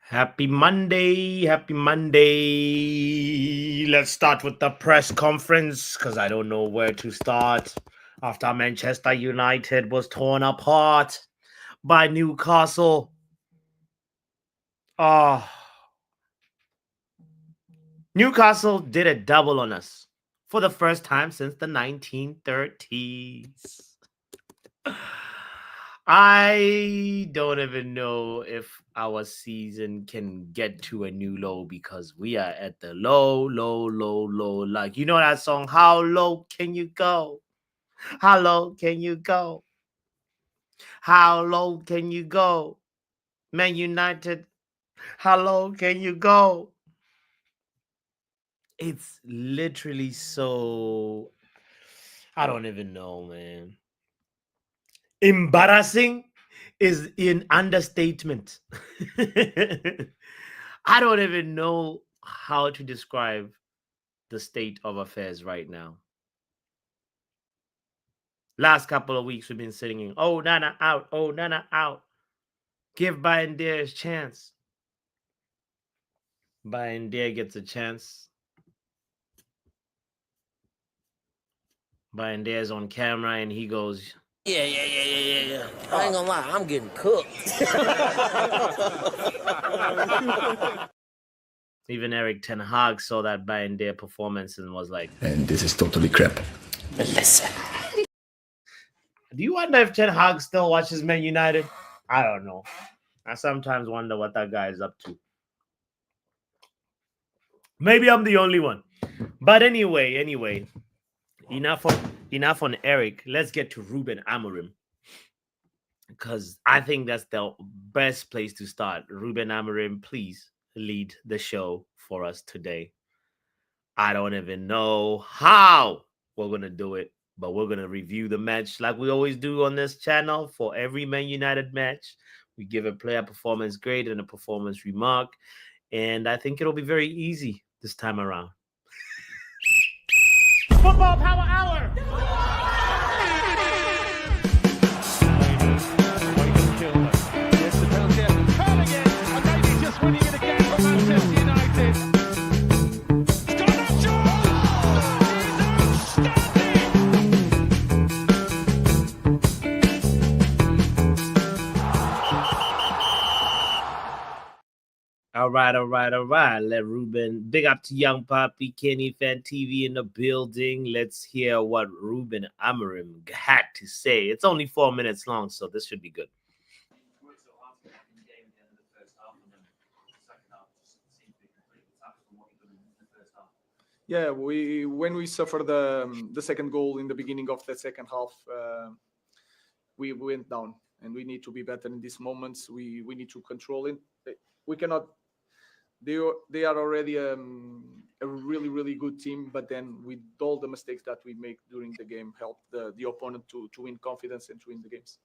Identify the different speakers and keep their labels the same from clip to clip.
Speaker 1: Happy Monday. Happy Monday. Let's start with the press conference because I don't know where to start after Manchester United was torn apart by Newcastle. Oh, Newcastle did a double on us for the first time since the 1930s. I don't even know if our season can get to a new low because we are at the low, low, low, low. Like, you know that song, How Low Can You Go? How low can you go? How low can you go? Man United, how low can you go? It's literally so. I don't even know, man. Embarrassing is an understatement. I don't even know how to describe the state of affairs right now. Last couple of weeks we've been singing, "Oh Nana out, oh Nana out." Give Bayindir his chance. Bayindir gets a chance. Bayindir's on camera and he goes,
Speaker 2: Yeah. I ain't gonna lie, I'm getting cooked.
Speaker 1: even Eric Ten Hag saw that Bayindir performance and was like,
Speaker 3: and this is totally crap.
Speaker 2: Listen.
Speaker 1: do you wonder if Ten Hag still watches Man United? I don't know. I sometimes wonder what that guy is up to. Maybe I'm the only one. But anyway, enough on Eric. Let's get to Ruben Amorim. Because I think that's the best place to start. Ruben Amorim, please lead the show for us today. I don't even know how we're going to do it, but we're going to review the match like we always do on this channel. For every Man United match, we give a player performance grade and a performance remark. And I think it'll be very easy this time around. Football Power Hour! All right. Let Ruben, big up to Young Poppy, Kenny Fan TV in the building. Let's hear what Ruben Amorim had to say. It's only 4 minutes long, so this should be good.
Speaker 4: Yeah, when we suffered the second goal in the beginning of the second half, we went down, and we need to be better in these moments. We need to control it. We cannot. They are already a really good team, but then with all the mistakes that we make during the game, help the opponent to win confidence and to win the games.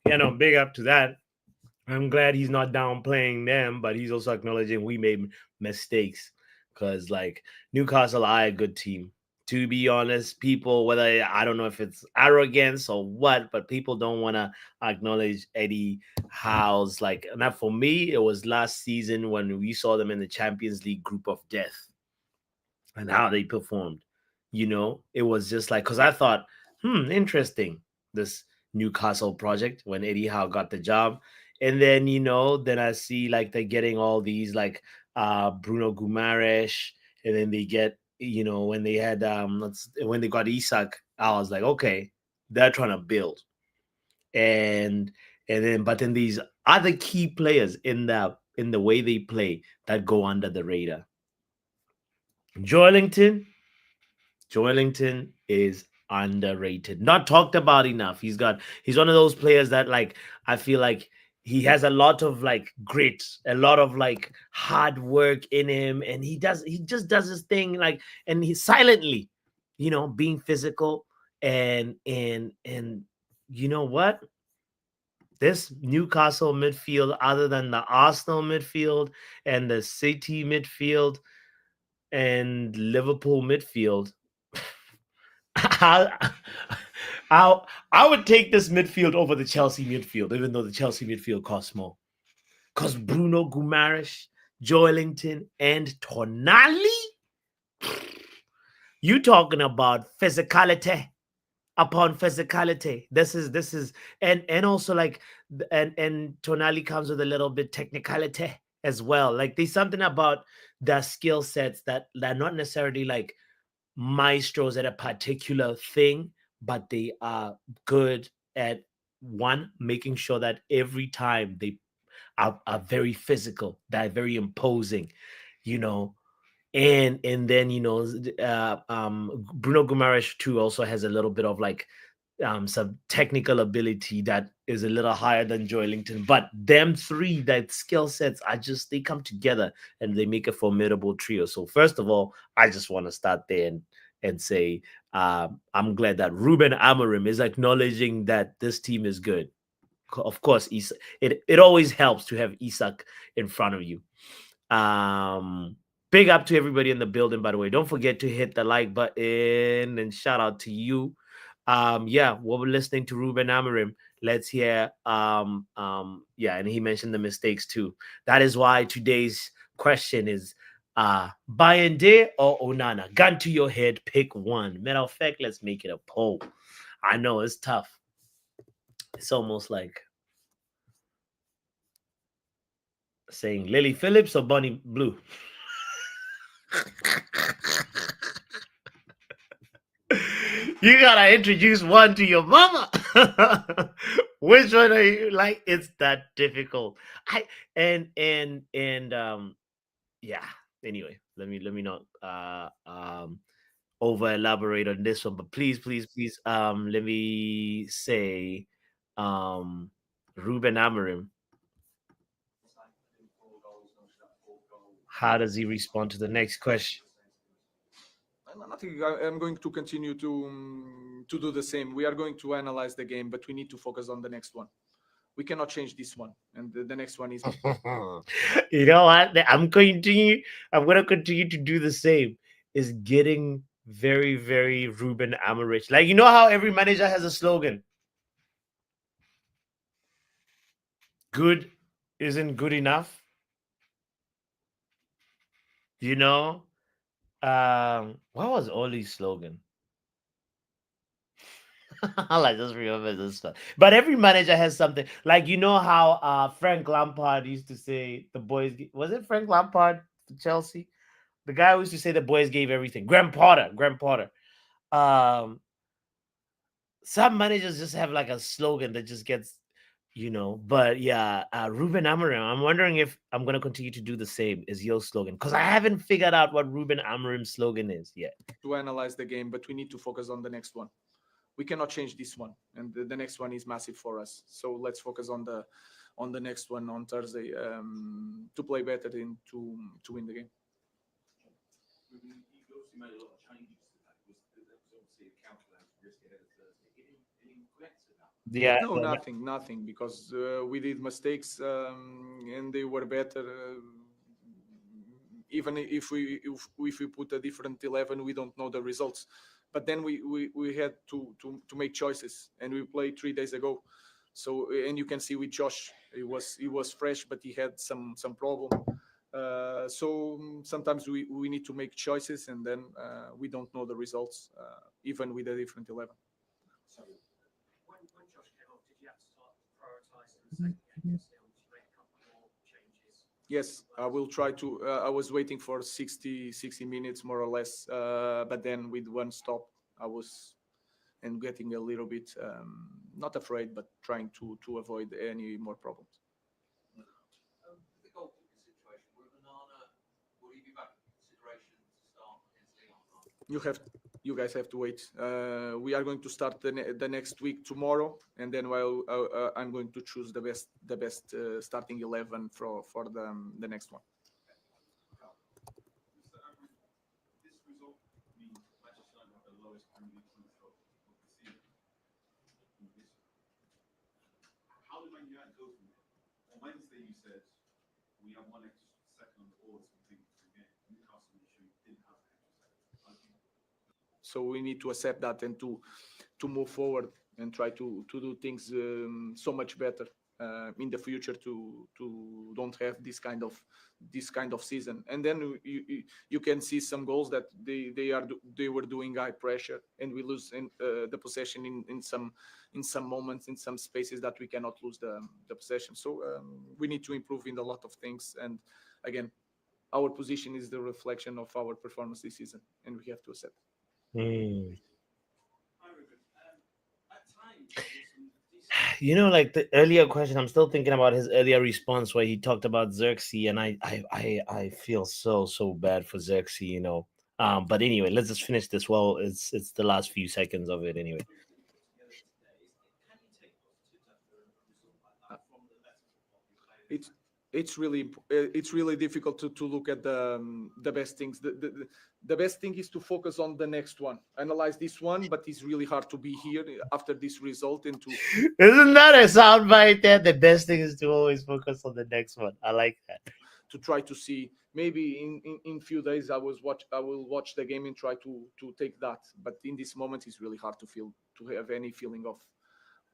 Speaker 1: Yeah, no, big up to that. I'm glad he's not downplaying them, but he's also acknowledging we made mistakes. Because, like, Newcastle are a good team. To be honest, people, whether I don't know if it's arrogance or what, but people don't want to acknowledge Eddie Howe's. Like, not for me, it was last season when we saw them in the Champions League group of death and how they performed. You know, it was just like, because I thought, interesting, this Newcastle project when Eddie Howe got the job. And then, then I see like they're getting all these like Bruno Guimaraes, and then they get, when they had when they got Isak, I was like, okay, they're trying to build. But then these other key players in the way they play that go under the radar. Joelinton is underrated, not talked about enough. He's one of those players that, like, I feel like he has a lot of like grit, a lot of like hard work in him, and he just does his thing, like, and he's silently, being physical, and you know what? This Newcastle midfield, other than the Arsenal midfield and the City midfield and Liverpool midfield, I I I would take this midfield over the Chelsea midfield, even though the Chelsea midfield costs more. Because Bruno Guimaraes, Joelinton, and Tonali, you talking about physicality upon physicality. This is and also like and Tonali comes with a little bit technicality as well. Like there's something about the skill sets that not necessarily like maestros at a particular thing, but they are good at one making sure that every time they are very physical, they're very imposing, you know, and then Bruno Guimaraes too also has a little bit of like some technical ability that is a little higher than Joelinton. But them three, that skill sets are just they come together and they make a formidable trio. So first of all, I just want to start there and say I'm glad that Ruben Amorim is acknowledging that this team is good. Of course, it always helps to have Isak in front of you. Um, Big up to everybody in the building, by the way. Don't forget to hit the like button and shout out to you. Yeah, we're listening to Ruben Amorim. Let's hear yeah, and he mentioned the mistakes too. That is why today's question is Bayindir or Onana. Gun to your head, pick one. Matter of fact, let's make it a poll. I know it's tough. It's almost like saying Lily Phillips or Bunny Blue. You gotta introduce one to your mama. Which one are you like? It's that difficult. I and yeah. Anyway, let me not over elaborate on this one, but please let me say Ruben Amorim. How does he respond to the next question?
Speaker 4: I think I'm going to continue to do the same. We are going to analyze the game, but we need to focus on the next one. We cannot change this one, and the next one is.
Speaker 1: You know what? I'm gonna continue to do the same. Is getting very, very Ruben Amorim. Like you know how every manager has a slogan. Good isn't good enough. You know? What was Oli's slogan? I just remember this stuff. But every manager has something. Like you know how Frank Lampard used to say the boys was it Frank Lampard for Chelsea? The guy who used to say the boys gave everything. Graham Potter. Graham Potter. Um some managers just have like a slogan that just gets but yeah, Ruben Amorim, I'm wondering if I'm going to continue to do the same is your slogan because I haven't figured out what Ruben Amorim's slogan is yet.
Speaker 4: To analyze the game, but we need to focus on the next one. We cannot change this one, and the next one is massive for us. So let's focus on the next one on Thursday to play better and to win the game.
Speaker 1: Yeah,
Speaker 4: No, nothing, because we did mistakes and they were better. Even if we put a different 11, we don't know the results. But then we had to make choices, and we played 3 days ago. So and you can see with Josh, he was fresh, but he had some problem. So sometimes we need to make choices, and then we don't know the results, even with a different 11. Yes, I will try to. I was waiting for 60 minutes more or less, but then with one stop, I was and getting a little bit not afraid, but trying to avoid any more problems. You have you guys have to wait. We are going to start the next week tomorrow, and then while I'm going to choose the best starting 11 for the next one. So we need to accept that and to move forward. and try to do things so much better in the future to don't have this kind of season. And then you can see some goals that they were doing high pressure, and we lose the possession in some moments, in some spaces that we cannot lose the possession. So we need to improve in a lot of things. And again, our position is the reflection of our performance this season, and we have to accept.
Speaker 1: Hmm. Like the earlier question, I'm still thinking about his earlier response where he talked about Xerxes, and I feel so bad for Xerxes. But anyway, let's just finish this. Well, it's the last few seconds of it anyway.
Speaker 4: it's it's really difficult to look at the best things. The best thing is to focus on the next one, analyze this one, but it's really hard to be here after this result and to
Speaker 1: Isn't that a soundbite there? The best thing is to always focus on the next one. I like that.
Speaker 4: try to see maybe in few days I will watch the game and try to take that. But in this moment it's really hard to have any feeling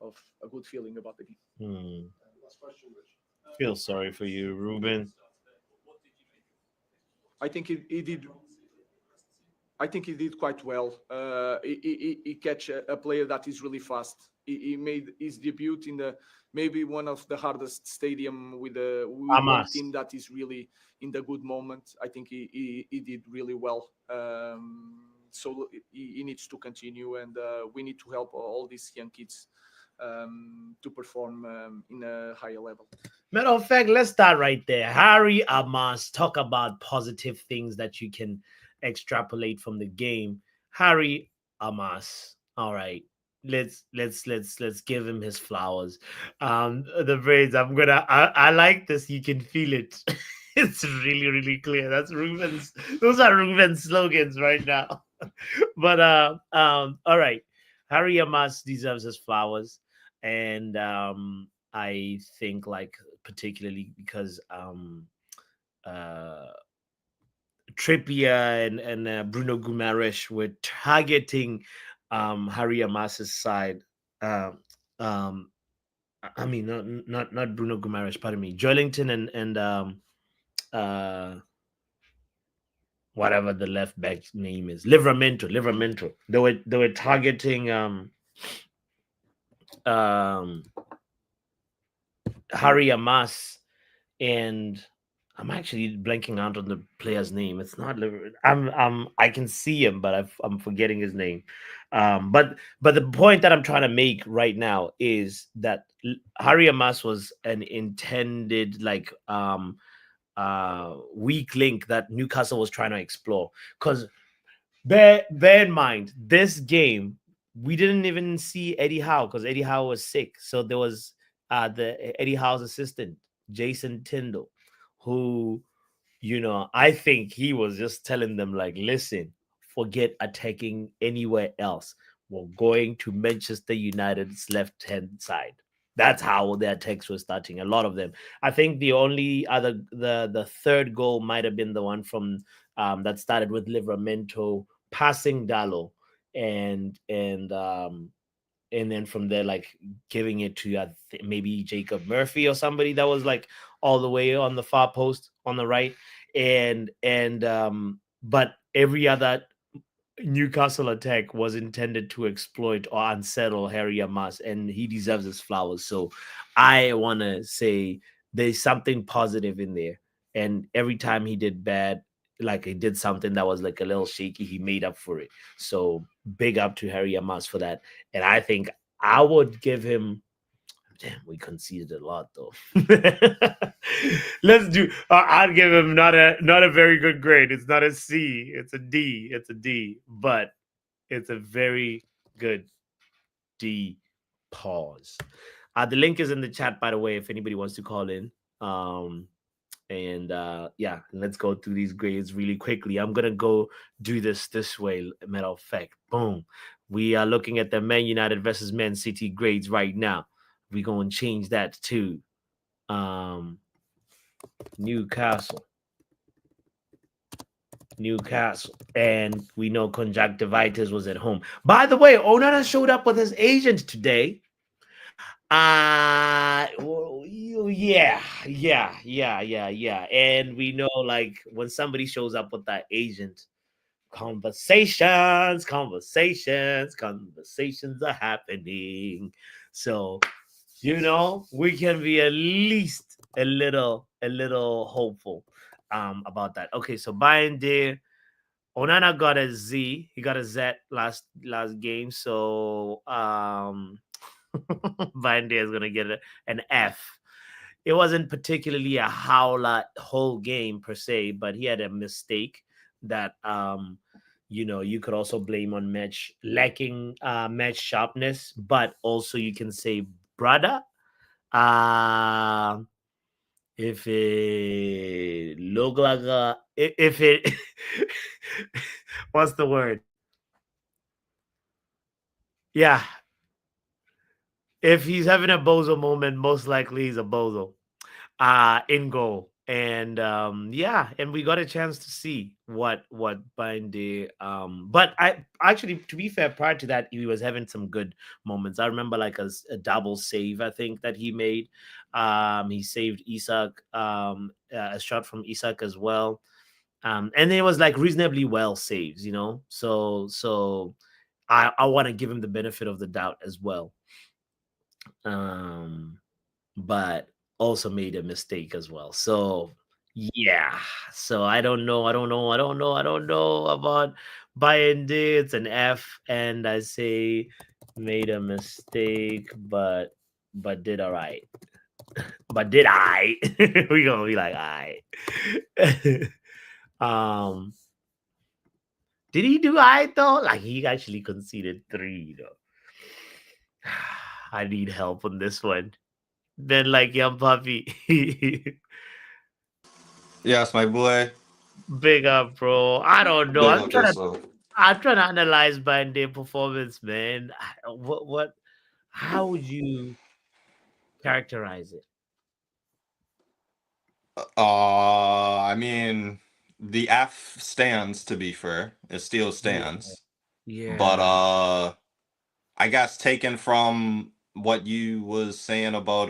Speaker 4: of a good feeling about the game.
Speaker 1: Hmm. Feel sorry for you, Ruben.
Speaker 4: I think he did. I think he did quite well. He catch a player that is really fast. He made his debut in the maybe one of the hardest stadium with one
Speaker 1: Hamas.
Speaker 4: team that is really in the good moment. I think he did really well. So he needs to continue, and we need to help all these young kids to perform in a higher level.
Speaker 1: Matter of fact, let's start right there. Harry Amas, talk about positive things that you can extrapolate from the game. Harry Amas. All right. Let's give him his flowers. The braids. I like this. You can feel it. It's really clear. That's Ruben's. Those are Ruben's slogans right now. But all right. Harry Amas deserves his flowers. And I think like particularly because uh Trippier and Bruno Guimaraes were targeting Harry Amas's side. Um um I mean not Bruno Guimaraes, pardon me. Joelinton and uh whatever the left back name is. Livramento. They were targeting um Harry Amas, and I'm actually blanking out on the player's name. It's not I can see him, but I'm forgetting his name. But the point that I'm trying to make right now is that Harry Amas was an intended like weak link that Newcastle was trying to explore. Because bear in mind, this game we didn't even see Eddie Howe because Eddie Howe was sick. So there was the Eddie Howe's assistant, Jason Tyndall, who, I think he was just telling them, like, listen, forget attacking anywhere else. We're going to Manchester United's left hand side. That's how their attacks were starting. A lot of them. I think the only other the third goal might have been the one from that started with Livramento passing Dallo and then from there, like giving it to maybe Jacob Murphy or somebody that was like all the way on the far post on the right, but every other Newcastle attack was intended to exploit or unsettle Harry Amas, and he deserves his flowers. So I want to say there's something positive in there, and every time he did bad, like he did something that was like a little shaky, he made up for it. So big up to Harry Amas for that. And I think I would give him. Damn, we conceded a lot though. Let's do. I'd give him not a very good grade. It's not a C. It's a D. It's a D. But it's a very good D. Pause. The link is in the chat, by the way, if anybody wants to call in. And yeah, let's go through these grades really quickly. I'm gonna go do this way. Matter of fact, boom. We are looking at the Man United versus Man City grades right now. We're gonna change that to Newcastle Newcastle, and we know conjunctivitis was at home. By the way, Onana showed up with his agent today. Yeah. And we know, like, when somebody shows up with that agent, conversations are happening. So, we can be at least a little hopeful about that. Okay, so Bayindir, Onana got a Z. He got a Z last game. So Bayindir is gonna get an F. It wasn't particularly a howler whole game per se, but he had a mistake that you could also blame on lacking match sharpness, but also you can say, brother, uh if it look like if it what's the word? Yeah, if he's having a bozo moment, most likely he's a bozo in goal. And yeah, and we got a chance to see what Binde but I actually, to be fair, prior to that he was having some good moments. I remember like a double save, I think, that he made. He saved Isak, a shot from Isak as well. And it was like reasonably well saves, so I want to give him the benefit of the doubt as well. um but also made a mistake as well. So yeah. So I don't know about Bayern. It's an F, and I say made a mistake, but did all right. But did I? We gonna be like, I. um, did he do I though? Like, he actually conceded three though. I need help on this one. Then, like, young puppy.
Speaker 3: Yes, my boy.
Speaker 1: Big up, bro. I don't know.
Speaker 3: Big
Speaker 1: I'm
Speaker 3: up
Speaker 1: trying to
Speaker 3: yourself.
Speaker 1: I'm trying to analyze Band-Aid performance, man. How would you characterize it?
Speaker 3: I mean, the F stands, to be fair. It still
Speaker 1: Yeah.
Speaker 3: stands. But
Speaker 1: Yeah.
Speaker 3: I guess taken from what you was saying about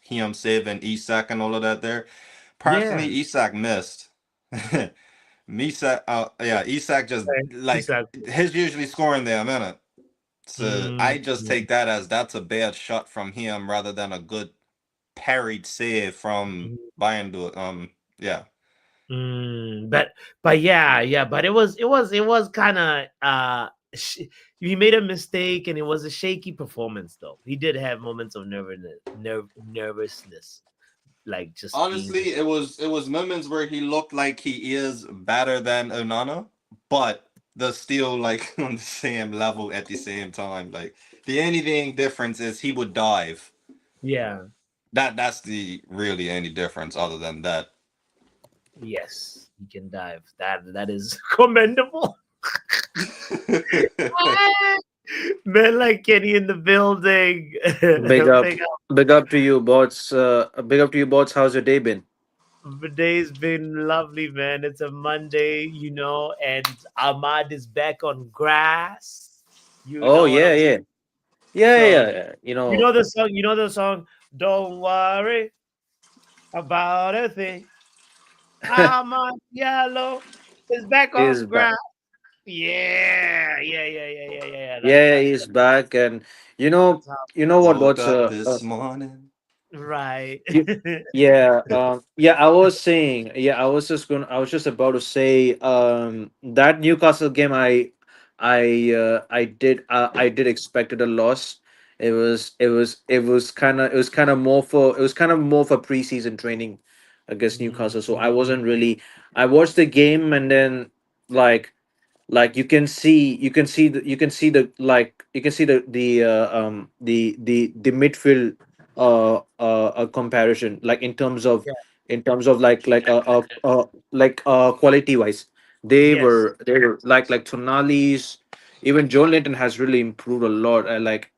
Speaker 3: him saving Isak and all of that there.
Speaker 1: Yeah.
Speaker 3: Personally, Isak missed. Isak, yeah, Isak just
Speaker 1: Okay.
Speaker 3: like
Speaker 1: Isak.
Speaker 3: he's usually scoring there a minute. So
Speaker 1: Mm,
Speaker 3: I just
Speaker 1: mm,
Speaker 3: take that as that's a bad shot from him rather than a good parried save from
Speaker 1: mm,
Speaker 3: Bayindir. Yeah.
Speaker 1: but yeah, but it was kind of he made a mistake, and it was a shaky performance though. He did have moments of nervousness, like just being
Speaker 3: Honestly, it was moments where he looked like he is better than Onana, but they're still like on the same level at the same time. Like the only thing difference is he would dive.
Speaker 1: yeah.
Speaker 3: That's the really only difference other than that.
Speaker 1: Yes, he can dive. That is commendable. Man, like Kenny in the building.
Speaker 5: Big up,
Speaker 1: Big up.
Speaker 5: big up to you, bots. Big up to you, bots. How's your day been?
Speaker 1: The day's been lovely, man. It's a Monday, and Ahmad is back on grass. You
Speaker 5: Oh
Speaker 1: know what
Speaker 5: yeah,
Speaker 1: I'm
Speaker 5: yeah,
Speaker 1: saying?
Speaker 5: yeah,
Speaker 1: So
Speaker 5: yeah, yeah.
Speaker 1: you know the song. You know the song. Don't worry about a thing. Ahmad Yellow is back
Speaker 5: He's
Speaker 1: on
Speaker 5: back.
Speaker 1: grass. Yeah.
Speaker 5: Yeah,
Speaker 1: That's
Speaker 5: he's back, and you know,
Speaker 1: that's how
Speaker 5: you know
Speaker 1: that's
Speaker 5: what,
Speaker 1: how
Speaker 3: Woke
Speaker 5: bots?
Speaker 3: up this morning.
Speaker 1: right.
Speaker 5: You, yeah, yeah. I was saying, yeah. I was just about to say, that Newcastle game, I did expected a loss. It was kind of more for preseason training against Newcastle. So I wasn't
Speaker 1: Mm,
Speaker 5: really. I watched the game, and then like you can see the midfield comparison, like
Speaker 1: yeah.
Speaker 5: in terms of quality wise,
Speaker 1: Yes.
Speaker 5: they were like Tonali's. Even John Linton has really improved a lot, like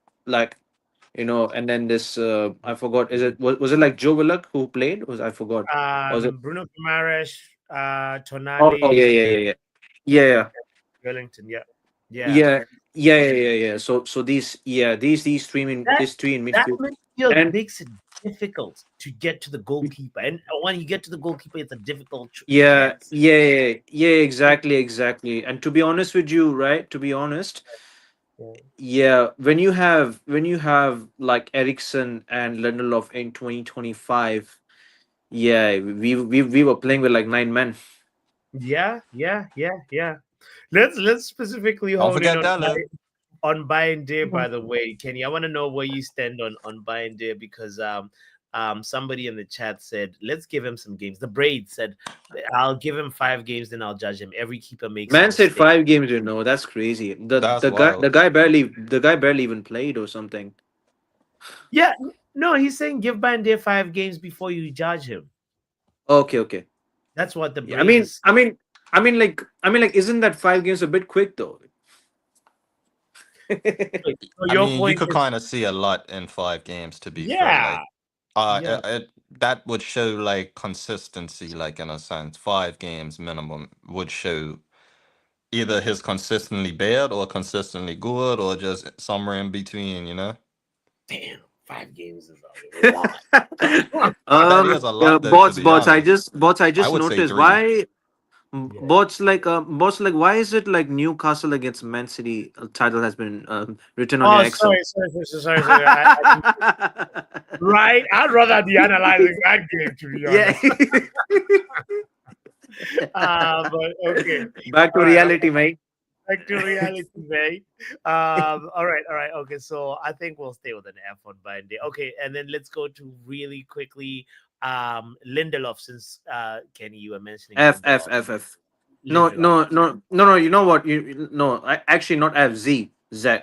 Speaker 5: and then this I forgot, was it like Joe Willock who played, was I forgot, was it
Speaker 1: Bruno Guimaraes.
Speaker 5: Oh
Speaker 1: Tonali,
Speaker 5: yeah, yeah, yeah, yeah, yeah,
Speaker 1: Wellington. Yeah, yeah.
Speaker 5: yeah, yeah, yeah, yeah, yeah. So these, yeah, these three in
Speaker 1: That
Speaker 5: these three in
Speaker 1: that
Speaker 5: midfield,
Speaker 1: midfield
Speaker 5: and
Speaker 1: makes it difficult to get to the goalkeeper, and when you get to the goalkeeper, it's a difficult
Speaker 5: yeah,
Speaker 1: chance.
Speaker 5: yeah, yeah, yeah, exactly, exactly. And to be honest with you, right? To be honest,
Speaker 1: Yeah.
Speaker 5: yeah, when you have like Ericsson and Lindelof in 2025, yeah, we were playing with like 9 men.
Speaker 1: Yeah, yeah, yeah, yeah. Let's specifically
Speaker 3: Don't
Speaker 1: hone in
Speaker 3: forget Dalo.
Speaker 1: on Bayindir. By the way, Kenny, I want to know where you stand on Bayindir because somebody in the chat said let's give him some games. The Braid said I'll give him 5 games, then I'll judge him. Every keeper makes a
Speaker 5: Man said
Speaker 1: mistake.
Speaker 5: 5 games. You know, that's crazy.
Speaker 3: That's
Speaker 5: The
Speaker 3: wild.
Speaker 5: guy barely even played or something.
Speaker 1: Yeah, no, he's saying give Bayindir 5 games before you judge him.
Speaker 5: Okay, okay.
Speaker 1: That's what the
Speaker 5: Yeah,
Speaker 1: Braid is.
Speaker 5: isn't that 5 games a bit quick though?
Speaker 1: Saying. So
Speaker 3: I
Speaker 1: your
Speaker 3: mean, you
Speaker 1: point
Speaker 3: could
Speaker 1: is,
Speaker 3: kind of see a lot in 5 games, to be fair.
Speaker 1: yeah,
Speaker 3: Like,
Speaker 1: yeah.
Speaker 3: that would show like consistency, like in a sense. 5 games minimum would show either his consistently bad or consistently good or just somewhere in between, you know?
Speaker 1: Damn, 5 games is a lot.
Speaker 3: That is a lot though, to be honest.
Speaker 5: bots. I
Speaker 3: I
Speaker 5: just
Speaker 3: would say
Speaker 5: noticed
Speaker 3: three.
Speaker 5: why
Speaker 1: Yeah.
Speaker 5: bots like why is it like Newcastle against Man City title has been written on your
Speaker 1: Oh,
Speaker 5: Excel?
Speaker 1: sorry. Right, I'd rather be analyzing that game to be
Speaker 5: Yeah.
Speaker 1: honest. But okay,
Speaker 5: Back to
Speaker 1: all right.
Speaker 5: reality, mate.
Speaker 1: Back to reality, mate. All right. Okay, so I think we'll stay with an F on Monday. Okay, and then let's go to really quickly. Lindelof, since Kenny, you were mentioning
Speaker 5: F F
Speaker 1: Lindelof.
Speaker 5: F F. No,
Speaker 1: Lindelof.
Speaker 5: no, no, no, no. You know what? No. Actually, not F. Z. Z.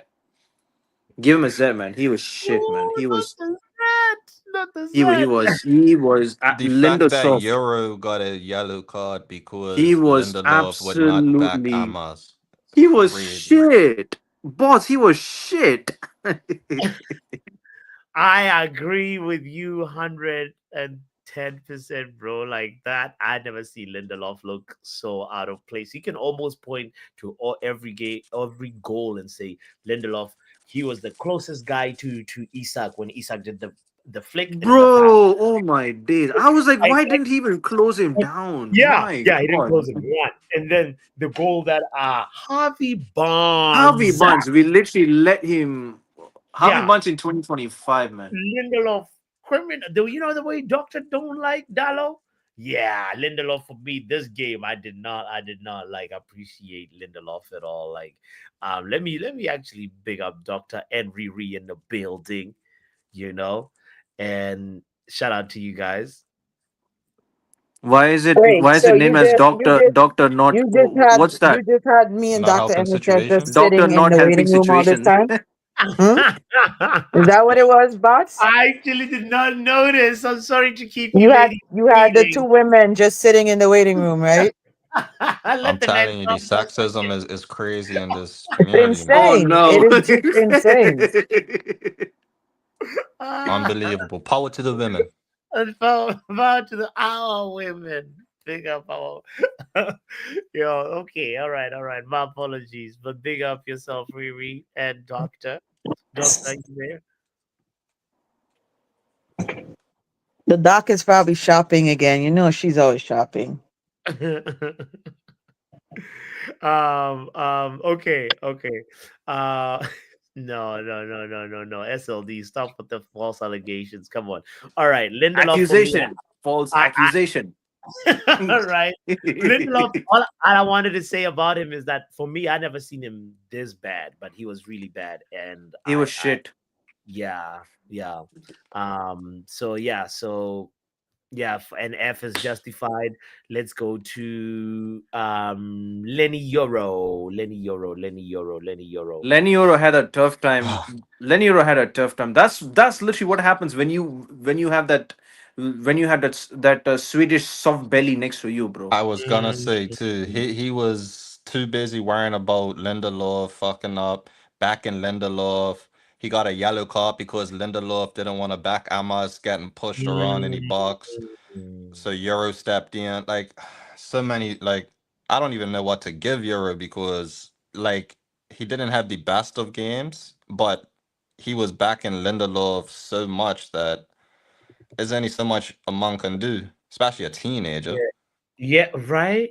Speaker 5: Give him a Z, man. He was shit, man.
Speaker 1: Oh,
Speaker 5: He
Speaker 1: not
Speaker 5: was.
Speaker 1: the Z, not the
Speaker 5: He
Speaker 1: Z.
Speaker 5: was. He was.
Speaker 3: The fact that
Speaker 5: Lindelof.
Speaker 3: Euro got a yellow card
Speaker 5: He
Speaker 3: because
Speaker 5: was
Speaker 3: Lindelof would not back
Speaker 5: absolutely.
Speaker 3: Amas.
Speaker 5: He was
Speaker 3: Crazy.
Speaker 5: shit. Boss. He was shit.
Speaker 1: I agree with you 110%, bro. Like that, I never see Lindelof look so out of place. He can almost point to every game, every goal, and say Lindelof. He was the closest guy to Isak when Isak did the flick and then the pass.
Speaker 5: Bro, oh my days. I was like,
Speaker 1: Like,
Speaker 5: why didn't he even close him
Speaker 1: like,
Speaker 5: down?
Speaker 1: yeah,
Speaker 5: My
Speaker 1: yeah, he didn't
Speaker 5: God.
Speaker 1: close it one, and then the goal that Harvey
Speaker 5: Harvey
Speaker 1: Barnes,
Speaker 5: Barnes, we literally let him. Harvey
Speaker 1: yeah,
Speaker 5: Barnes in 2025, man.
Speaker 1: Lindelof, criminal. Do you know the way Doctor don't like Dallo? Yeah, Lindelof for me this game. I did not like appreciate Lindelof at all. Like, let me actually big up Doctor and Riri in the building. You know, and shout out to you guys.
Speaker 5: Why is it?
Speaker 6: Wait,
Speaker 5: Why is
Speaker 6: so
Speaker 5: it named as Doctor? Not what's that?
Speaker 6: you just had me and
Speaker 3: Not
Speaker 6: Dr.
Speaker 3: helping
Speaker 6: MHS just
Speaker 3: situation.
Speaker 5: Doctor
Speaker 6: sitting in
Speaker 5: not
Speaker 6: the
Speaker 5: helping
Speaker 6: waiting room all this
Speaker 5: situation.
Speaker 6: time? Hmm? Is that what it was, bots?
Speaker 1: I actually did not notice. I'm sorry to keep you
Speaker 6: You had
Speaker 1: ladies
Speaker 6: you had the two
Speaker 1: waiting.
Speaker 6: women just sitting in the waiting room, right?
Speaker 3: I'm
Speaker 1: Let the man
Speaker 3: telling you, the
Speaker 1: talk for a
Speaker 3: sexism
Speaker 1: second.
Speaker 3: is crazy in this
Speaker 6: It's
Speaker 3: community, man.
Speaker 5: Oh
Speaker 6: insane. It
Speaker 5: no.
Speaker 6: is just insane.
Speaker 1: Ah,
Speaker 3: Unbelievable. Power to the women.
Speaker 1: and bow to the our women. Big up our yo. Okay, all right. My apologies, but big up yourself, Riri and Doctor. Doctor, you
Speaker 6: The doc is probably shopping again. You know she's always shopping.
Speaker 1: there? Okay. Uh no. SLD, stop with the false allegations. Come on. All right, Lindelof for me.
Speaker 5: Accusation. False
Speaker 1: I
Speaker 5: accusation.
Speaker 1: all right. Lindelof, all I wanted to say about him is that for me, I never seen him this bad, but he was really bad. And
Speaker 5: He was
Speaker 1: I
Speaker 5: shit.
Speaker 1: yeah. So an F is justified. Let's go to Lenny Euro.
Speaker 5: Lenny Euro had a tough time. Lenny Euro had a tough time. That's literally what happens when you have that Swedish soft belly next to you, bro.
Speaker 3: I was gonna
Speaker 1: Mm,
Speaker 3: say too, he was too busy worrying about Lindelof fucking up, backing Lindelof. He got a yellow card because Lindelof didn't want to back Amos getting pushed around in the box.
Speaker 1: mm.
Speaker 3: So Euro stepped in. Like so many like I don't even know what to give Euro because like he didn't have the best of games, but he was back in Lindelof so much that there's only so much a man can do, especially a teenager.
Speaker 1: Yeah. Yeah, right.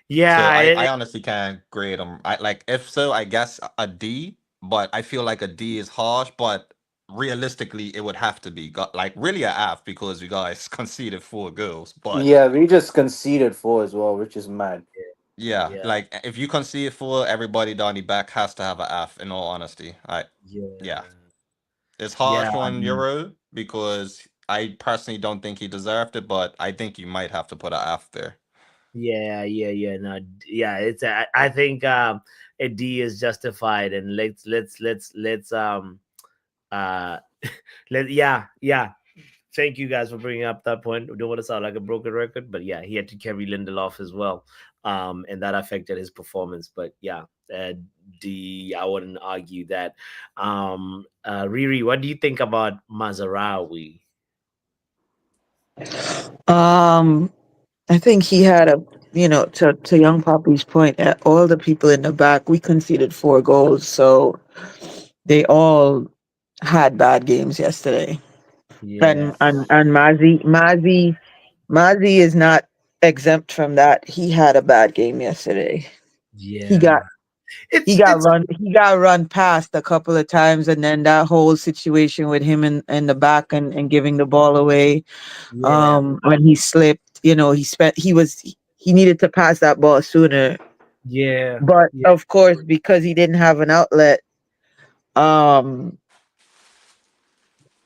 Speaker 1: Yeah,
Speaker 3: So I honestly can't grade him. I like if so, I guess a D, but I feel like a D is harsh, but realistically it would have to be got like really a F because you guys conceded 4 goals. But
Speaker 5: Yeah, we just conceded 4 as well, which is mad.
Speaker 3: yeah,
Speaker 1: yeah,
Speaker 3: like if you concede 4, everybody down the back has to have a F in all honesty. Yeah.
Speaker 1: yeah,
Speaker 3: It's
Speaker 1: yeah.
Speaker 3: harsh on Euro because I personally don't think he deserved it, but I think you might have to put a F there.
Speaker 1: Yeah. No, yeah. It's I think a D is justified, and let's uh yeah. Thank you guys for bringing up that point. I don't want to sound like a broken record, but yeah, he had to carry Lindelof as well, and that affected his performance. But yeah, D, I wouldn't argue that. Riri, what do you think about Mazarawi?
Speaker 6: Um, I think he had a, to Young Poppy's point, all the people in the back, we conceded 4 goals. So they all had bad games yesterday.
Speaker 1: Yeah,
Speaker 6: And Mazi is not exempt from that. He had a bad game yesterday. He
Speaker 1: yeah.
Speaker 6: got he got run past a couple of times, and then that whole situation with him in the back and giving the ball away.
Speaker 1: Yeah,
Speaker 6: When he slipped, he needed to pass that ball sooner.
Speaker 1: yeah,
Speaker 6: But
Speaker 1: yeah.
Speaker 6: of course, because he didn't have an outlet, um,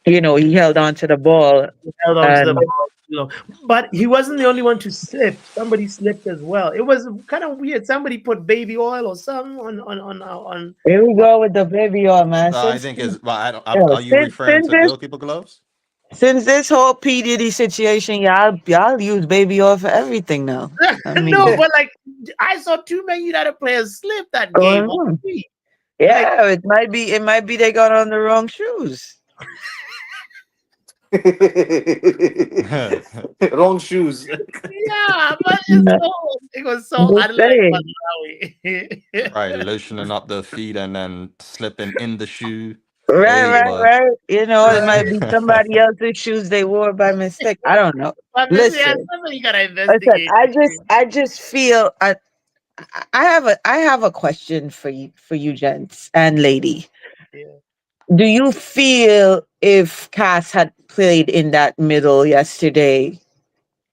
Speaker 6: he held on to the ball.
Speaker 1: He held on to the
Speaker 6: And
Speaker 1: ball too long. But he wasn't the only one to slip. Somebody slipped as well. It was kind of weird. Somebody put baby oil or something
Speaker 6: here we go with the baby oil, man.
Speaker 3: I
Speaker 6: Since
Speaker 3: think is well, I don't,
Speaker 6: yo,
Speaker 3: are you
Speaker 6: since
Speaker 3: referring
Speaker 6: since
Speaker 3: to
Speaker 6: this
Speaker 3: goalkeeper gloves?
Speaker 6: since this whole P Diddy situation, y'all use baby oil for everything now. I
Speaker 1: no,
Speaker 6: mean,
Speaker 1: but like I saw two Man United players slip that
Speaker 6: going
Speaker 1: game.
Speaker 6: on.
Speaker 1: Like,
Speaker 6: Yeah, it might be they got on the wrong shoes.
Speaker 5: Wrong shoes.
Speaker 1: yeah, but
Speaker 6: No,
Speaker 1: it was
Speaker 6: I'm
Speaker 1: so
Speaker 6: just
Speaker 1: unlike
Speaker 6: saying.
Speaker 1: Malawi.
Speaker 3: Right, lotioning up the feet and then slipping in the shoe.
Speaker 6: Right,
Speaker 3: Hey,
Speaker 6: right,
Speaker 3: boy.
Speaker 6: right. It might be somebody else's shoes they wore by mistake. I don't know.
Speaker 1: But yeah,
Speaker 6: Listen,
Speaker 1: somebody gotta
Speaker 6: listen.
Speaker 1: investigate.
Speaker 6: I just feel I have a question for you gents and lady.
Speaker 1: Yeah.
Speaker 6: Do you feel if Cass had played in that middle yesterday,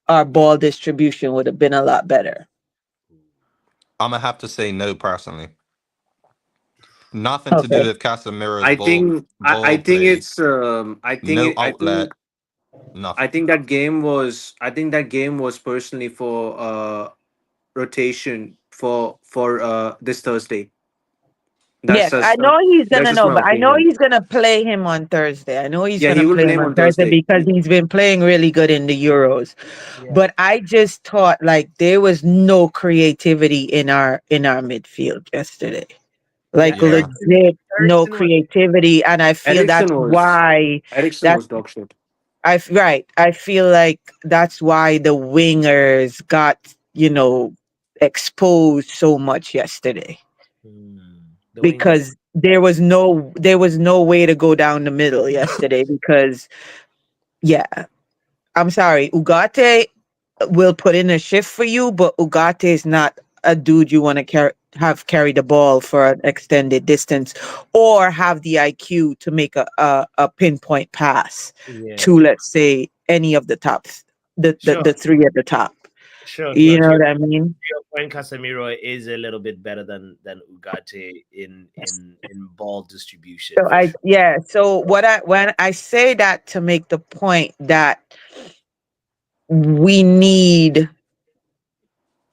Speaker 6: our ball distribution would have been a lot better?
Speaker 3: I'm gonna have to say no personally. Nothing to do
Speaker 6: Okay.
Speaker 3: with Casemiro's
Speaker 5: I
Speaker 3: ball
Speaker 5: think I
Speaker 3: ball
Speaker 5: think
Speaker 3: play.
Speaker 5: it's I think
Speaker 3: No
Speaker 5: it,
Speaker 3: outlet.
Speaker 5: I
Speaker 3: Nothing.
Speaker 5: think that game was personally for rotation for this Thursday.
Speaker 6: Yeah, I know he's
Speaker 5: That's
Speaker 6: gonna
Speaker 5: just
Speaker 6: know,
Speaker 5: my
Speaker 6: but I know
Speaker 5: opinion.
Speaker 6: he's gonna play him on Thursday. I know he's
Speaker 5: Yeah, he
Speaker 6: gonna
Speaker 5: will
Speaker 6: play
Speaker 5: play
Speaker 6: him
Speaker 5: him
Speaker 6: on
Speaker 5: on
Speaker 6: Thursday
Speaker 5: Thursday.
Speaker 6: because he's been playing really good in the Euros.
Speaker 1: Yeah.
Speaker 6: But I just thought like there was no creativity in our midfield yesterday.
Speaker 1: Yeah.
Speaker 6: Like
Speaker 3: Yeah.
Speaker 6: legit no
Speaker 1: Ericsson was
Speaker 6: creativity, and I feel that's why
Speaker 5: Ericsson
Speaker 6: that
Speaker 5: was dog shit.
Speaker 6: right. I feel like that's why the wingers got exposed so much yesterday
Speaker 1: the wingers.
Speaker 6: because there was no way to go down the middle yesterday because yeah, I'm sorry, Ugarte will put in a shift for you, but Ugarte is not a dude you want to carry the ball for an extended distance or have the IQ to make a pinpoint pass
Speaker 1: Yeah.
Speaker 6: to, let's say, any of the tops, the
Speaker 1: Sure.
Speaker 6: the three at the top.
Speaker 1: Sure.
Speaker 6: You
Speaker 1: Sure.
Speaker 6: know
Speaker 1: Sure.
Speaker 6: what I mean?
Speaker 1: Your point, Casemiro is a little bit better than Ugarte in ball distribution
Speaker 6: So
Speaker 1: for sure.
Speaker 6: so when I say that to make the point that we need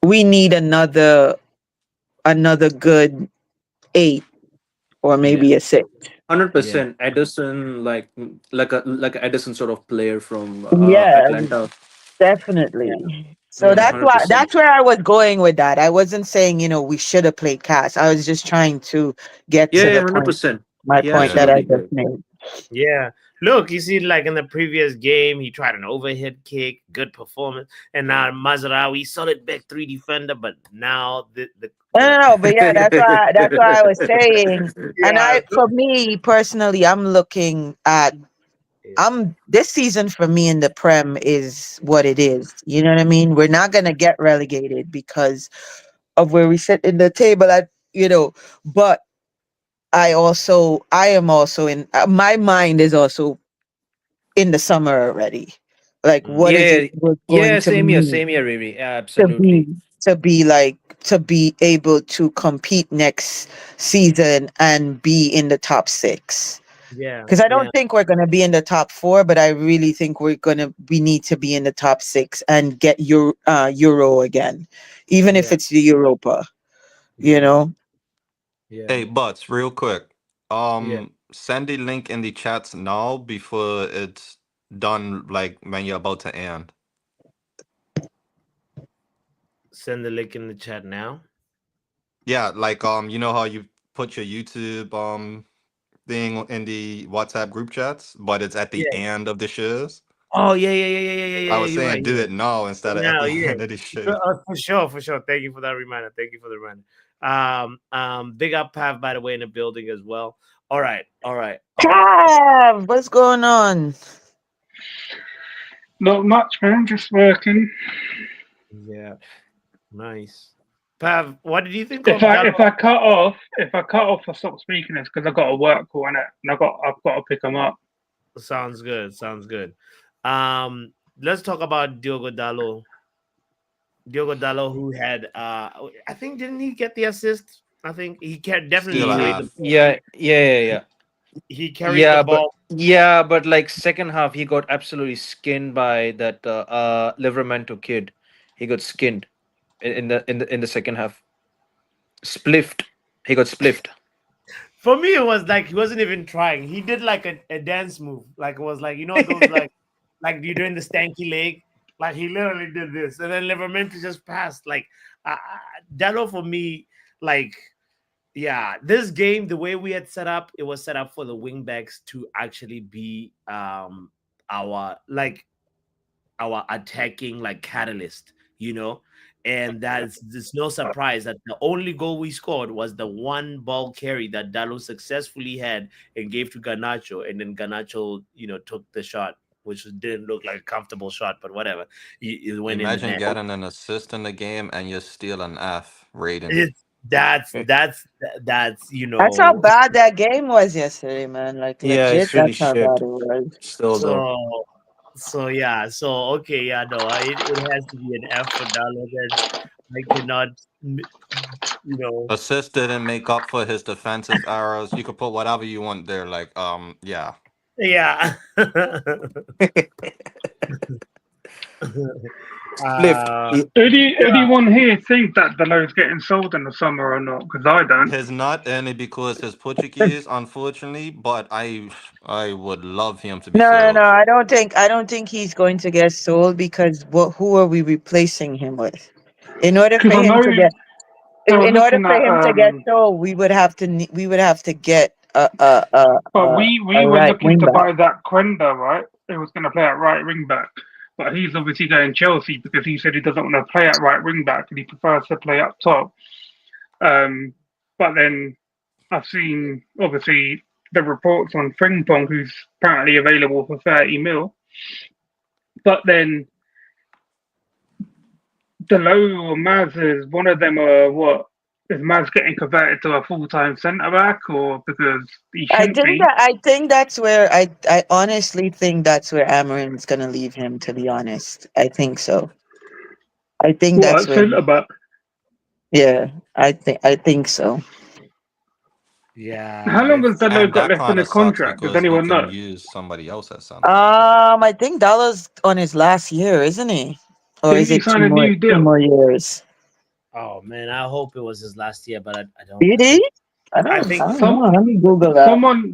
Speaker 6: we need another good 8 or
Speaker 1: Yeah.
Speaker 6: maybe a 6.
Speaker 5: 100% Edison, like a Edison sort of player from
Speaker 6: Yeah,
Speaker 5: Atlanta.
Speaker 6: definitely. So
Speaker 1: Yeah.
Speaker 6: that's why
Speaker 5: 100%.
Speaker 6: that's where I was going with that. I wasn't saying, we should have played Cass. I was just trying to get
Speaker 5: Yeah,
Speaker 6: to
Speaker 5: yeah,
Speaker 6: the point,
Speaker 5: 100%.
Speaker 6: my
Speaker 5: He
Speaker 6: point
Speaker 3: Yeah.
Speaker 6: that I
Speaker 5: absolutely
Speaker 6: just
Speaker 5: did.
Speaker 6: made.
Speaker 1: Yeah. look, you see, like in the previous game, he tried an overhead kick, good performance, and now Mazraoui, solid back three defender, but now
Speaker 6: No, but yeah, that's why I was saying. And
Speaker 1: yeah,
Speaker 6: for me personally, I'm looking at this season for me in the Prem is what it is. You know what I mean? We're not gonna get relegated because of where we sit in the table at, but I am also in my mind is also in the summer already. Like, what is it
Speaker 5: Yeah,
Speaker 6: we're going
Speaker 5: yeah,
Speaker 6: to
Speaker 5: same
Speaker 6: need
Speaker 5: here, Riri. Yeah,
Speaker 6: to be
Speaker 5: absolutely.
Speaker 6: to be able to compete next season and be in the top six?
Speaker 1: yeah,
Speaker 6: Because I
Speaker 1: yeah,
Speaker 6: don't think we're gonna be in the top four, but I really think we need to be in the top six and get Euro again, even if
Speaker 1: yeah,
Speaker 6: it's the Europa. You
Speaker 1: yeah,
Speaker 6: know,
Speaker 1: yeah,
Speaker 3: Hey, Butts, real quick.
Speaker 1: yeah.
Speaker 3: Send the link in the chats now before it's done, like when you're about to end.
Speaker 1: Send the link in the chat now.
Speaker 3: Yeah, like you know how you put your YouTube thing in the WhatsApp group chats, but it's at the
Speaker 1: Yeah.
Speaker 3: end of the shows.
Speaker 1: Oh yeah, yeah, yeah, yeah, yeah, yeah,
Speaker 3: I
Speaker 1: yeah.
Speaker 3: was
Speaker 1: You're right.
Speaker 3: saying do
Speaker 1: You're right.
Speaker 3: it now instead of at
Speaker 1: Now,
Speaker 3: the
Speaker 1: yeah,
Speaker 3: end of the show.
Speaker 1: for sure, for sure. Thank you for that reminder. Thank you for the reminder. Big up Pav, by the way, in the building as well. All right, all right, all right.
Speaker 6: Cav, what's going on?
Speaker 7: Not much, man. Just working.
Speaker 1: Yeah, nice. Pav, what did you think
Speaker 7: If
Speaker 1: of
Speaker 7: I
Speaker 1: Dallo?
Speaker 7: if I cut off, I stop speaking. It's because I got a work call on it, and I've got to pick them up.
Speaker 1: Sounds good. Sounds good. Let's talk about Diogo Dallo. Diogo Dallo, who had, I think, didn't he get the assist? I think definitely
Speaker 3: Still a
Speaker 1: carried the
Speaker 3: half.
Speaker 1: ball.
Speaker 5: Yeah.
Speaker 1: He carried the
Speaker 5: Yeah, but
Speaker 1: ball.
Speaker 5: yeah, but like second half, he got absolutely skinned by that Livermento kid. He got skinned in the second half. Spliffed. He got spliffed.
Speaker 1: For me, it was like he wasn't even trying. He did like a dance move. Like it was like, those like you doing the stanky leg. Like he literally did this, and then Livermento just passed. Like Dallo for me, like yeah, this game, the way we had set up, it was set up for the wingbacks to actually be our like our attacking like catalyst, and that's it's no surprise that the only goal we scored was the one ball carry that Dalo successfully had and gave to Garnacho, and then Garnacho, took the shot, which didn't look like a comfortable shot, but whatever. It went in the
Speaker 3: Imagine
Speaker 1: net.
Speaker 3: getting an assist in the game and you're still an F rating.
Speaker 1: It's that's
Speaker 6: That's how bad that game was yesterday, man. Like,
Speaker 5: Yeah,
Speaker 6: legit,
Speaker 5: it's really
Speaker 6: that's how bad
Speaker 5: shit.
Speaker 6: it was.
Speaker 5: Still though.
Speaker 1: so yeah, so okay, yeah, no, it has to be an F for Dallo. Then I cannot, you know,
Speaker 3: Assist didn't make up for his defensive errors. You could put whatever you want there. Like, yeah.
Speaker 1: yeah.
Speaker 5: Spliffed.
Speaker 1: uh,
Speaker 7: Anyone here think that Delo's getting sold in the summer or not? Because I don't.
Speaker 3: He's not only because he's Portuguese, unfortunately, but I would love him to be
Speaker 6: No.
Speaker 3: sold.
Speaker 6: I don't think he's going to get sold because who are we replacing him with? In order for
Speaker 7: Because I
Speaker 6: him
Speaker 7: know
Speaker 6: to get
Speaker 7: they were
Speaker 6: in order
Speaker 7: looking
Speaker 6: for
Speaker 7: at
Speaker 6: him to get sold, we would have to get
Speaker 7: but
Speaker 6: a
Speaker 7: we were
Speaker 6: right
Speaker 7: looking
Speaker 6: wing
Speaker 7: to
Speaker 6: back.
Speaker 7: buy that Quenda, right? He was going to play at right wing back, but he's obviously going Chelsea because he said he doesn't want to play at right wing back and he prefers to play up top. But then I've seen obviously the reports on Frimpong, who's apparently available for 30 mil. But then Delo or Maz is one of them. What is Maz getting converted to a full-time centre back, or because he shouldn't be?
Speaker 6: I think that's where I honestly think that's where Amarin's gonna leave him. To be honest, I think so. I think that's
Speaker 7: What
Speaker 6: where.
Speaker 7: centre back?
Speaker 6: Yeah, I think so.
Speaker 1: yeah,
Speaker 7: How long has Delo
Speaker 3: And
Speaker 7: got
Speaker 3: that
Speaker 7: left in
Speaker 3: kind
Speaker 7: his
Speaker 3: of sucks
Speaker 7: contract? Does
Speaker 3: because we
Speaker 7: anyone
Speaker 3: can
Speaker 7: know?
Speaker 3: use somebody else at center back.
Speaker 6: I think Dallas on his last year, isn't he? Or
Speaker 7: Didn't
Speaker 6: is
Speaker 7: he
Speaker 6: it
Speaker 7: sign a new
Speaker 6: two
Speaker 7: deal?
Speaker 6: more years?
Speaker 1: Oh man, I hope it was his last year, but I don't.
Speaker 6: Did
Speaker 1: I
Speaker 6: he?
Speaker 1: think. I think.
Speaker 6: I don't
Speaker 7: Some
Speaker 6: know. Let me Google that.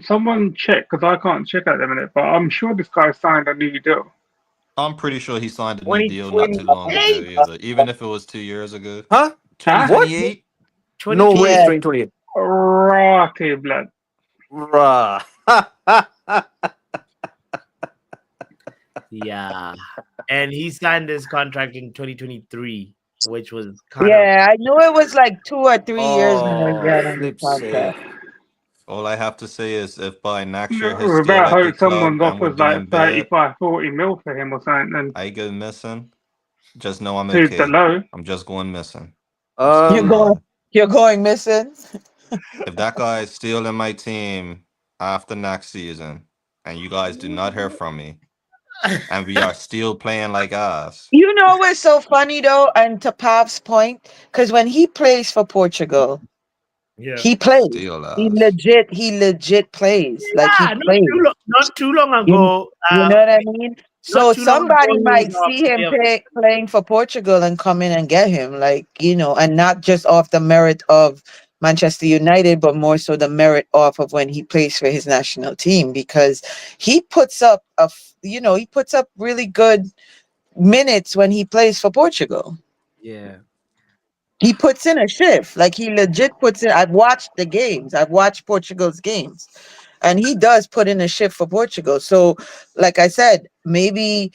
Speaker 7: someone check because I can't check at the minute. But I'm sure this guy signed a new deal.
Speaker 3: I'm pretty sure he signed a new deal not too long ago
Speaker 1: 2028.
Speaker 3: either, even if it was 2 years ago.
Speaker 5: Huh?
Speaker 7: Huh?
Speaker 5: What?
Speaker 3: 2028?
Speaker 5: No way, it's
Speaker 6: Yeah,
Speaker 5: 2028.
Speaker 7: Rocky blood.
Speaker 5: Bruh.
Speaker 1: Yeah, and he signed this contract in 2023, which was kind of
Speaker 6: Yeah, I knew it was like 2 or 3 years more he
Speaker 5: Oh,
Speaker 6: had on his
Speaker 5: flip's sake.
Speaker 6: contract.
Speaker 3: All I have to say is if by next year he's
Speaker 7: We
Speaker 3: still
Speaker 7: better
Speaker 3: at the
Speaker 7: hope
Speaker 3: club
Speaker 7: someone's
Speaker 3: and we're
Speaker 7: offers like
Speaker 3: doing bad,
Speaker 7: 35, 40 mil for him or something. And
Speaker 3: I go missing. Just know I'm
Speaker 7: who's
Speaker 3: okay.
Speaker 7: below?
Speaker 3: I'm just going missing. I'm still
Speaker 6: You're
Speaker 5: Um,
Speaker 6: going,
Speaker 3: alive.
Speaker 6: you're going missing.
Speaker 3: If that guy is still in my team after next season and you guys do not hear from me and we are still playing like us,
Speaker 6: You know what's so funny though, and to Pop's point, because when he plays for Portugal,
Speaker 1: yeah.
Speaker 6: he plays.
Speaker 3: still
Speaker 6: He
Speaker 3: us.
Speaker 6: legit plays. Like he
Speaker 1: Yeah,
Speaker 6: plays.
Speaker 1: not too long
Speaker 6: You,
Speaker 1: ago.
Speaker 6: you know what I mean?
Speaker 1: Not
Speaker 6: So
Speaker 1: too long ago,
Speaker 6: somebody
Speaker 1: he was
Speaker 6: might
Speaker 1: off
Speaker 6: see him
Speaker 1: player.
Speaker 6: playing for Portugal and come in and get him, like, and not just off the merit of Manchester United, but more so the merit off of when he plays for his national team, because he puts up he puts up really good minutes when he plays for Portugal.
Speaker 5: yeah.
Speaker 6: He puts in a shift. Like he legit puts in. I've watched the games. I've watched Portugal's games. And he does put in a shift for Portugal. So, like I said, maybe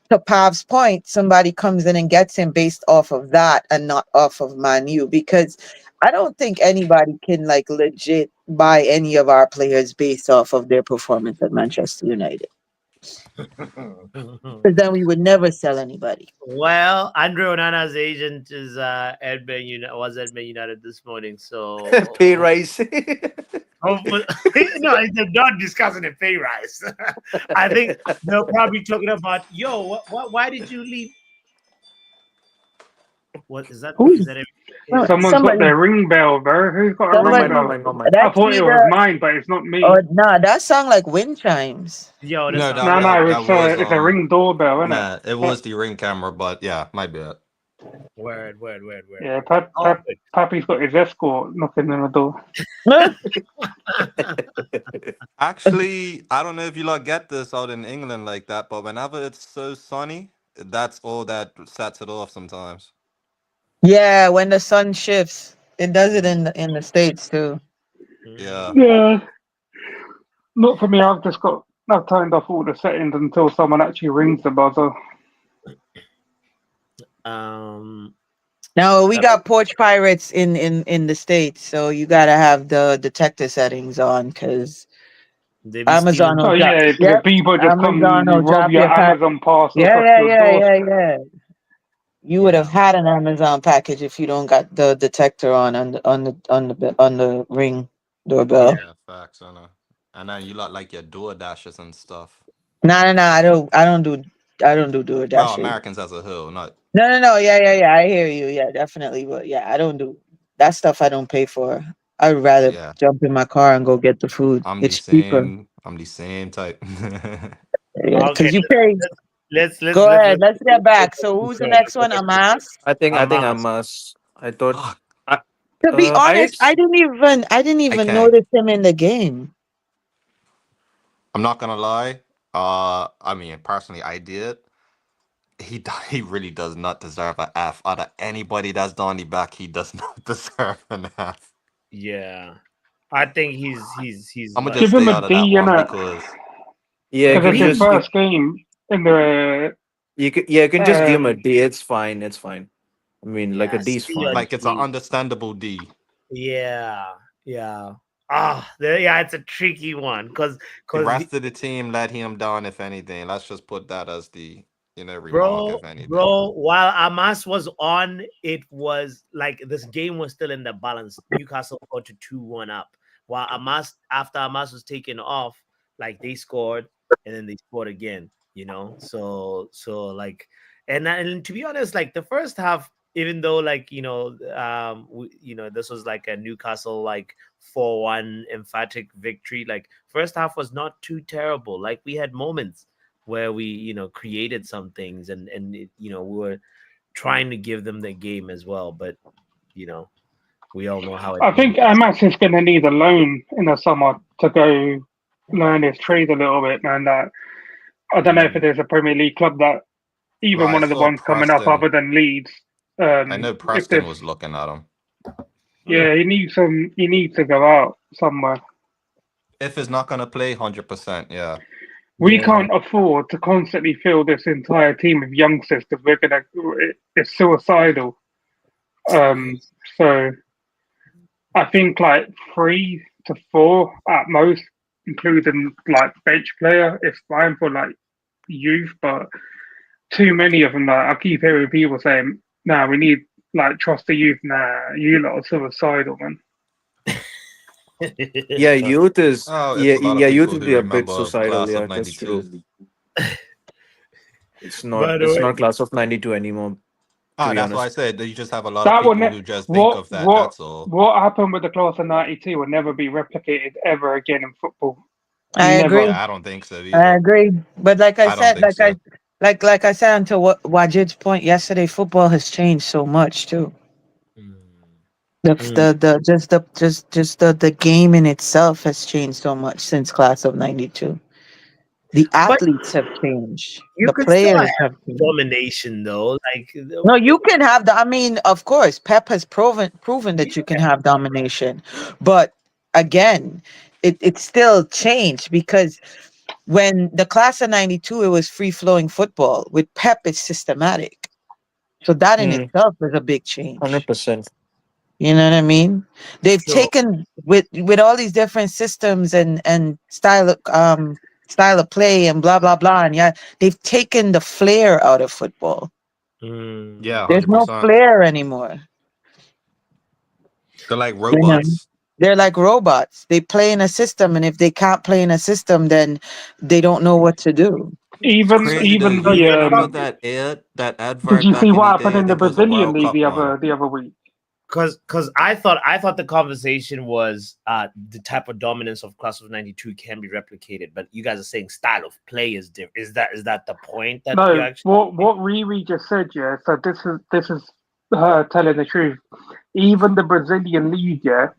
Speaker 6: to Pav's point, somebody comes in and gets him based off of that and not off of Manu, because I don't think anybody can like legit buy any of our players based off of their performance at Manchester United. Because then we would never sell anybody.
Speaker 1: Well, Andre Onana's agent is was at Man United this morning, so
Speaker 5: Pay rise.
Speaker 1: hopefully, no, they're not discussing a pay rise. I think they're probably talking about, why did you leave? What is that?
Speaker 6: Who's
Speaker 1: Is that
Speaker 7: Someone's got
Speaker 6: somebody?
Speaker 7: their ring bell, bro. Who's got a
Speaker 5: Not
Speaker 7: ring
Speaker 5: mine,
Speaker 6: Somebody.
Speaker 5: not
Speaker 7: bell?
Speaker 5: mine, not mine.
Speaker 7: I
Speaker 6: That's
Speaker 7: thought it was
Speaker 6: either.
Speaker 7: mine, but it's not
Speaker 6: Oh
Speaker 7: me.
Speaker 6: nah, that sound like wind chimes.
Speaker 1: yo? That
Speaker 3: No,
Speaker 1: sounds
Speaker 3: that
Speaker 7: No,
Speaker 1: like
Speaker 3: was
Speaker 7: no,
Speaker 3: that was
Speaker 7: it's a ring doorbell, isn't it?
Speaker 3: nah, it was the ring camera, but yeah, my bad.
Speaker 1: word.
Speaker 7: Yeah,
Speaker 1: Oh, good.
Speaker 7: Pappy's got his escort knocking on the door.
Speaker 3: Actually, I don't know if you lot get this out in England like that, but whenever it's so sunny, that's all that sets it off sometimes.
Speaker 6: Yeah, when the sun shifts, it does it in the States too.
Speaker 3: Yeah.
Speaker 7: Yeah, not for me. I've turned off all the settings until someone actually rings the buzzer.
Speaker 1: Um,
Speaker 6: Now we got porch pirates in the States, so you gotta have the detector settings on, because
Speaker 1: they be
Speaker 6: Amazon
Speaker 1: stealing.
Speaker 6: will
Speaker 7: Oh
Speaker 6: drop.
Speaker 7: yeah, because
Speaker 6: Yep,
Speaker 7: people just
Speaker 6: Amazon
Speaker 7: come
Speaker 6: will
Speaker 7: rob
Speaker 6: drop
Speaker 7: your
Speaker 6: your pack.
Speaker 7: Amazon parcels
Speaker 6: Yeah,
Speaker 7: off
Speaker 6: yeah,
Speaker 7: your
Speaker 6: yeah, yeah,
Speaker 7: doorstep.
Speaker 6: yeah. You would have had an Amazon package if you don't got the detector on the ring doorbell.
Speaker 3: Yeah, facts, I know. And then you lot like your door dashes and stuff.
Speaker 6: No. I don't do
Speaker 3: Well,
Speaker 6: DoorDash.
Speaker 3: Americans as a whole, not
Speaker 6: No. Yeah. I hear you. Yeah, definitely. But yeah, I don't do that stuff. I don't pay for. I'd rather
Speaker 3: yeah.
Speaker 6: jump in my car and go get the food. It's cheaper.
Speaker 3: I'm the same type.
Speaker 6: Yeah,
Speaker 1: Okay,
Speaker 6: because you pay.
Speaker 1: let's
Speaker 6: Go ahead. Let's get
Speaker 1: let's
Speaker 6: back. So who's the next one? Amas.
Speaker 5: I think I
Speaker 1: Amas.
Speaker 5: must. I thought.
Speaker 3: Fuck,
Speaker 5: I,
Speaker 6: To be honest, I
Speaker 5: Ajax.
Speaker 6: didn't
Speaker 3: I
Speaker 6: even
Speaker 3: can't.
Speaker 6: notice him in the game.
Speaker 3: I'm not gonna lie. I mean, personally, I did. He really does not deserve an F. Out of anybody that's Donny back, he does not deserve an F.
Speaker 1: Yeah, I think he's
Speaker 3: I'm gonna
Speaker 1: like
Speaker 3: just
Speaker 7: Give him
Speaker 3: stay
Speaker 7: a
Speaker 3: out of that
Speaker 7: D,
Speaker 3: one
Speaker 7: innit?
Speaker 3: because
Speaker 5: Yeah, you
Speaker 7: Because
Speaker 5: can
Speaker 7: it's his
Speaker 5: just
Speaker 1: B.
Speaker 5: you,
Speaker 7: first game in the
Speaker 5: you can just give him a
Speaker 7: um.
Speaker 5: D. It's fine. It's fine. I mean, like a
Speaker 1: Yeah,
Speaker 5: D is
Speaker 1: C or
Speaker 5: fine.
Speaker 3: like it's an
Speaker 1: D.
Speaker 3: understandable D.
Speaker 1: Yeah. It's a tricky one
Speaker 3: The
Speaker 1: because
Speaker 3: rest of the team let him down, if anything. Let's just put that as the remark,
Speaker 1: bro,
Speaker 3: if anything.
Speaker 1: bro, while Amas was on, it was like this game was still in the balance. Newcastle got to 2-1 up. While after Amas was taken off, like they scored and then they scored again, So like, and to be honest, like the first half, even though like, this was like a Newcastle like 4-1 emphatic victory, like first half was not too terrible. Like we had moments where we created some things and we were trying to give them the game as well, but we all know how it
Speaker 7: I think
Speaker 1: ends.
Speaker 7: Max is going to need a loan in the summer to go learn his trade a little bit, man. That I don't know if there's a Premier League club that
Speaker 3: Well,
Speaker 7: even
Speaker 3: I
Speaker 7: one of the
Speaker 3: saw
Speaker 7: ones coming up
Speaker 3: Preston.
Speaker 7: other than Leeds.
Speaker 3: I know
Speaker 7: If
Speaker 3: Preston
Speaker 7: there's
Speaker 3: was looking at him.
Speaker 7: yeah, he needs to go out somewhere.
Speaker 3: If it's not gonna play 100%, yeah.
Speaker 7: We
Speaker 1: Yeah.
Speaker 7: can't afford to constantly fill this entire team of youngsters because it's suicidal. Um, so I think like 3 to 4 at most, including like bench player, is fine for like youth, but too many of them. Like I keep hearing people saying, "Nah, we need like trust the youth." Nah, you lot are suicidal, man.
Speaker 5: Yeah, youth is
Speaker 3: Oh, it's
Speaker 5: yeah
Speaker 3: a lot
Speaker 5: yeah
Speaker 3: of
Speaker 5: youth
Speaker 3: people
Speaker 5: will
Speaker 3: who
Speaker 5: be a bit
Speaker 3: remember
Speaker 5: suicidal.
Speaker 3: class
Speaker 5: Yeah,
Speaker 3: of
Speaker 5: that's
Speaker 3: '92.
Speaker 5: true.
Speaker 1: By the
Speaker 5: It's
Speaker 1: way,
Speaker 5: not class of '92 anymore. To
Speaker 3: Ah,
Speaker 5: be
Speaker 3: that's why I
Speaker 5: honest.
Speaker 3: said that you just have a lot of
Speaker 7: That will
Speaker 3: people
Speaker 7: ne-
Speaker 3: who just think
Speaker 7: what
Speaker 3: of that.
Speaker 7: what
Speaker 3: That's all.
Speaker 7: what happened with the class of '92 will never be replicated ever again in football.
Speaker 6: I
Speaker 7: Never.
Speaker 6: agree.
Speaker 3: Yeah, I don't think so
Speaker 6: I
Speaker 3: either.
Speaker 6: agree. But like I
Speaker 3: I don't
Speaker 6: said,
Speaker 3: think so.
Speaker 6: like I said to what Wajid's point yesterday, football has changed so much too.
Speaker 1: mm,
Speaker 6: The game in itself has changed so much since class of '92. The
Speaker 1: but
Speaker 6: athletes have changed.
Speaker 1: you
Speaker 6: The
Speaker 1: could still
Speaker 6: players
Speaker 1: have
Speaker 6: have changed.
Speaker 1: domination though. Like,
Speaker 6: No, you can have the. I mean, of course, Pep has proven that you can have domination, but again, it still changed because when the class of '92, it was free flowing football. With Pep, it's systematic. So that in itself is a big change.
Speaker 5: 100%.
Speaker 6: You know what I mean? They've
Speaker 1: so
Speaker 6: taken with all these different systems and style of play and blah blah blah, and yeah, they've taken the flair out of football.
Speaker 3: Yeah,
Speaker 6: There's
Speaker 3: hundred
Speaker 6: no
Speaker 3: percent.
Speaker 6: flair anymore.
Speaker 3: They're like
Speaker 6: You know,
Speaker 3: robots.
Speaker 6: they're like robots. They play in a system, and if they can't play in a system, then they don't know what to do.
Speaker 3: It's
Speaker 7: Even
Speaker 3: crazy though.
Speaker 7: even
Speaker 3: You
Speaker 7: the
Speaker 3: remember that
Speaker 7: did
Speaker 3: advert
Speaker 7: you see
Speaker 3: back in
Speaker 7: what
Speaker 3: the
Speaker 7: happened
Speaker 3: day? I
Speaker 7: in the
Speaker 3: think it was a
Speaker 7: Brazilian
Speaker 3: World
Speaker 7: league
Speaker 3: Cup
Speaker 7: the
Speaker 3: one.
Speaker 7: other week?
Speaker 1: because I thought the conversation was the type of dominance of class of '92 can be replicated, but you guys are saying style of play is different. Is that the point that you
Speaker 7: No,
Speaker 1: actually?
Speaker 7: what Riri just said, yeah. So this is her telling the truth. Even the Brazilian league, yeah,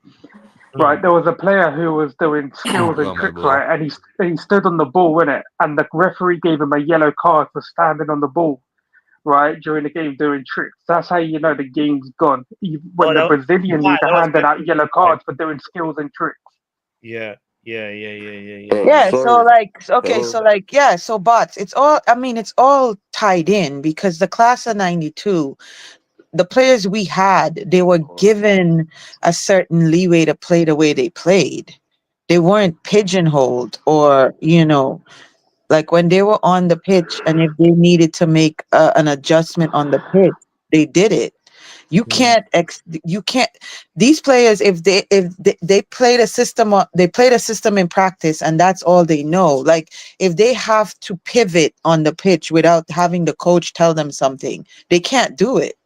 Speaker 7: right.
Speaker 1: Mm,
Speaker 7: There was a player who was doing skills and
Speaker 3: Go, my
Speaker 7: tricks,
Speaker 3: boy.
Speaker 7: right, and he stood on the ball in it, and the referee gave him a yellow card for standing on the ball, right, during the game doing tricks. That's how you know the game's gone.
Speaker 1: Oh,
Speaker 7: When the Brazilian
Speaker 1: why
Speaker 7: league are
Speaker 1: that was
Speaker 7: handing out
Speaker 1: referee
Speaker 7: yellow
Speaker 1: time.
Speaker 7: cards for doing skills and tricks.
Speaker 1: Yeah, yeah.
Speaker 6: Yeah, so
Speaker 8: Sorry.
Speaker 6: like okay,
Speaker 8: Hello.
Speaker 6: so like yeah, so bots, it's all I mean, it's all tied in because the class of '92, the players we had, they were given a certain leeway to play the way they played. They weren't pigeonholed or, like when they were on the pitch and if they needed to make an adjustment on the pitch, they did it.
Speaker 1: Mm,
Speaker 6: You can't these players if they played a system they played a system in practice and that's all they know. Like if they have to pivot on the pitch without having the coach tell them something, they can't do it.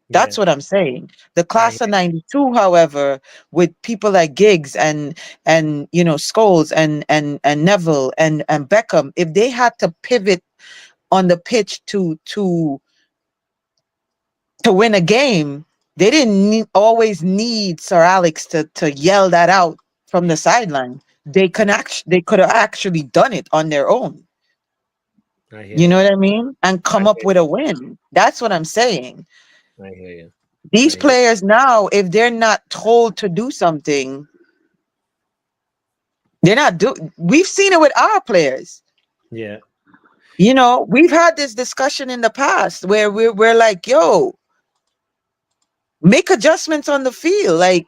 Speaker 1: yeah,
Speaker 6: That's what I'm saying. The
Speaker 1: I
Speaker 6: class of '92, however, with people like Giggs and Scholes and Neville and Beckham, if they had to pivot on the pitch to win a game, they didn't always need Sir Alex to yell that out from the sideline. They could have actually done it on their own.
Speaker 1: hear
Speaker 6: You know
Speaker 1: you.
Speaker 6: what I mean? And
Speaker 1: I
Speaker 6: come up
Speaker 1: hear
Speaker 6: with a win. That's what I'm saying.
Speaker 1: you. I hear you. I
Speaker 6: These
Speaker 1: hear.
Speaker 6: players now, if they're not told to do something, they're not do. We've seen it with our players.
Speaker 1: Yeah.
Speaker 6: We've had this discussion in the past where we're like, yo, make adjustments on the field. Like,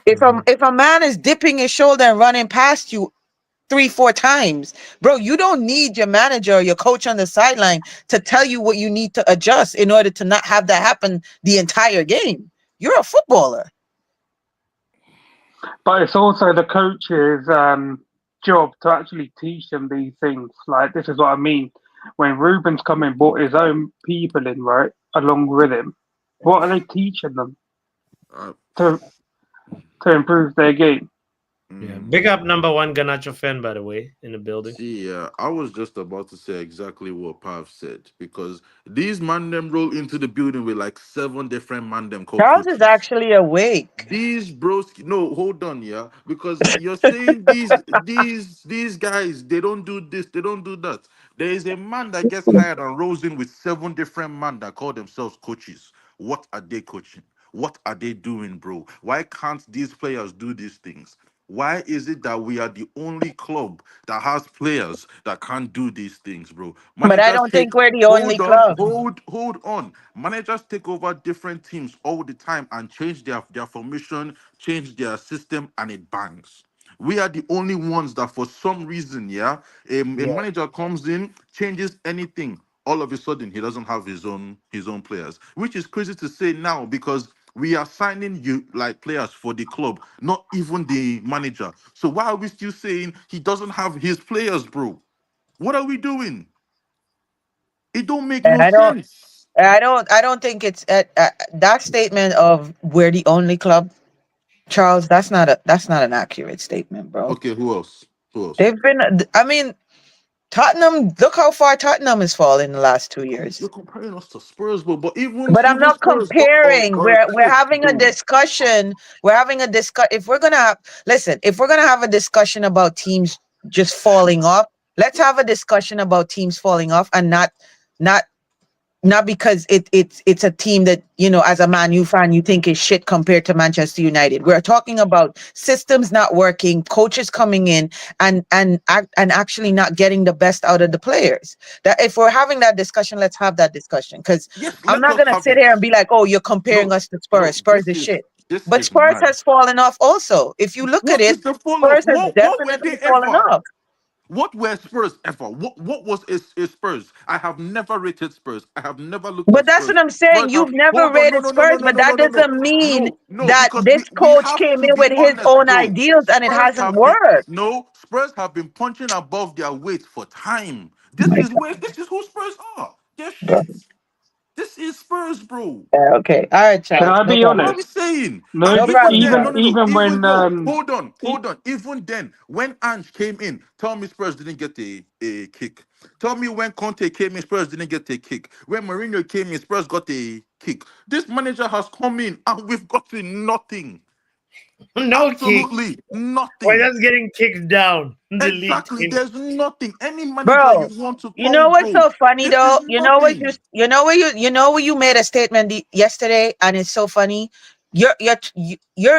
Speaker 6: if a man is dipping his shoulder and running past you 3-4 times, bro, you don't need your manager or your coach on the sideline to tell you what you need to adjust in order to not have that happen the entire game. You're a footballer.
Speaker 7: But it's also the coach's job to actually teach them these things. Like this is what I mean. When Ruben's come in, brought his own people in, right, along with him. What are they teaching them
Speaker 8: Uh,
Speaker 7: to to improve their game?
Speaker 1: Yeah.
Speaker 8: mm,
Speaker 1: Big up number one Ganacho fan, by the way, in the building.
Speaker 8: See, I was just about to say exactly what Pav said because these man them roll into the building with like 7 different man them called
Speaker 6: Charles is
Speaker 8: coaches.
Speaker 6: actually awake.
Speaker 8: These bros, no, hold on, yeah, because you're saying these guys they don't do this, they don't do that. There is a man that gets hired and rolls in with 7 different men that call themselves coaches. What are they coaching? What are they doing, bro? Why can't these players do these things? Why is it that we are the only club that has players that can't do these things, bro?
Speaker 6: But I
Speaker 8: Managers
Speaker 6: don't
Speaker 8: take
Speaker 6: think we're the only
Speaker 8: hold on,
Speaker 6: club.
Speaker 8: hold on. Managers take over different teams all the time and change their formation, change their system, and it bangs. We are the only ones that, for some reason, a
Speaker 1: Yeah.
Speaker 8: manager comes in, changes anything. All of a sudden, he doesn't have his own players, which is crazy to say now because we are signing you like players for the club, not even the manager. So why are we still saying he doesn't have his players, bro? What are we doing? It don't make
Speaker 6: And
Speaker 8: no sense.
Speaker 6: I don't think it's that statement of we're the only club, Charles. That's not an accurate statement, bro.
Speaker 8: Okay, who else? Who else?
Speaker 6: They've been. I mean, Tottenham. Look how far Tottenham has fallen in the last 2 years.
Speaker 8: You're comparing us to Spurs, bro. But even
Speaker 6: But I'm
Speaker 8: even
Speaker 6: not
Speaker 8: Spurs
Speaker 6: comparing.
Speaker 8: are
Speaker 6: We're
Speaker 8: clicked,
Speaker 6: having a
Speaker 8: bro.
Speaker 6: discussion. We're having a discuss. If we're gonna have, listen, if we're gonna have a discussion about teams just falling off, let's have a discussion about teams falling off and not not because it's a team that, you know, as a Man U fan you think is shit compared to Manchester United. We're talking about systems not working, coaches coming in and actually not getting the best out of the players. That if we're having that discussion, let's have that discussion, because
Speaker 8: Yes,
Speaker 6: I'm
Speaker 8: let
Speaker 6: not
Speaker 8: us
Speaker 6: gonna
Speaker 8: have
Speaker 6: sit
Speaker 8: it.
Speaker 6: here and be like, oh, you're comparing
Speaker 8: No,
Speaker 6: us to Spurs.
Speaker 8: no,
Speaker 6: Spurs is shit.
Speaker 8: this
Speaker 6: But
Speaker 8: is
Speaker 6: Spurs
Speaker 8: mad.
Speaker 6: has fallen off also. If you look at
Speaker 8: What
Speaker 6: it,
Speaker 8: is the fall off?
Speaker 6: Spurs has
Speaker 8: What were
Speaker 6: definitely
Speaker 8: they
Speaker 6: fallen
Speaker 8: ever?
Speaker 6: off.
Speaker 8: What were Spurs ever? What was a Spurs? I have never rated Spurs. I have never looked
Speaker 6: But
Speaker 8: at
Speaker 6: that's
Speaker 8: Spurs.
Speaker 6: what I'm saying.
Speaker 8: Spurs have
Speaker 6: You've never
Speaker 8: hold on, no,
Speaker 6: rated
Speaker 8: no, no, no,
Speaker 6: Spurs,
Speaker 8: no,
Speaker 6: but
Speaker 8: no,
Speaker 6: that
Speaker 8: no, no, no,
Speaker 6: doesn't mean
Speaker 8: no,
Speaker 6: that
Speaker 8: because
Speaker 6: this
Speaker 8: we
Speaker 6: coach
Speaker 8: have
Speaker 6: came
Speaker 8: to
Speaker 6: in
Speaker 8: be
Speaker 6: with his
Speaker 8: honest,
Speaker 6: own
Speaker 8: though.
Speaker 6: ideals and it
Speaker 8: Spurs
Speaker 6: hasn't
Speaker 8: have been
Speaker 6: worked.
Speaker 8: no Spurs have been punching above their weight for time. This is who Spurs are. They're
Speaker 6: Bro.
Speaker 8: shit. This is Spurs, bro.
Speaker 6: Yeah, okay. All right,
Speaker 7: Can
Speaker 6: Charles.
Speaker 7: I
Speaker 6: No
Speaker 7: be
Speaker 8: What
Speaker 6: problem.
Speaker 8: are we
Speaker 7: honest?
Speaker 8: saying?
Speaker 7: No,
Speaker 8: And
Speaker 6: No
Speaker 8: even
Speaker 6: problem,
Speaker 8: then,
Speaker 7: even
Speaker 8: no,
Speaker 6: Charles.
Speaker 8: no, no.
Speaker 7: even
Speaker 8: Even
Speaker 7: when
Speaker 8: no, hold on,
Speaker 7: e-
Speaker 8: hold on. Even then, when Ange came in, tell me Spurs didn't get a kick. Tell me when Conte came in, Spurs didn't get a kick. When Mourinho came in, Spurs got a kick. This manager has come in and we've gotten nothing.
Speaker 1: No kicks.
Speaker 8: Absolutely
Speaker 1: We're
Speaker 8: nothing.
Speaker 1: just getting kicked down in the league
Speaker 8: Exactly.
Speaker 1: table.
Speaker 8: There's nothing. Any manager you
Speaker 6: Bro,
Speaker 8: want to
Speaker 6: you know
Speaker 8: call,
Speaker 6: what's
Speaker 8: bro.
Speaker 6: so funny
Speaker 8: This is
Speaker 6: though?
Speaker 8: nothing.
Speaker 6: You know what you made a statement yesterday, and it's so funny. You're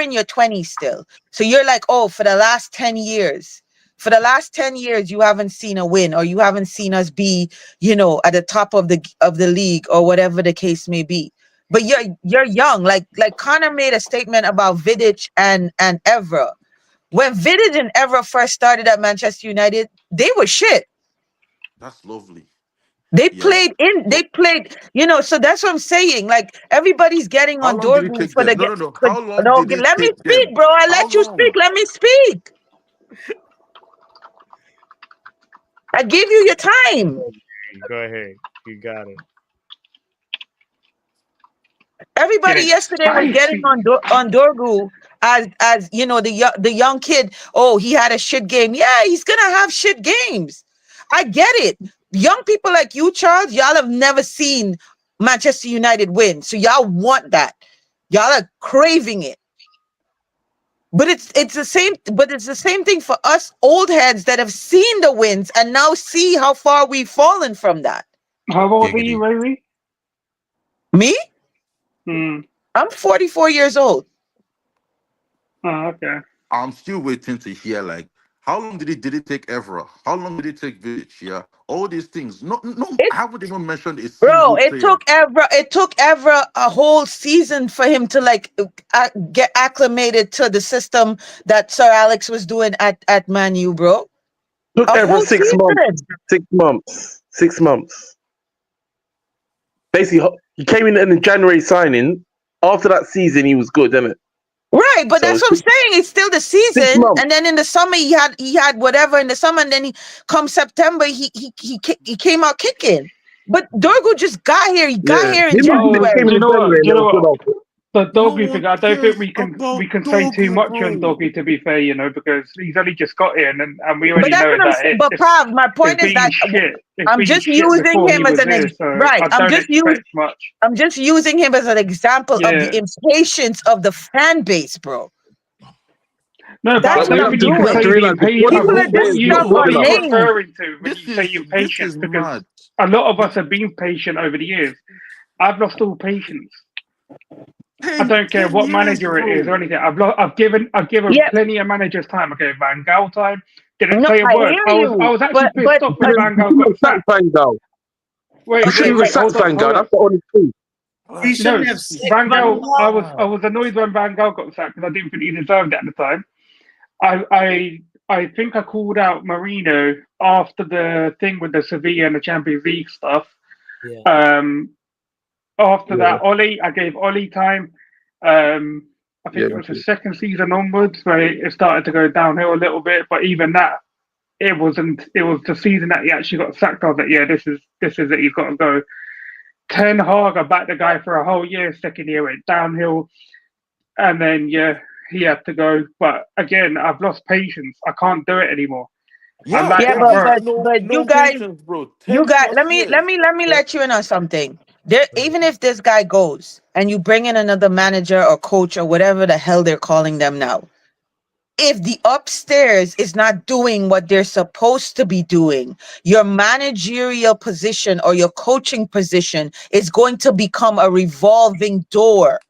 Speaker 6: in your 20s still, so you're like, oh, for the last 10 years, you haven't seen a win, or you haven't seen us be, you know, at the top of the league, or whatever the case may be. But you're young. Like Connor made a statement about Vidic and Evra. When Vidic and Evra first started at Manchester United, they were shit.
Speaker 8: That's lovely.
Speaker 6: They
Speaker 8: Yeah.
Speaker 6: played in.
Speaker 8: But
Speaker 6: They played. You know. So that's what I'm saying. Like everybody's getting
Speaker 8: how
Speaker 6: on
Speaker 8: long did it
Speaker 6: Dorgu
Speaker 8: take
Speaker 6: for
Speaker 8: them?
Speaker 6: the
Speaker 8: No,
Speaker 6: get.
Speaker 8: no, no.
Speaker 6: For,
Speaker 8: How long
Speaker 6: no,
Speaker 8: did it
Speaker 6: let me
Speaker 8: take
Speaker 6: speak,
Speaker 8: them?
Speaker 6: bro. I
Speaker 8: How
Speaker 6: let you speak.
Speaker 8: long?
Speaker 6: Let me speak. I give you your time.
Speaker 1: Go ahead. You got it.
Speaker 6: Everybody
Speaker 7: getting
Speaker 6: yesterday was getting
Speaker 7: spicy.
Speaker 6: on Dorgu as you know, the young kid. Oh, he had a shit game. Yeah, he's gonna have shit games. I get it. Young people like you, Charles, y'all have never seen Manchester United win, so y'all want that. Y'all are craving it. But it's the same. But it's the same thing for us old heads that have seen the wins and now see how far we've fallen from that.
Speaker 7: How old are you,
Speaker 8: Giggity.
Speaker 7: Ray?
Speaker 6: Me,
Speaker 7: Hmm.
Speaker 6: I'm 44 years old.
Speaker 7: Oh, okay.
Speaker 8: I'm still waiting to hear like how long did it take Evra? How long did it take Vidic? Yeah, all these things. No, no, I haven't even mentioned a
Speaker 6: Bro,
Speaker 8: single player.
Speaker 6: it took Evra a whole season for him to like get acclimated to the system that Sir Alex was doing at Man U, bro.
Speaker 9: Took
Speaker 6: A
Speaker 9: ever
Speaker 6: whole
Speaker 9: 6 months.
Speaker 6: season.
Speaker 9: 6 months. 6 months. Basically, he came in the January signing. After that season, he was good, didn't it?
Speaker 6: Right, but
Speaker 9: So
Speaker 6: that's what I'm saying. It's still the
Speaker 9: six
Speaker 6: season,
Speaker 9: months.
Speaker 6: and then in the summer he had whatever in the summer, and then come September he came out kicking. But Dorgu just got here. He got
Speaker 9: Yeah,
Speaker 6: here in
Speaker 9: he
Speaker 7: Oh,
Speaker 6: January.
Speaker 9: came
Speaker 7: do
Speaker 9: in
Speaker 7: you
Speaker 9: in
Speaker 7: know what?
Speaker 9: January
Speaker 7: Do
Speaker 9: and
Speaker 7: you
Speaker 9: it
Speaker 7: know
Speaker 9: was good
Speaker 7: what?
Speaker 9: after.
Speaker 7: The
Speaker 8: No
Speaker 7: doggy
Speaker 8: one
Speaker 7: thing. I don't think
Speaker 8: cares
Speaker 7: we
Speaker 8: about
Speaker 7: can say too
Speaker 8: Dogu,
Speaker 7: much on
Speaker 8: bro.
Speaker 7: doggy. To be fair, you know, because he's only just got in, and we
Speaker 6: But
Speaker 7: already
Speaker 6: that's
Speaker 7: know
Speaker 6: what I'm
Speaker 7: that
Speaker 6: saying. But Prav, my
Speaker 7: it's
Speaker 6: point is
Speaker 7: been
Speaker 6: that
Speaker 7: shit. It's
Speaker 6: I'm
Speaker 7: been
Speaker 6: just
Speaker 7: shit
Speaker 6: using
Speaker 7: before he
Speaker 6: him as
Speaker 7: was
Speaker 6: an
Speaker 7: here, so
Speaker 6: right.
Speaker 7: I don't expect much.
Speaker 6: I'm just using him as an example of the
Speaker 7: Yeah.
Speaker 6: impatience of the fan base, bro.
Speaker 7: No, but I
Speaker 6: That's
Speaker 9: But
Speaker 6: what
Speaker 7: don't
Speaker 6: I'm
Speaker 7: think you
Speaker 9: we
Speaker 7: can
Speaker 9: have
Speaker 7: say
Speaker 9: to
Speaker 6: doing.
Speaker 7: the
Speaker 9: realize the
Speaker 7: impatient.
Speaker 9: squad is
Speaker 6: People
Speaker 9: not
Speaker 6: are just
Speaker 9: there. It's not
Speaker 6: stuck
Speaker 7: What
Speaker 9: good
Speaker 7: are
Speaker 6: on
Speaker 7: you
Speaker 9: enough.
Speaker 6: names.
Speaker 7: referring to when you say
Speaker 8: This
Speaker 7: impatient?
Speaker 8: is
Speaker 7: Because
Speaker 8: mad.
Speaker 7: a lot of us have been patient over the years. I've lost all patience. I
Speaker 8: Hey,
Speaker 7: don't care
Speaker 8: 10
Speaker 7: what
Speaker 8: years,
Speaker 7: manager it is or
Speaker 8: bro.
Speaker 7: anything. I've given
Speaker 6: Yeah,
Speaker 7: plenty of managers time. Okay, Van Gaal time didn't
Speaker 6: no,
Speaker 7: say a
Speaker 6: I
Speaker 7: word.
Speaker 6: hear
Speaker 7: I
Speaker 6: you,
Speaker 7: was actually pissed off when
Speaker 6: but
Speaker 7: Van
Speaker 9: You
Speaker 7: Gaal got
Speaker 9: shouldn't have sacked
Speaker 7: sacked.
Speaker 9: Van Gaal. You
Speaker 7: Wait,
Speaker 6: okay,
Speaker 9: shouldn't
Speaker 7: wait,
Speaker 9: have
Speaker 6: but
Speaker 7: wait.
Speaker 9: sacked
Speaker 7: Hold on,
Speaker 9: Van
Speaker 7: hold
Speaker 9: Gaal.
Speaker 7: on.
Speaker 9: That's the honest truth.
Speaker 1: He
Speaker 7: No,
Speaker 1: shouldn't have sacked
Speaker 7: Van
Speaker 1: Van
Speaker 7: Gaal. I
Speaker 1: Gaal.
Speaker 7: was annoyed when Van Gaal got sacked because I didn't think he deserved it at the time. I think I called out Marino after the thing with the Sevilla and the Champions League stuff.
Speaker 1: Yeah.
Speaker 7: Um, After
Speaker 9: Yeah,
Speaker 7: that, I gave Ollie time. I
Speaker 9: yeah.
Speaker 7: think it was the second season onwards where it started to go downhill a little bit. But even that, it wasn't. It was the season that he actually got sacked. I was like, yeah, this is it. He's got to go. Ten Hag, I backed the guy for a whole year. Second year went downhill, and then yeah, he had to go. But again, I've lost patience. I can't do it anymore. I
Speaker 8: Yeah,
Speaker 7: like
Speaker 6: yeah,
Speaker 7: my
Speaker 8: there's
Speaker 7: work.
Speaker 8: no
Speaker 6: you
Speaker 8: no
Speaker 6: guys,
Speaker 8: patience, bro.
Speaker 6: you
Speaker 8: 10
Speaker 6: guys,
Speaker 8: plus years.
Speaker 6: let me
Speaker 1: Yeah.
Speaker 6: let you in on something. There, even if this guy goes and you bring in another manager or coach or whatever the hell they're calling them now, if the upstairs is not doing what they're supposed to be doing, your managerial position or your coaching position is going to become a revolving door.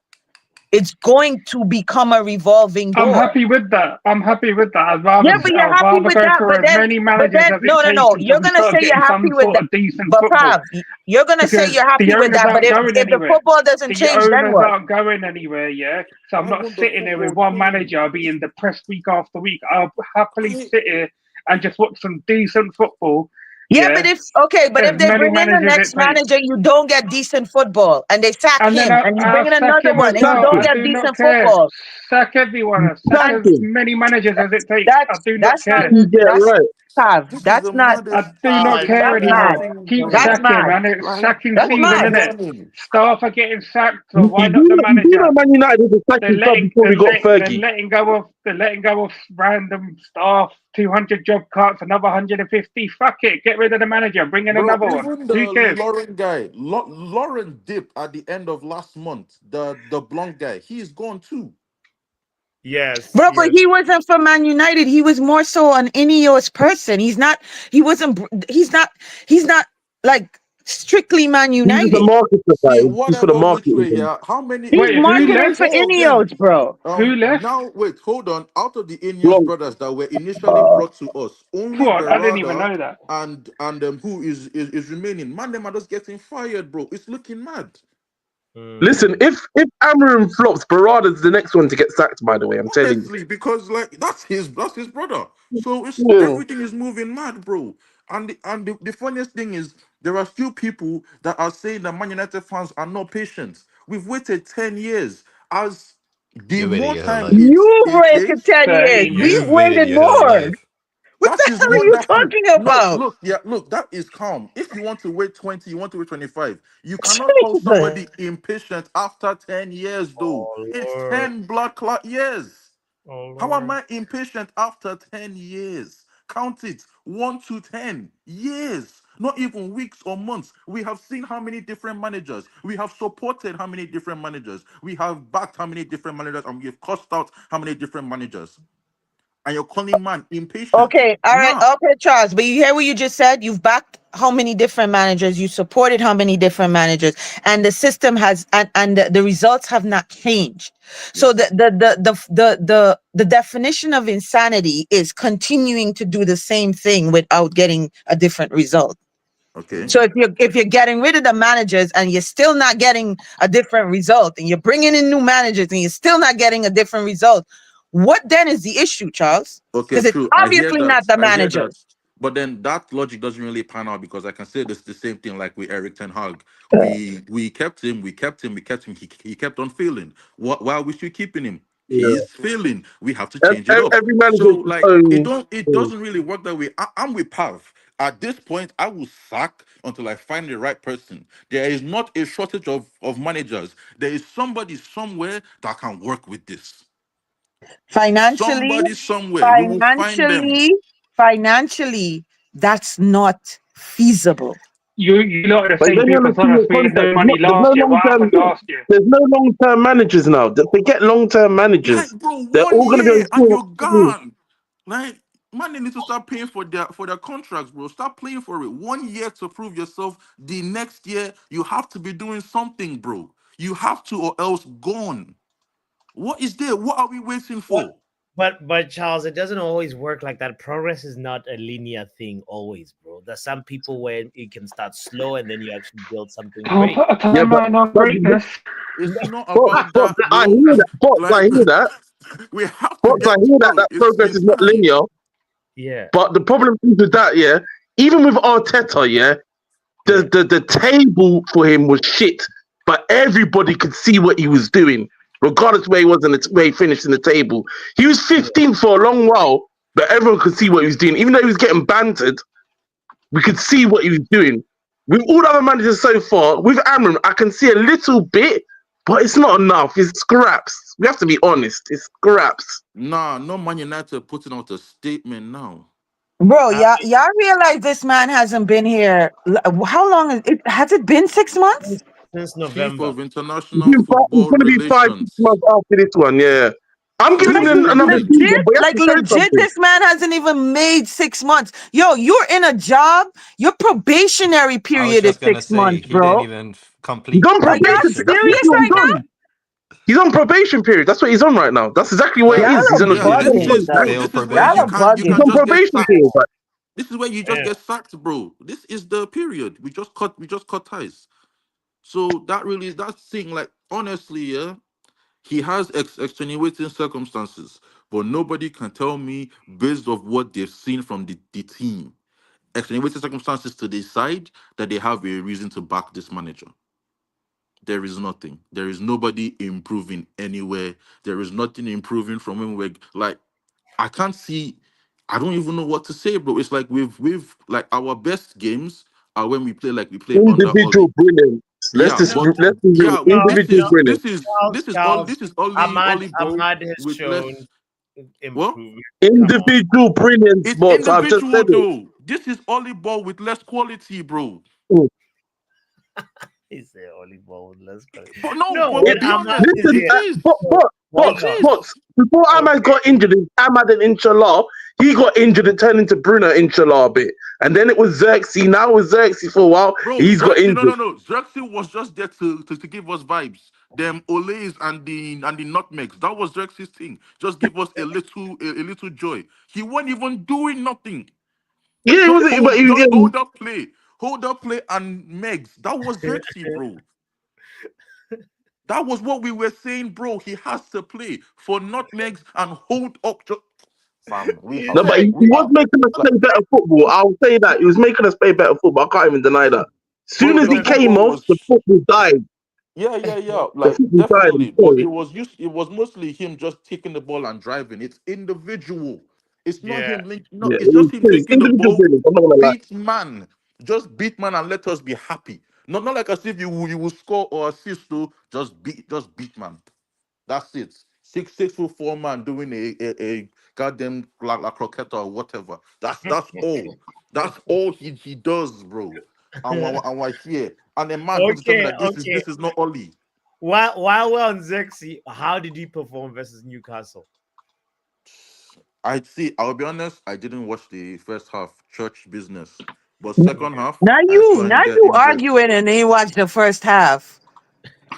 Speaker 6: It's going to become a revolving
Speaker 7: I'm
Speaker 6: door.
Speaker 7: happy with that. I'm happy with that.
Speaker 6: Yeah, but you're
Speaker 7: I'd
Speaker 6: happy
Speaker 7: rather
Speaker 6: with
Speaker 7: go
Speaker 6: that.
Speaker 7: for as many
Speaker 6: But
Speaker 7: managers
Speaker 6: then,
Speaker 7: as it
Speaker 6: no, no,
Speaker 7: takes
Speaker 6: no.
Speaker 7: until
Speaker 6: You're
Speaker 7: we
Speaker 6: gonna
Speaker 7: start
Speaker 6: say you're
Speaker 7: getting
Speaker 6: happy
Speaker 7: some
Speaker 6: with
Speaker 7: sort
Speaker 6: that.
Speaker 7: of decent
Speaker 6: But
Speaker 7: football.
Speaker 6: Pav, you're gonna say
Speaker 7: Because
Speaker 6: you're happy
Speaker 7: the
Speaker 6: with
Speaker 7: owners
Speaker 6: that. But
Speaker 7: aren't going
Speaker 6: if the
Speaker 7: anywhere.
Speaker 6: football doesn't
Speaker 7: The
Speaker 6: change, then
Speaker 7: owners
Speaker 6: what?
Speaker 7: aren't going anywhere, yeah. So I'm
Speaker 8: I
Speaker 7: not
Speaker 8: want the
Speaker 7: sitting here with
Speaker 8: football
Speaker 7: one
Speaker 8: team.
Speaker 7: manager being depressed week after week. I'll happily
Speaker 8: I,
Speaker 7: sit here and just watch some decent football,
Speaker 6: Yeah, but
Speaker 7: yeah.
Speaker 6: if okay, but
Speaker 7: As
Speaker 6: if they
Speaker 7: many
Speaker 6: bring in the
Speaker 7: managers
Speaker 6: next
Speaker 7: it takes.
Speaker 6: manager, you don't get decent football, and they sack
Speaker 7: And then
Speaker 6: him, and you bring
Speaker 7: I'll
Speaker 6: in
Speaker 7: sack
Speaker 6: another
Speaker 7: him
Speaker 6: one,
Speaker 7: as
Speaker 6: and you
Speaker 7: well.
Speaker 6: don't
Speaker 7: I
Speaker 9: Sack
Speaker 6: get
Speaker 7: do not
Speaker 6: decent
Speaker 7: care.
Speaker 6: football.
Speaker 7: Sack everyone. Sack
Speaker 6: And
Speaker 7: as
Speaker 9: him.
Speaker 7: many managers as it takes. I do not
Speaker 6: that's not
Speaker 7: care.
Speaker 9: You get
Speaker 6: that's
Speaker 9: right.
Speaker 6: Pav.
Speaker 8: this is
Speaker 6: That's
Speaker 8: the
Speaker 6: not
Speaker 7: I
Speaker 8: maddest.
Speaker 7: do
Speaker 8: This is
Speaker 7: not
Speaker 8: the
Speaker 7: care
Speaker 6: that's
Speaker 8: maddest
Speaker 6: mad.
Speaker 7: anymore.
Speaker 8: thing,
Speaker 7: Keep
Speaker 6: That's
Speaker 8: bro.
Speaker 7: sacking,
Speaker 6: mad.
Speaker 7: man. It's
Speaker 8: Like,
Speaker 7: sacking
Speaker 6: That's
Speaker 8: what
Speaker 7: season,
Speaker 8: is
Speaker 6: mad.
Speaker 7: innit?
Speaker 8: happening?
Speaker 7: Staff are getting sacked, so
Speaker 9: You
Speaker 7: why not the
Speaker 9: you do
Speaker 7: manager?
Speaker 9: know Man United was a sacking club before we got
Speaker 7: They're
Speaker 9: Fergie.
Speaker 7: letting go of random staff. 200 job cuts, another 150. Fuck it, get rid of the manager, bring in
Speaker 8: Bro,
Speaker 7: another one.
Speaker 8: even the
Speaker 7: Who cares?
Speaker 8: Lauren guy, Lauren dipped at the end of last month. The blonde guy, he's gone too.
Speaker 1: Yes.
Speaker 6: Bro, but
Speaker 1: Yes.
Speaker 6: he wasn't for Man United. He was more so an Ineos person. He wasn't, he's not like strictly Man
Speaker 9: He was a
Speaker 6: United.
Speaker 9: marketer
Speaker 8: See,
Speaker 9: guy. He's for the
Speaker 8: whatever which way,
Speaker 9: marketing.
Speaker 8: yeah. How many?
Speaker 6: He's
Speaker 7: Wait, who
Speaker 8: Wait,
Speaker 6: marketing
Speaker 7: left?
Speaker 6: for
Speaker 8: before then,
Speaker 6: Ineos, bro.
Speaker 7: Who left?
Speaker 8: now wait, hold on. Out of the Ineos
Speaker 9: Bro,
Speaker 8: brothers that were initially brought to us, only
Speaker 7: What? I didn't even
Speaker 8: Berarda
Speaker 7: know that.
Speaker 8: and who is remaining. Man, them are just getting fired, bro. It's looking mad.
Speaker 9: listen,
Speaker 1: Mm.
Speaker 9: if Amarin flops, Barada's the next one to get sacked, by the way. I'm telling you.
Speaker 8: Honestly, because like that's his brother. So it's
Speaker 9: Yeah.
Speaker 8: everything is moving mad, bro. And the funniest thing is there are few people that are saying that Man United fans are not patient. We've waited 10 years. As the
Speaker 10: You waited
Speaker 8: more
Speaker 10: your whole
Speaker 8: time
Speaker 10: life.
Speaker 6: You've
Speaker 8: it
Speaker 6: waited
Speaker 8: takes,
Speaker 6: 10 years.
Speaker 7: 13
Speaker 6: We've
Speaker 7: years.
Speaker 10: You've waited
Speaker 6: waited
Speaker 10: your whole
Speaker 6: more.
Speaker 10: life.
Speaker 6: What
Speaker 8: that
Speaker 6: the
Speaker 8: is
Speaker 6: hell are
Speaker 8: more
Speaker 6: you
Speaker 8: that is
Speaker 6: talking
Speaker 8: no
Speaker 6: about?
Speaker 8: look, yeah, look, that is calm. If you want to wait 20, you want to wait 25. You cannot call
Speaker 6: Jesus.
Speaker 8: somebody impatient after 10 years, though.
Speaker 1: Oh
Speaker 8: It's
Speaker 1: Lord.
Speaker 8: 10 blood clot years.
Speaker 1: Oh
Speaker 8: How am
Speaker 1: Lord.
Speaker 8: I impatient after 10 years? Count it 1 to 10 years, not even weeks or months. We have seen how many different managers, we have supported how many different managers, we have backed how many different managers, and we have cost out how many different managers. And you're calling man impatient.
Speaker 6: Okay, all right,
Speaker 8: Nah,
Speaker 6: okay, Charles. But you hear what you just said? You've backed how many different managers? You supported how many different managers? And the system has and the results have not changed. So
Speaker 8: yes.
Speaker 6: the definition of insanity is continuing to do the same thing without getting a different result.
Speaker 8: Okay.
Speaker 6: So if you're getting rid of the managers and you're still not getting a different result, and you're bringing in new managers and you're still not getting a different result, what then is the issue, Charles?
Speaker 8: Okay,
Speaker 6: Because it's
Speaker 8: true. I hear
Speaker 6: obviously not
Speaker 8: that.
Speaker 6: the
Speaker 8: I hear that.
Speaker 6: managers.
Speaker 8: But then that logic doesn't really pan out because I can say this the same thing like with Eric Ten Hag. We kept him, we kept him, we kept him. He kept on failing. What why are we still keeping him?
Speaker 9: Yeah.
Speaker 8: He's failing. We have to change it up.
Speaker 9: Every
Speaker 8: So
Speaker 9: manager's
Speaker 8: like it
Speaker 9: own
Speaker 8: don't it
Speaker 9: thing.
Speaker 8: doesn't really work that way. I'm with Pav. At this point, I will sack until I find the right person. There is not a shortage of managers. There is somebody somewhere that can work with this.
Speaker 6: Financially,
Speaker 8: Somebody somewhere. We will find them.
Speaker 6: financially, financially, that's not feasible.
Speaker 7: You lot are the
Speaker 9: But
Speaker 7: same
Speaker 9: then you
Speaker 7: people
Speaker 9: have to
Speaker 7: told
Speaker 9: see
Speaker 7: us
Speaker 9: the
Speaker 7: we had no
Speaker 9: context.
Speaker 7: money
Speaker 9: There's no
Speaker 7: last year.
Speaker 9: long
Speaker 7: What
Speaker 9: term.
Speaker 7: happened last year?
Speaker 9: There's no long term managers now. They get long term
Speaker 8: Like,
Speaker 9: managers.
Speaker 8: bro,
Speaker 9: They're
Speaker 8: one
Speaker 9: all going to be
Speaker 8: year
Speaker 9: on
Speaker 8: and
Speaker 9: two.
Speaker 8: you're gone. Like, man, they need to start paying for their contracts, bro. Start playing for it. 1 year to prove yourself. The next year, you have to be doing something, bro. You have to, or else gone. What is there? What are we waiting for?
Speaker 1: But Charles, it doesn't always work like that. Progress is not a linear thing always, bro. There's some people where it can start slow and then you actually build something
Speaker 7: Don't
Speaker 1: great.
Speaker 7: put a
Speaker 9: Yeah, but
Speaker 7: timeline on
Speaker 9: but,
Speaker 7: greatness.
Speaker 8: It's not
Speaker 9: but,
Speaker 8: about
Speaker 9: but
Speaker 8: that,
Speaker 9: I
Speaker 8: bro.
Speaker 9: hear that. But I
Speaker 8: Like
Speaker 9: hear that.
Speaker 8: we have to
Speaker 9: But I
Speaker 8: get,
Speaker 9: hear
Speaker 8: bro.
Speaker 9: that
Speaker 8: It's
Speaker 9: progress is not
Speaker 8: time.
Speaker 9: linear.
Speaker 1: Yeah.
Speaker 9: But the problem is with that, yeah, even with Arteta, yeah,
Speaker 1: Yeah.
Speaker 9: the table for him was shit. But everybody could see what he was doing, regardless where he was and where he finished in the table. He was 15th for a long while, but everyone could see what he was doing. Even though he was getting bantered, we could see what he was doing. With all the other managers so far, with Amram, I can see a little bit, but it's not enough. It's scraps. We have to be honest. It's scraps.
Speaker 8: Nah, no Man United putting out a statement now.
Speaker 6: Bro,
Speaker 1: I
Speaker 6: y'all realize this man hasn't been here. How long is it? Has it been 6 months?
Speaker 1: since
Speaker 8: Chief
Speaker 1: November.
Speaker 8: of International
Speaker 9: It's
Speaker 8: Football
Speaker 9: going to be 5 6
Speaker 8: Relations.
Speaker 9: months after this one. Yeah, I'm
Speaker 8: What
Speaker 9: giving
Speaker 8: do
Speaker 9: him
Speaker 8: you
Speaker 9: another
Speaker 8: mean?
Speaker 9: season,
Speaker 6: Legit,
Speaker 9: but he has
Speaker 6: like
Speaker 9: to show
Speaker 6: legit,
Speaker 9: something.
Speaker 6: this man hasn't even made 6 months. Yo, you're in a job. Your probationary
Speaker 3: I was
Speaker 6: period is
Speaker 3: just gonna
Speaker 6: 6 months,
Speaker 3: say he didn't
Speaker 6: bro.
Speaker 3: even
Speaker 9: He's
Speaker 3: complete
Speaker 9: on
Speaker 6: Are y'all
Speaker 9: probation.
Speaker 3: probation.
Speaker 9: That's
Speaker 6: serious
Speaker 9: what
Speaker 6: right
Speaker 9: he's
Speaker 6: now?
Speaker 9: on. He's on probation period. That's what he's on right now. That's exactly what it
Speaker 6: Y'all
Speaker 9: is. He's
Speaker 6: are
Speaker 9: on a
Speaker 3: He
Speaker 8: Yeah, this
Speaker 3: didn't
Speaker 6: bugging with
Speaker 8: is
Speaker 3: just
Speaker 6: that.
Speaker 8: bro.
Speaker 3: fail
Speaker 8: This is where
Speaker 6: Y'all
Speaker 8: you
Speaker 6: are
Speaker 3: probation.
Speaker 8: can
Speaker 9: he's
Speaker 6: bugging.
Speaker 8: not
Speaker 9: on
Speaker 8: just get
Speaker 9: probation
Speaker 8: sacked.
Speaker 9: period. But
Speaker 8: This is where you just
Speaker 1: Yeah.
Speaker 8: get sacked, bro. This is the period. We just cut ties. So that thing, like honestly, yeah, he has extenuating circumstances, but nobody can tell me based off what they've seen from the team, extenuating circumstances to decide that they have a reason to back this manager. There is nothing. There is nobody improving anywhere. There is nothing improving from when we're like, I can't see. I don't even know what to say, bro. It's like we've like our best games are when we play like we played under
Speaker 9: individual
Speaker 8: Ollie.
Speaker 9: brilliance. Let's
Speaker 8: Yeah,
Speaker 9: just
Speaker 1: No,
Speaker 8: but
Speaker 9: let's be real.
Speaker 8: yeah,
Speaker 1: no,
Speaker 8: this
Speaker 9: Individual
Speaker 8: is
Speaker 1: no.
Speaker 9: brilliance.
Speaker 8: this is
Speaker 1: Charles,
Speaker 8: this is all
Speaker 1: Charles,
Speaker 8: this is Ollie Ball
Speaker 1: Ahmad has
Speaker 8: with
Speaker 1: shown
Speaker 8: less what?
Speaker 1: improvement. Come on.
Speaker 9: Individual brilliance,
Speaker 8: It's
Speaker 9: boss. I've just
Speaker 8: individual
Speaker 9: said it.
Speaker 8: though. This is Ollie Ball with less quality, bro.
Speaker 9: Mm.
Speaker 1: He said only ball. Let's go.
Speaker 8: But no,
Speaker 1: No,
Speaker 8: but
Speaker 1: when
Speaker 8: be
Speaker 1: Ahmad
Speaker 8: honest,
Speaker 1: is
Speaker 9: Listen,
Speaker 1: here.
Speaker 8: it is.
Speaker 9: but
Speaker 1: So, hold
Speaker 8: It
Speaker 1: on.
Speaker 8: is.
Speaker 9: before Ahmad
Speaker 1: Okay.
Speaker 9: got injured, Ahmad and Inshallah, he got injured and turned into Bruno Inshallah a bit, and then it was Xerxes. Now it was Xerxes for a while.
Speaker 8: Bro,
Speaker 9: He's got
Speaker 8: Xerxes,
Speaker 9: injured.
Speaker 8: no. Xerxes was just there to give us vibes. Them Olays and the nutmegs. That was Xerxes' thing. Just give us a little joy. He wasn't even doing nothing.
Speaker 9: Yeah, he
Speaker 8: Just
Speaker 9: was, but
Speaker 8: hold,
Speaker 9: he,
Speaker 8: just hold up play, and Megs. That was Xerxes, bro. That was what we were saying, bro. He has to play for nutmegs and hold up. Fam, we
Speaker 1: He's
Speaker 8: have
Speaker 9: no, but
Speaker 1: like,
Speaker 9: he
Speaker 8: we
Speaker 9: was
Speaker 8: have
Speaker 9: making us
Speaker 8: like,
Speaker 9: play better football. I'll say that he was making us play better football. I can't even deny that. Soon
Speaker 8: bro.
Speaker 9: as
Speaker 8: The
Speaker 9: he
Speaker 1: but
Speaker 9: came
Speaker 8: football
Speaker 9: off,
Speaker 8: was
Speaker 9: the football died.
Speaker 8: yeah.
Speaker 9: The
Speaker 8: Like
Speaker 9: football died. I'm
Speaker 8: definitely, but
Speaker 9: sorry.
Speaker 8: it was mostly him just taking the ball and driving. It's individual. It's not
Speaker 1: yeah.
Speaker 8: him link. No,
Speaker 9: Yeah,
Speaker 8: it's just him
Speaker 9: it's
Speaker 8: taking the
Speaker 9: individual
Speaker 8: ball,
Speaker 9: brilliance. I'm not gonna lie.
Speaker 8: beat man, just beat man and let us be happy. Not like as if you will score or assist to just beat man. That's it. 6'4" man doing a goddamn la croqueta or whatever. That's all. That's all he does, bro. And we're here. And the man comes to tell me that this is
Speaker 1: Okay.
Speaker 8: this is not Oli.
Speaker 1: While we're on Zexi, how did he perform versus Newcastle?
Speaker 8: I'd see. I'll be honest. I didn't watch the first half, church business, but second
Speaker 1: Okay.
Speaker 8: half,
Speaker 6: Now
Speaker 8: I saw
Speaker 6: now
Speaker 8: him get
Speaker 6: you
Speaker 8: injured.
Speaker 6: arguing and then you watch the first half.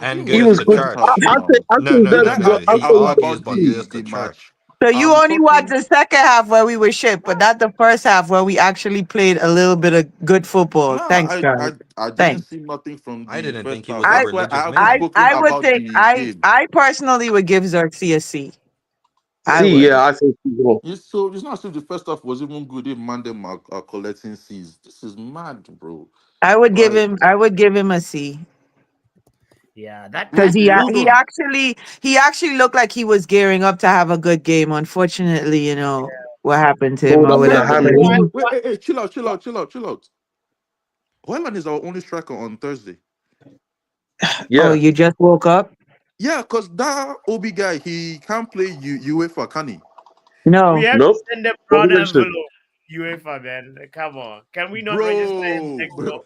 Speaker 8: I
Speaker 3: And
Speaker 8: didn't
Speaker 3: good
Speaker 9: He
Speaker 8: watch
Speaker 3: as
Speaker 9: was
Speaker 8: the
Speaker 3: the
Speaker 9: good.
Speaker 8: first half
Speaker 3: church.
Speaker 8: now.
Speaker 9: I
Speaker 3: No,
Speaker 9: think
Speaker 3: no,
Speaker 8: Did
Speaker 3: no,
Speaker 8: I
Speaker 3: no.
Speaker 9: I
Speaker 3: He
Speaker 9: think
Speaker 3: argues,
Speaker 8: about
Speaker 3: but good
Speaker 8: the
Speaker 3: as the
Speaker 8: the
Speaker 3: church.
Speaker 8: match?
Speaker 6: So you
Speaker 8: I'm
Speaker 6: only watched
Speaker 8: talking.
Speaker 6: the second half where we were shit, but not the first half where we actually played a little bit of good football.
Speaker 8: Nah,
Speaker 6: Thanks,
Speaker 8: I,
Speaker 6: guys.
Speaker 8: I I didn't
Speaker 6: Thanks.
Speaker 8: see nothing from
Speaker 3: I
Speaker 8: the
Speaker 3: didn't
Speaker 8: first
Speaker 3: think he
Speaker 8: half.
Speaker 3: was a
Speaker 6: I
Speaker 8: That's why
Speaker 3: religious
Speaker 8: I haven't
Speaker 6: I
Speaker 3: man.
Speaker 8: spoken
Speaker 6: I would
Speaker 8: about
Speaker 6: think
Speaker 8: the game.
Speaker 6: I personally would give Xerxes a C. I
Speaker 9: see.
Speaker 6: would.
Speaker 9: Yeah, I think he's wrong.
Speaker 8: So it's not as if the first half was even good if Mandem are collecting C's. This is mad, bro. Like
Speaker 6: I would give him a C.
Speaker 1: Yeah, that
Speaker 6: Because
Speaker 1: that
Speaker 8: who
Speaker 1: last
Speaker 8: don't
Speaker 6: he actually looked like he was gearing up to have a good game. Unfortunately, what happened to him
Speaker 9: Pulled
Speaker 6: or
Speaker 9: up with a
Speaker 8: yeah,
Speaker 6: whatever.
Speaker 9: hammy.
Speaker 6: But
Speaker 1: why,
Speaker 8: wait, hey, chill out. Hoyland is our only striker on Thursday.
Speaker 6: oh,
Speaker 9: Yeah.
Speaker 6: you just woke up?
Speaker 8: Yeah, because that Obi guy, he can't play UEFA, can he?
Speaker 1: we
Speaker 6: No.
Speaker 1: have to
Speaker 9: Nope.
Speaker 1: send a
Speaker 9: Not
Speaker 1: broad
Speaker 9: registered.
Speaker 1: envelope, UEFA man. Come on. Can we not register him
Speaker 8: Bro,
Speaker 1: next door?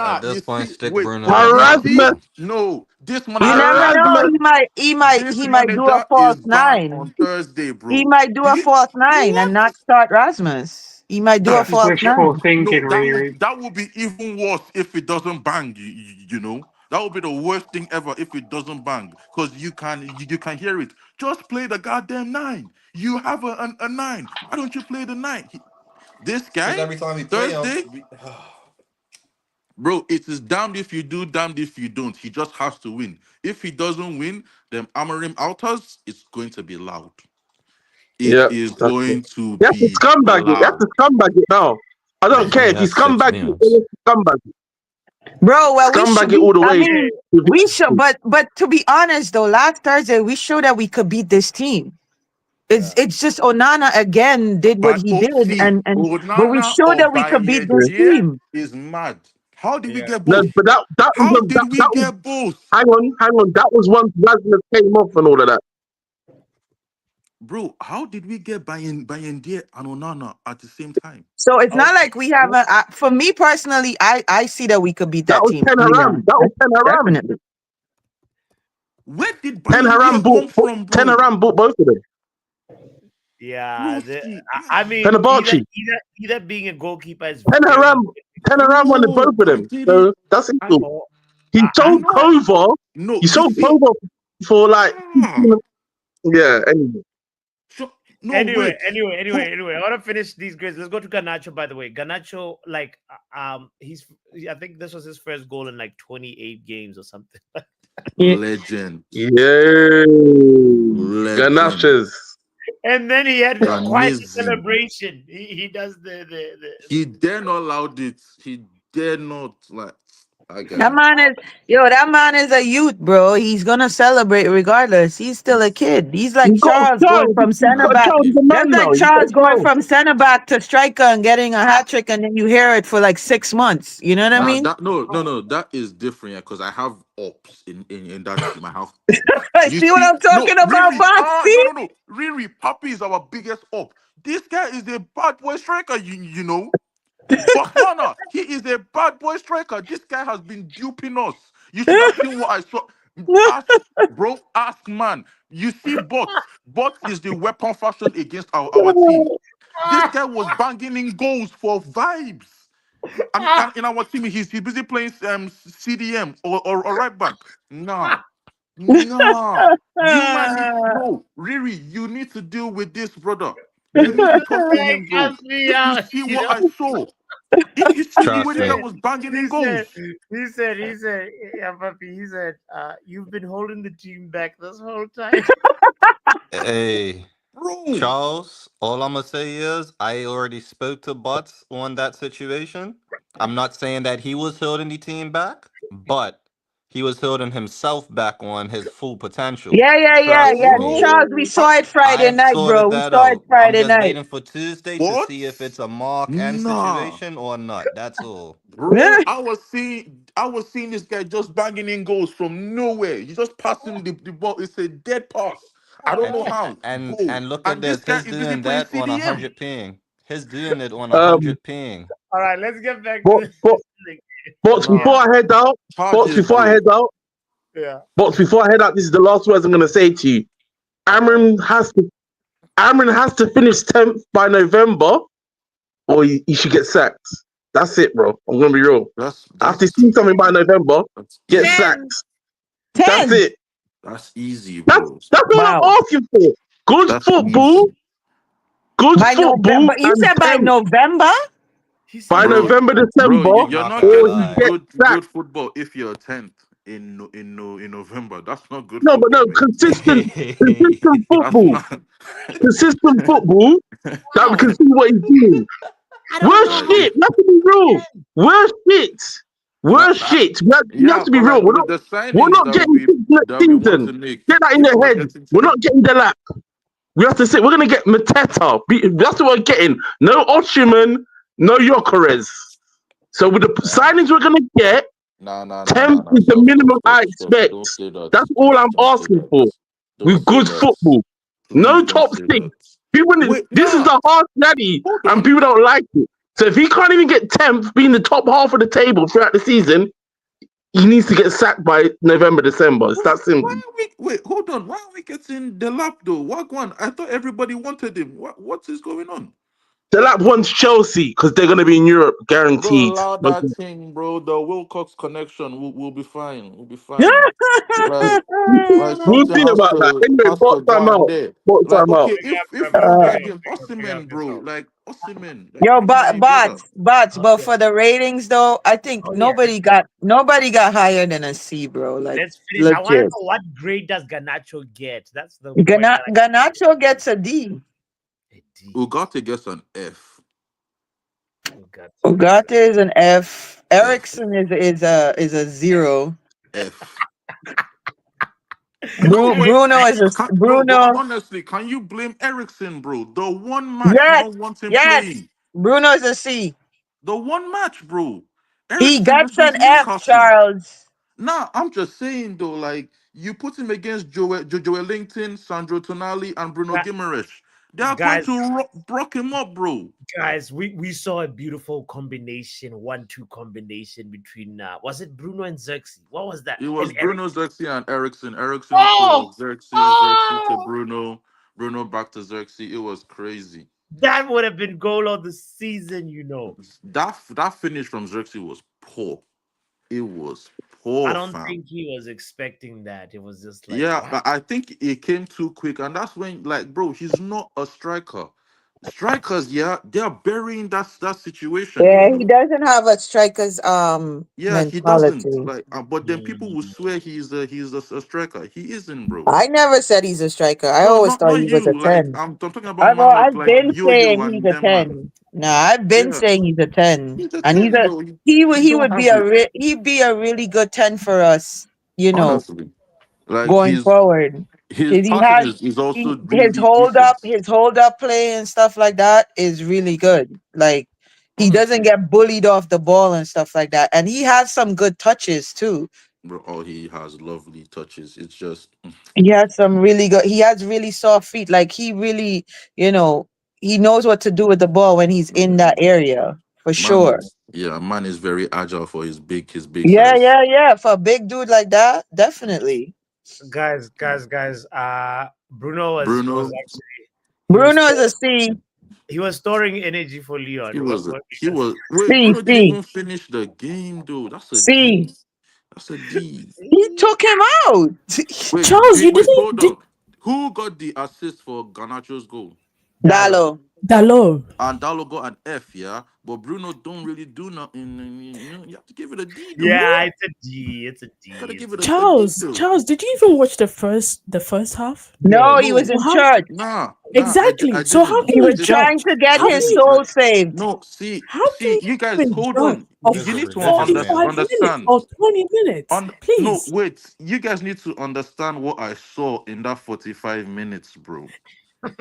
Speaker 3: At
Speaker 8: nah,
Speaker 3: this
Speaker 8: you
Speaker 3: point,
Speaker 8: see,
Speaker 3: stick
Speaker 8: wait,
Speaker 3: Bruno on the
Speaker 8: you
Speaker 3: bench,
Speaker 8: see,
Speaker 9: Harassment.
Speaker 3: man.
Speaker 8: no, this
Speaker 6: You
Speaker 8: manager
Speaker 6: never
Speaker 8: can't.
Speaker 6: know.
Speaker 9: Harassment.
Speaker 8: This
Speaker 6: He might do a
Speaker 8: manager
Speaker 6: false
Speaker 8: is banned
Speaker 6: nine.
Speaker 8: on Thursday,
Speaker 6: He
Speaker 8: bro.
Speaker 6: might do
Speaker 8: Do
Speaker 6: a
Speaker 8: you
Speaker 6: false nine and
Speaker 8: what?
Speaker 6: not start Rasmus. He might do a
Speaker 8: That
Speaker 7: That's
Speaker 8: is
Speaker 6: false
Speaker 8: that.
Speaker 7: wishful
Speaker 6: nine.
Speaker 8: No,
Speaker 7: thinking,
Speaker 8: that would
Speaker 7: really.
Speaker 8: that would be even worse if it doesn't bang. You know. That would be the worst thing ever if it doesn't bang, because you can hear it. Just play the goddamn 9. You have a 9. Why don't you play the 9? This
Speaker 3: Because
Speaker 8: guy
Speaker 3: every time we play him,
Speaker 8: Thursday, bro, it is damned if you do, damned if you don't. He just has to win. If he doesn't win, then Amarim Altars is going to be loud. It
Speaker 9: Yeah,
Speaker 8: is
Speaker 9: that's it.
Speaker 8: going to
Speaker 9: You have to
Speaker 8: be
Speaker 9: scumbag it. You have
Speaker 8: loud.
Speaker 9: to scumbag it now. I don't
Speaker 10: Imagine
Speaker 9: care
Speaker 10: he
Speaker 9: if you
Speaker 10: has 6
Speaker 9: scumbag it.
Speaker 10: meals.
Speaker 9: You have to scumbag it.
Speaker 6: Bro, well, we should
Speaker 9: Scumbag it
Speaker 6: be.
Speaker 9: all the
Speaker 6: I
Speaker 9: way.
Speaker 6: mean, we should. But to be honest, though, last Thursday we showed that we could beat this team. It's just Onana again did what
Speaker 8: But
Speaker 6: he
Speaker 8: oh,
Speaker 6: did,
Speaker 8: see,
Speaker 6: but we
Speaker 8: Onana
Speaker 6: showed
Speaker 8: or
Speaker 6: that we could beat this
Speaker 8: Bayindir
Speaker 6: team.
Speaker 8: is mad. How did we
Speaker 1: Yeah.
Speaker 8: get
Speaker 9: No,
Speaker 8: both?
Speaker 9: but that was
Speaker 8: How
Speaker 9: that,
Speaker 8: did we
Speaker 9: that was.
Speaker 8: get both?
Speaker 9: Hang on. That was once Rasmus came off and all of that.
Speaker 8: Bro, how did we get Bayindir and Onana at the same time?
Speaker 6: So it's not
Speaker 1: Okay.
Speaker 6: like we have a. For me personally, I see that we could beat
Speaker 9: That
Speaker 6: that
Speaker 9: was
Speaker 6: team.
Speaker 9: Pen
Speaker 6: To be
Speaker 9: Haram.
Speaker 6: honest,
Speaker 9: That was Pen Haram.
Speaker 6: definitely.
Speaker 8: Where did
Speaker 9: Pen Haram
Speaker 8: Bayindir come from,
Speaker 9: Pen
Speaker 8: bro?
Speaker 9: Haram bought both of them.
Speaker 1: Yeah,
Speaker 8: Broski,
Speaker 1: I mean,
Speaker 9: Fenerbahce.
Speaker 1: either being a goalkeeper is
Speaker 9: Pen
Speaker 1: very
Speaker 9: Haram wanted both
Speaker 8: bro,
Speaker 9: of
Speaker 8: I
Speaker 9: them.
Speaker 8: didn't.
Speaker 9: So that's it.
Speaker 8: I,
Speaker 1: or
Speaker 9: He
Speaker 8: I
Speaker 9: sold
Speaker 8: know.
Speaker 9: Kova.
Speaker 8: No,
Speaker 9: He
Speaker 8: you
Speaker 9: sold
Speaker 8: see.
Speaker 9: Kova for like
Speaker 8: Ah,
Speaker 9: yeah. Anyway.
Speaker 8: so, no,
Speaker 1: anyway,
Speaker 8: wait.
Speaker 1: anyway. I want to finish these grades. Let's go to Garnacho. By the way, Garnacho, like, I think this was his first goal in like 28 games or something.
Speaker 8: Legend.
Speaker 9: Yeah.
Speaker 8: Legend.
Speaker 9: Ganaches.
Speaker 1: And then he had quite a
Speaker 8: Ghanaian.
Speaker 1: celebration. He does the
Speaker 8: He dare not allowed it. He dare not, like, I
Speaker 6: That
Speaker 8: guy.
Speaker 6: man is that man is a youth, bro. He's gonna celebrate regardless. He's still a kid. He's like
Speaker 9: You've got a
Speaker 6: Charles going
Speaker 9: child.
Speaker 6: from
Speaker 9: You've
Speaker 6: center
Speaker 9: got a
Speaker 6: back.
Speaker 9: child. He's a man
Speaker 6: Just
Speaker 9: now.
Speaker 6: like
Speaker 9: You've got a
Speaker 6: Charles going
Speaker 9: child.
Speaker 6: from center back to striker and getting a hat trick, and then you hear it for like 6 months. You know what I mean?
Speaker 8: That is different, yeah, because I have ops in that team. I have. You
Speaker 6: See what
Speaker 8: see,
Speaker 6: I'm talking about, boss? See?
Speaker 8: no. Riri, Papi is our biggest op. This guy is a bad boy striker, you know. But no, he is a bad boy striker. This guy has been duping us. You should have seen what I saw. Ask man. You see bots. Bots is the weapon fashion against our team. This guy was banging in goals for vibes. And in our team, he's busy playing CDM or right back. Nah. You man need no, Riri, you need to deal with this, brother. You need to talk to him, bro.
Speaker 1: Cast me
Speaker 8: If you
Speaker 1: out,
Speaker 8: see
Speaker 1: you
Speaker 8: what
Speaker 1: know?
Speaker 8: I saw, if you see the
Speaker 10: Trust
Speaker 8: way the
Speaker 10: me.
Speaker 8: guy was banging in goals,
Speaker 1: he said, yeah, Papi, he said, you've been holding the team back this whole time.
Speaker 3: Hey,
Speaker 8: bro.
Speaker 3: Charles, all I'm gonna say is I already spoke to Butts on that situation. I'm not saying that he was holding the team back, but he was holding himself back on his full potential. Trust me.
Speaker 6: Charles, we saw it Friday
Speaker 3: I've
Speaker 6: night, bro.
Speaker 3: sorted
Speaker 6: We
Speaker 3: that
Speaker 6: saw it
Speaker 3: out. I'm
Speaker 6: Friday
Speaker 3: just
Speaker 6: night.
Speaker 3: waiting for Tuesday to
Speaker 8: What?
Speaker 3: see if it's a mark and
Speaker 8: Nah,
Speaker 3: situation or not. That's all.
Speaker 8: bro. I was seeing this guy just banging in goals from nowhere. He's just passing the ball. It's a dead pass. I don't know how. Go.
Speaker 3: And look at
Speaker 8: And this
Speaker 3: this.
Speaker 8: guy
Speaker 3: He's
Speaker 8: is busy
Speaker 3: doing
Speaker 8: playing
Speaker 3: that on
Speaker 8: CDM.
Speaker 3: 100 ping. He's doing it on
Speaker 9: Um,
Speaker 3: 100 ping.
Speaker 1: All right, let's get back
Speaker 9: but
Speaker 1: to this
Speaker 9: but
Speaker 1: thing.
Speaker 9: but before
Speaker 8: Nah,
Speaker 9: I head out,
Speaker 8: charges, bro.
Speaker 1: Yeah.
Speaker 9: this is the last words I'm gonna say to you. Amrin has to finish 10th by November, or he should get sacked. That's it, bro. I'm gonna be real. After seeing something by November, get
Speaker 8: easy.
Speaker 9: sacked.
Speaker 6: 10.
Speaker 9: That's it.
Speaker 8: That's easy,
Speaker 9: That's
Speaker 8: bro.
Speaker 9: all I'm asking for. Good
Speaker 8: That's
Speaker 9: football.
Speaker 8: easy.
Speaker 9: Good
Speaker 6: By
Speaker 9: football.
Speaker 6: November, you
Speaker 9: And
Speaker 6: said by
Speaker 9: 10th
Speaker 6: November?
Speaker 1: He said
Speaker 9: by
Speaker 8: Bro,
Speaker 9: November,
Speaker 3: Bro,
Speaker 9: December,
Speaker 8: you're
Speaker 3: not
Speaker 8: not
Speaker 3: gonna
Speaker 9: or
Speaker 8: getting
Speaker 9: he
Speaker 3: lie.
Speaker 9: gets sacked.
Speaker 8: good football if you're 10th in November. That's not good
Speaker 9: No, but
Speaker 8: football,
Speaker 9: no,
Speaker 8: mate.
Speaker 9: consistent
Speaker 8: That's
Speaker 9: football.
Speaker 8: not.
Speaker 9: Consistent football that we can see what he's doing. We're shit. We have to be real. We're shit. We're shit. We have to be
Speaker 8: But
Speaker 9: real.
Speaker 8: like with the
Speaker 9: We're
Speaker 8: signings
Speaker 9: not getting six next
Speaker 8: that we want to
Speaker 9: season.
Speaker 8: make,
Speaker 9: Get that in
Speaker 8: if
Speaker 9: your
Speaker 8: we're
Speaker 9: head.
Speaker 8: getting
Speaker 9: We're
Speaker 8: 10,
Speaker 9: not getting the lap. We have to say we're gonna get Mateta. That's what we're getting. No Oshiman, no Yokeres. So with the signings we're gonna get,
Speaker 8: nah.
Speaker 9: 10th is the minimum I expect.
Speaker 8: Don't say that.
Speaker 9: That's all I'm
Speaker 8: Don't say
Speaker 9: asking
Speaker 8: that.
Speaker 9: for.
Speaker 8: Don't
Speaker 9: With
Speaker 8: say
Speaker 9: good
Speaker 8: that.
Speaker 9: football.
Speaker 8: Please
Speaker 9: No
Speaker 8: don't
Speaker 9: top
Speaker 8: say
Speaker 9: six.
Speaker 8: that. Wait,
Speaker 9: This is
Speaker 8: nah.
Speaker 9: a hard daddy,
Speaker 8: Hold
Speaker 9: and
Speaker 8: on.
Speaker 9: people don't like it. So if he can't even get 10th, being the top half of the table throughout the season, he needs to get sacked by November, December. It's that simple.
Speaker 8: Wait, hold on. Why are we getting the lap though? What one? I thought everybody wanted him. What is going on?
Speaker 9: The lap one's Chelsea because they're gonna be in Europe,
Speaker 8: Don't
Speaker 9: guaranteed.
Speaker 8: allow that thing, bro. The Wilcox connection will be fine. We'll be fine. Like
Speaker 9: We'll
Speaker 8: something
Speaker 9: see about that. Anyway,
Speaker 8: has to
Speaker 9: box
Speaker 8: go
Speaker 9: time
Speaker 8: on
Speaker 9: out.
Speaker 8: there.
Speaker 9: Box
Speaker 8: Like
Speaker 9: time out.
Speaker 8: okay,
Speaker 1: Big up,
Speaker 8: if we
Speaker 1: bro.
Speaker 8: don't
Speaker 1: Big
Speaker 8: get
Speaker 1: up,
Speaker 8: him,
Speaker 1: big up
Speaker 8: Osimhen, bro.
Speaker 1: yourself.
Speaker 8: Like Osimhen, like
Speaker 6: Yo,
Speaker 8: make my brother.
Speaker 6: but
Speaker 1: Okay.
Speaker 6: for the ratings though, I think
Speaker 1: Oh yeah.
Speaker 6: nobody got higher than a C, bro. Like
Speaker 1: Let's finish. I want to
Speaker 6: legit.
Speaker 1: know what grade does Ganacho get. That's the point that
Speaker 6: Ganacho gets a D.
Speaker 1: I D.
Speaker 8: Ugarte gets an F.
Speaker 1: Oh God.
Speaker 6: Ugarte is an F.
Speaker 8: F.
Speaker 6: Ericsson is a 0.
Speaker 8: F. No, wait.
Speaker 6: Bruno is a
Speaker 8: No, but
Speaker 6: Bruno.
Speaker 8: honestly, can you blame Ericsson, bro? The one match you
Speaker 6: Yes,
Speaker 8: don't want him
Speaker 6: yes.
Speaker 8: playing.
Speaker 6: Bruno is a C.
Speaker 8: The one match, bro.
Speaker 6: He
Speaker 8: Ericsson
Speaker 6: gets
Speaker 8: versus
Speaker 6: an F,
Speaker 8: Newcastle.
Speaker 6: Charles.
Speaker 8: Nah, I'm just saying though, like you put him against Joel Linton, Sandro Tonali, and Bruno
Speaker 1: Gu-
Speaker 8: Guimaraes. They are going
Speaker 1: Guys,
Speaker 8: to rock him up, bro.
Speaker 1: guys, we saw a beautiful combination, 1-2 combination between was it Bruno and Xerxes? What was that?
Speaker 8: It was
Speaker 1: And Eric.
Speaker 8: Bruno, Xerxes, and Ericsson. Ericsson to
Speaker 1: Oh,
Speaker 8: Xerxes, Xerxes to
Speaker 1: oh,
Speaker 8: Bruno, Bruno back to Xerxes. It was crazy.
Speaker 1: that would have been goal of the season.
Speaker 8: That finish from Xerxes was poor. It was
Speaker 1: I
Speaker 8: poor,
Speaker 1: don't
Speaker 8: fam.
Speaker 1: think he was expecting that. It was just like,
Speaker 8: Yeah,
Speaker 1: wow.
Speaker 8: but I think it came too quick, and that's when, like, bro, he's not a striker. Strikers, yeah, they are burying that situation. You
Speaker 6: Yeah, he
Speaker 8: know,
Speaker 6: doesn't have a striker's
Speaker 8: yeah, he doesn't.
Speaker 6: mentality.
Speaker 8: Like, but then people will
Speaker 1: Mm.
Speaker 8: swear he's a striker. He isn't, bro.
Speaker 6: I never said he's a striker. I
Speaker 8: No,
Speaker 6: always thought
Speaker 8: not
Speaker 6: he was a
Speaker 8: you. Like,
Speaker 6: 10.
Speaker 8: I'm talking about man
Speaker 6: I've
Speaker 8: like
Speaker 6: been
Speaker 8: Yo-Yo
Speaker 6: saying he's
Speaker 8: and
Speaker 6: a
Speaker 8: them man.
Speaker 6: 10. No, I've been
Speaker 8: Yeah,
Speaker 6: saying he's a 10.
Speaker 8: he's a
Speaker 6: And
Speaker 8: 10, bro. He
Speaker 6: he
Speaker 8: don't
Speaker 6: would be
Speaker 8: have it.
Speaker 6: he'd be a really good 10 for us,
Speaker 8: Honestly, like
Speaker 6: going forward.
Speaker 8: his
Speaker 6: 'Cause
Speaker 8: passing is also
Speaker 6: his
Speaker 8: really decent.
Speaker 6: hold up play and stuff like that is really good. Like he doesn't
Speaker 8: Honestly.
Speaker 6: get bullied off the ball and stuff like that. And he has some good touches too.
Speaker 8: Bro, oh, he has lovely touches. It's just
Speaker 6: He has really soft feet. Like he really, you know, he knows what to do with the ball when he's in that area for sure.
Speaker 8: man is very agile for his big
Speaker 6: Yeah,
Speaker 8: size.
Speaker 6: yeah, yeah. For a big dude like that, definitely.
Speaker 1: Guys. Bruno was
Speaker 8: Bruno,
Speaker 1: actually
Speaker 6: Bruno is a C.
Speaker 1: he was storing energy for Leon.
Speaker 8: wait,
Speaker 6: C,
Speaker 8: Bruno didn't
Speaker 6: C,
Speaker 8: even finish the game though. That's a
Speaker 6: C.
Speaker 8: D. That's a D.
Speaker 6: He took him out.
Speaker 8: Wait,
Speaker 10: Charles, you
Speaker 8: wait,
Speaker 10: didn't.
Speaker 8: hold on. Who got the assist for Garnacho's goal?
Speaker 1: Dallo.
Speaker 6: Dalo.
Speaker 10: Dallo.
Speaker 8: And Dalo got an F, yeah. But Bruno don't really do nothing. You have to give it a D though.
Speaker 1: Yeah, it's a D. It's a D.
Speaker 8: Gotta give it a
Speaker 10: Charles,
Speaker 8: D though.
Speaker 10: Charles, did you even watch the first half?
Speaker 6: No, he
Speaker 8: No,
Speaker 6: was in
Speaker 10: Well, how
Speaker 6: church.
Speaker 8: nah,
Speaker 10: exactly?
Speaker 8: I
Speaker 10: So how
Speaker 8: didn't.
Speaker 10: can
Speaker 6: He
Speaker 10: you
Speaker 8: I
Speaker 6: was
Speaker 8: didn't.
Speaker 6: trying
Speaker 10: judge?
Speaker 6: to get
Speaker 10: How
Speaker 8: I
Speaker 10: can
Speaker 6: his
Speaker 10: you?
Speaker 8: didn't.
Speaker 6: soul saved.
Speaker 8: No, see,
Speaker 10: How can
Speaker 8: you
Speaker 10: you
Speaker 8: guys,
Speaker 10: even
Speaker 8: hold
Speaker 10: judge
Speaker 8: on.
Speaker 10: of
Speaker 2: This
Speaker 8: You
Speaker 2: is
Speaker 8: need to
Speaker 10: 45
Speaker 2: ridiculous.
Speaker 10: minutes
Speaker 8: understand.
Speaker 10: or 20 minutes?
Speaker 8: No,
Speaker 10: Please.
Speaker 8: wait. You guys need to understand what I saw in that 45 minutes, bro.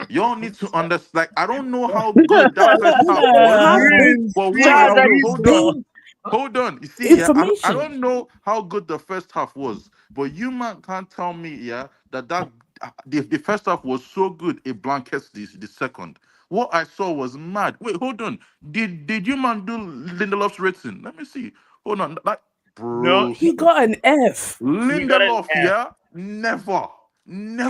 Speaker 8: Y'all need to understand. Like, I don't know how good that first half
Speaker 10: You
Speaker 8: was,
Speaker 10: have big,
Speaker 8: but what I
Speaker 6: Charles, are
Speaker 8: know,
Speaker 6: you
Speaker 8: hold on.
Speaker 10: big
Speaker 8: Hold on. You see, yeah, I
Speaker 10: information.
Speaker 8: don't know how good the first half was, but you man can't tell me, yeah, the first half was so good it blankets the second. What I saw was mad. Wait, hold on. Did you man do Lindelof's rating? Let me see. Hold on. Like,
Speaker 1: No,
Speaker 8: bro,
Speaker 10: He got an F.
Speaker 1: he got an
Speaker 8: Lindelof,
Speaker 1: F.
Speaker 8: yeah, never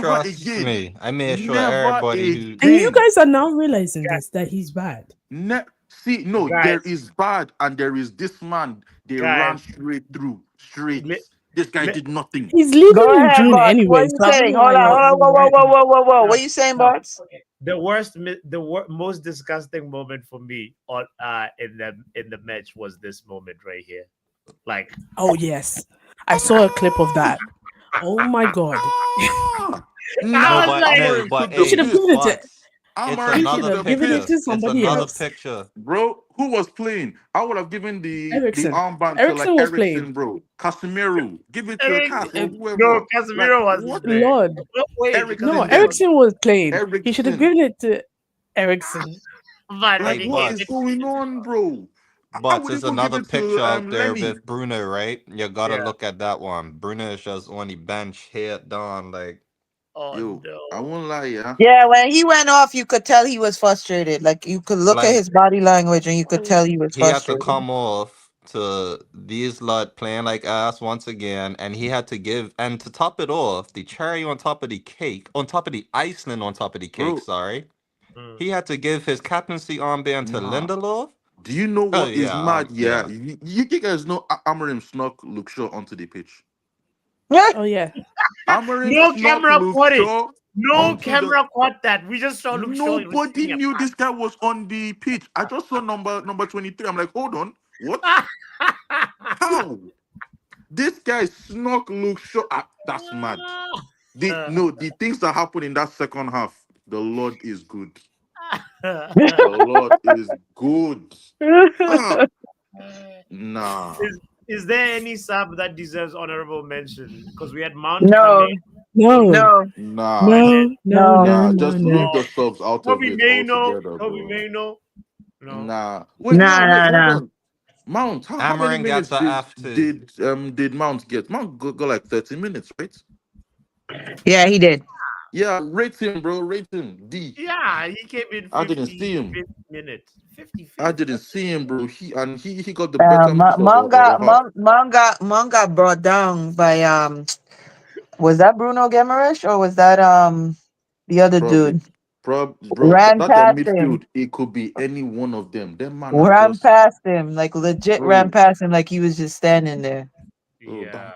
Speaker 2: Trust
Speaker 8: again,
Speaker 2: me. I made sure
Speaker 8: never
Speaker 2: everybody who
Speaker 10: And you
Speaker 8: again.
Speaker 10: guys are now realizing this, that he's bad.
Speaker 8: See, no, there
Speaker 1: Guys,
Speaker 8: is bad and there is this man. They ran
Speaker 1: guys,
Speaker 8: straight through, straight.
Speaker 1: li-
Speaker 8: This guy
Speaker 1: li-
Speaker 8: did nothing.
Speaker 10: He's
Speaker 6: go
Speaker 10: leaving in
Speaker 6: ahead,
Speaker 10: June
Speaker 6: boss. What
Speaker 10: anyway,
Speaker 6: are you
Speaker 10: so I don't
Speaker 6: saying?
Speaker 10: know why
Speaker 6: Hold on.
Speaker 10: you're
Speaker 6: Hold on. Whoa, whoa,
Speaker 10: even
Speaker 6: whoa,
Speaker 10: writing.
Speaker 6: whoa, whoa, whoa.
Speaker 1: no,
Speaker 6: What are you saying,
Speaker 1: no.
Speaker 6: boss?
Speaker 1: The most disgusting moment for me on in the match was this moment right here. Like,
Speaker 10: Oh, yes. I saw a clip of that. Oh my God.
Speaker 8: Ah!
Speaker 1: I
Speaker 2: no,
Speaker 1: was
Speaker 8: Nah,
Speaker 2: but
Speaker 1: like,
Speaker 2: no,
Speaker 8: Amarim
Speaker 2: but
Speaker 8: took the
Speaker 10: You should
Speaker 2: hey,
Speaker 10: have given
Speaker 8: piss.
Speaker 10: it to.
Speaker 2: but it's
Speaker 10: You
Speaker 8: Amarim
Speaker 10: should
Speaker 8: took
Speaker 2: another
Speaker 8: the
Speaker 10: have given it
Speaker 2: picture.
Speaker 10: to
Speaker 8: piss.
Speaker 2: It's
Speaker 10: somebody
Speaker 2: another
Speaker 10: else.
Speaker 2: picture.
Speaker 8: Bro, who was playing? I would have given the
Speaker 10: Ericsson.
Speaker 8: armband to like
Speaker 10: Ericsson was playing.
Speaker 8: Ericsson, bro. Casemiro. Give it to
Speaker 1: Eric,
Speaker 8: Cas or
Speaker 1: no,
Speaker 8: whoever. Like,
Speaker 1: Casemiro wasn't
Speaker 8: what?
Speaker 1: there.
Speaker 10: Lord.
Speaker 1: Oh, wait,
Speaker 10: No,
Speaker 8: Ericsson
Speaker 1: Casemiro.
Speaker 8: then.
Speaker 10: Ericsson was playing. He should have
Speaker 8: Ericsson.
Speaker 10: given it to Ericsson.
Speaker 1: But
Speaker 8: Like,
Speaker 2: Hey,
Speaker 1: he
Speaker 8: what
Speaker 1: gave
Speaker 8: is
Speaker 1: it.
Speaker 8: going on, bro? I
Speaker 2: but
Speaker 8: would
Speaker 2: there's
Speaker 8: even give
Speaker 2: another
Speaker 8: it to
Speaker 2: picture out there
Speaker 8: Lenny.
Speaker 2: with Bruno, right? You gotta
Speaker 1: Yeah.
Speaker 2: look at that one. Bruno is just on the bench, head down, like
Speaker 1: Oh
Speaker 8: Yo,
Speaker 1: no.
Speaker 8: I won't lie, yeah.
Speaker 6: Yeah, when he went off, you could tell he was frustrated. Like you could look at
Speaker 2: like
Speaker 6: his body language and you could tell he was
Speaker 2: he had to
Speaker 6: frustrated.
Speaker 2: come off to these lot playing like ass once again, and he had to give and to top it off, the cherry on top of the cake, on top of the Iceland on top of the cake,
Speaker 8: Bro,
Speaker 2: sorry.
Speaker 3: He had to give his captaincy armband to
Speaker 8: Nah.
Speaker 3: Lindelof.
Speaker 8: Do you know
Speaker 3: Oh
Speaker 8: what is
Speaker 3: yeah,
Speaker 8: mad? Yeah,
Speaker 3: yeah.
Speaker 8: you guys know Amarim snuck Luke Shaw onto the pitch.
Speaker 10: Oh yeah.
Speaker 8: Amarim
Speaker 1: No
Speaker 8: snuck
Speaker 1: camera
Speaker 8: Luke
Speaker 1: caught it.
Speaker 8: Shaw
Speaker 1: No
Speaker 8: onto the.
Speaker 1: camera caught that. We just saw Luke Shaw
Speaker 8: Nobody
Speaker 1: receiving
Speaker 8: knew this guy was on the pitch. I just saw number 23. I'm like, hold on, what?
Speaker 1: a
Speaker 8: How? This guy snuck Luke Shaw. Ah, that's mad. The things that happened in that second half. The Lord is good. The Lord is good. Ah, nah.
Speaker 1: Is there any sub that deserves honorable mention? Because we had Mount
Speaker 6: No,
Speaker 1: Kane,
Speaker 10: No.
Speaker 6: no,
Speaker 8: Nah.
Speaker 1: and then
Speaker 6: no.
Speaker 8: Just
Speaker 10: No.
Speaker 8: leave the subs out of
Speaker 1: Toby
Speaker 8: it
Speaker 1: Maino.
Speaker 8: altogether,
Speaker 1: Toby
Speaker 8: bro.
Speaker 1: Maino. No.
Speaker 8: Nah. Wait,
Speaker 6: Nah,
Speaker 8: hold
Speaker 6: nah.
Speaker 8: on. Mount, how many
Speaker 3: Amarin
Speaker 8: minutes
Speaker 3: gets a F too.
Speaker 8: did Mount get? Mount go like 30 minutes, right?
Speaker 6: Yeah, he did.
Speaker 8: Yeah, rate him, bro. Rate him. D.
Speaker 1: Yeah, he came in
Speaker 8: I didn't see him.
Speaker 1: 50 minutes. 55th.
Speaker 8: I didn't see him, bro. He got the better
Speaker 6: Ma-
Speaker 8: of a half.
Speaker 6: Manga brought down by was that Bruno Gemerish or was that the other
Speaker 8: Probably.
Speaker 6: dude?
Speaker 8: Bro,
Speaker 6: Ran
Speaker 8: that their
Speaker 6: past him.
Speaker 8: midfield, it could be any one of them. Them man are
Speaker 6: Ran
Speaker 8: just,
Speaker 6: past him. Like legit ran
Speaker 8: bro,
Speaker 6: past him like he was just standing there.
Speaker 8: bro,
Speaker 1: Yeah.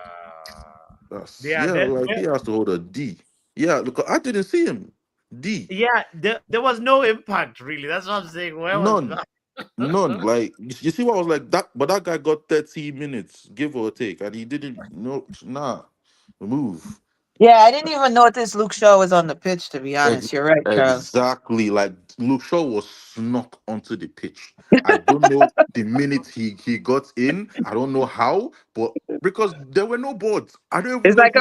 Speaker 8: that's
Speaker 1: Yeah,
Speaker 8: like he has to hold a D. Yeah, look, I didn't see him. D.
Speaker 1: there was no impact really. That's what I'm saying. Where was
Speaker 8: None.
Speaker 1: that?
Speaker 8: None. Like you see what I was like that, but that guy got 30 minutes, give or take, and he didn't move.
Speaker 6: Yeah, I didn't even notice Luke Shaw was on the pitch, to be
Speaker 8: Ex-
Speaker 6: honest. You're right, Charles.
Speaker 8: exactly. Like Luke Shaw was snuck onto the pitch. I don't know the minute he got in. I don't know how, but because there were no boards. I don't even
Speaker 6: It's
Speaker 8: know
Speaker 6: like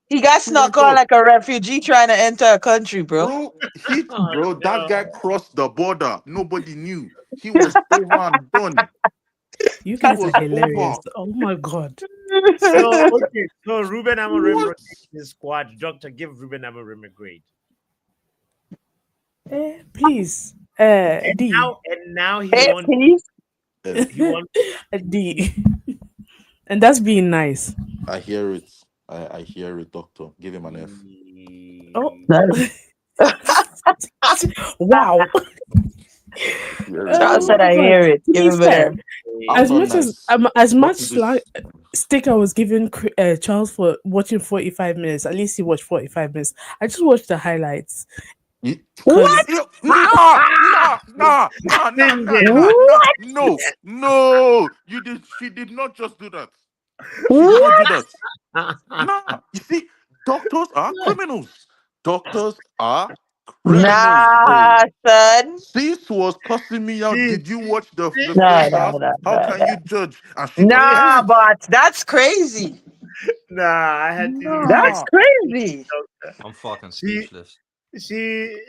Speaker 6: he got
Speaker 8: who
Speaker 6: snuck
Speaker 8: went
Speaker 6: on
Speaker 8: up.
Speaker 6: like a refugee trying to enter a country, bro.
Speaker 1: Oh,
Speaker 8: That guy
Speaker 1: no.
Speaker 8: crossed the border. Nobody knew. He was over and done.
Speaker 10: You
Speaker 8: He
Speaker 10: guys are
Speaker 8: was
Speaker 10: hilarious.
Speaker 8: over.
Speaker 10: Oh my god.
Speaker 1: So okay, so Ruben Amorim
Speaker 8: What?
Speaker 1: rotates his squad. Doctor, give Ruben Amorim a grade.
Speaker 10: Please.
Speaker 1: And
Speaker 10: D.
Speaker 1: now he
Speaker 6: Hey,
Speaker 1: wants
Speaker 6: please.
Speaker 1: he wants
Speaker 10: D. And that's being nice.
Speaker 8: I hear it. I hear it, doctor. Give him an F.
Speaker 10: Oh.
Speaker 6: Nice.
Speaker 10: Wow.
Speaker 8: Hear it,
Speaker 6: Charles
Speaker 8: bro.
Speaker 6: said, "I
Speaker 10: But
Speaker 6: hear it.
Speaker 10: to
Speaker 6: Give
Speaker 10: be
Speaker 6: him an
Speaker 10: fair,
Speaker 6: F."
Speaker 10: as
Speaker 8: After
Speaker 10: much as
Speaker 8: nice.
Speaker 10: as much
Speaker 8: What is this?
Speaker 10: stick I was giving Charles for watching 45 minutes, at least he watched 45 minutes. I just watched the highlights
Speaker 6: What?
Speaker 10: because
Speaker 8: No. She did not just do that. She did not
Speaker 6: What?
Speaker 8: do that. Nah. You see, doctors are criminals. Doctors are criminals, bro.
Speaker 6: Nah, son.
Speaker 8: Sis was cussing me out.
Speaker 1: See,
Speaker 8: Did you watch the
Speaker 6: Nah,
Speaker 8: first
Speaker 6: nah,
Speaker 8: half?
Speaker 6: nah,
Speaker 8: How
Speaker 6: nah,
Speaker 8: can
Speaker 6: nah.
Speaker 8: you judge? And she was
Speaker 6: Nah,
Speaker 8: silent.
Speaker 6: but that's crazy.
Speaker 1: nah, I had to respect
Speaker 6: That's
Speaker 8: Nah.
Speaker 6: crazy.
Speaker 1: Doctor.
Speaker 3: I'm fucking
Speaker 1: She
Speaker 3: speechless.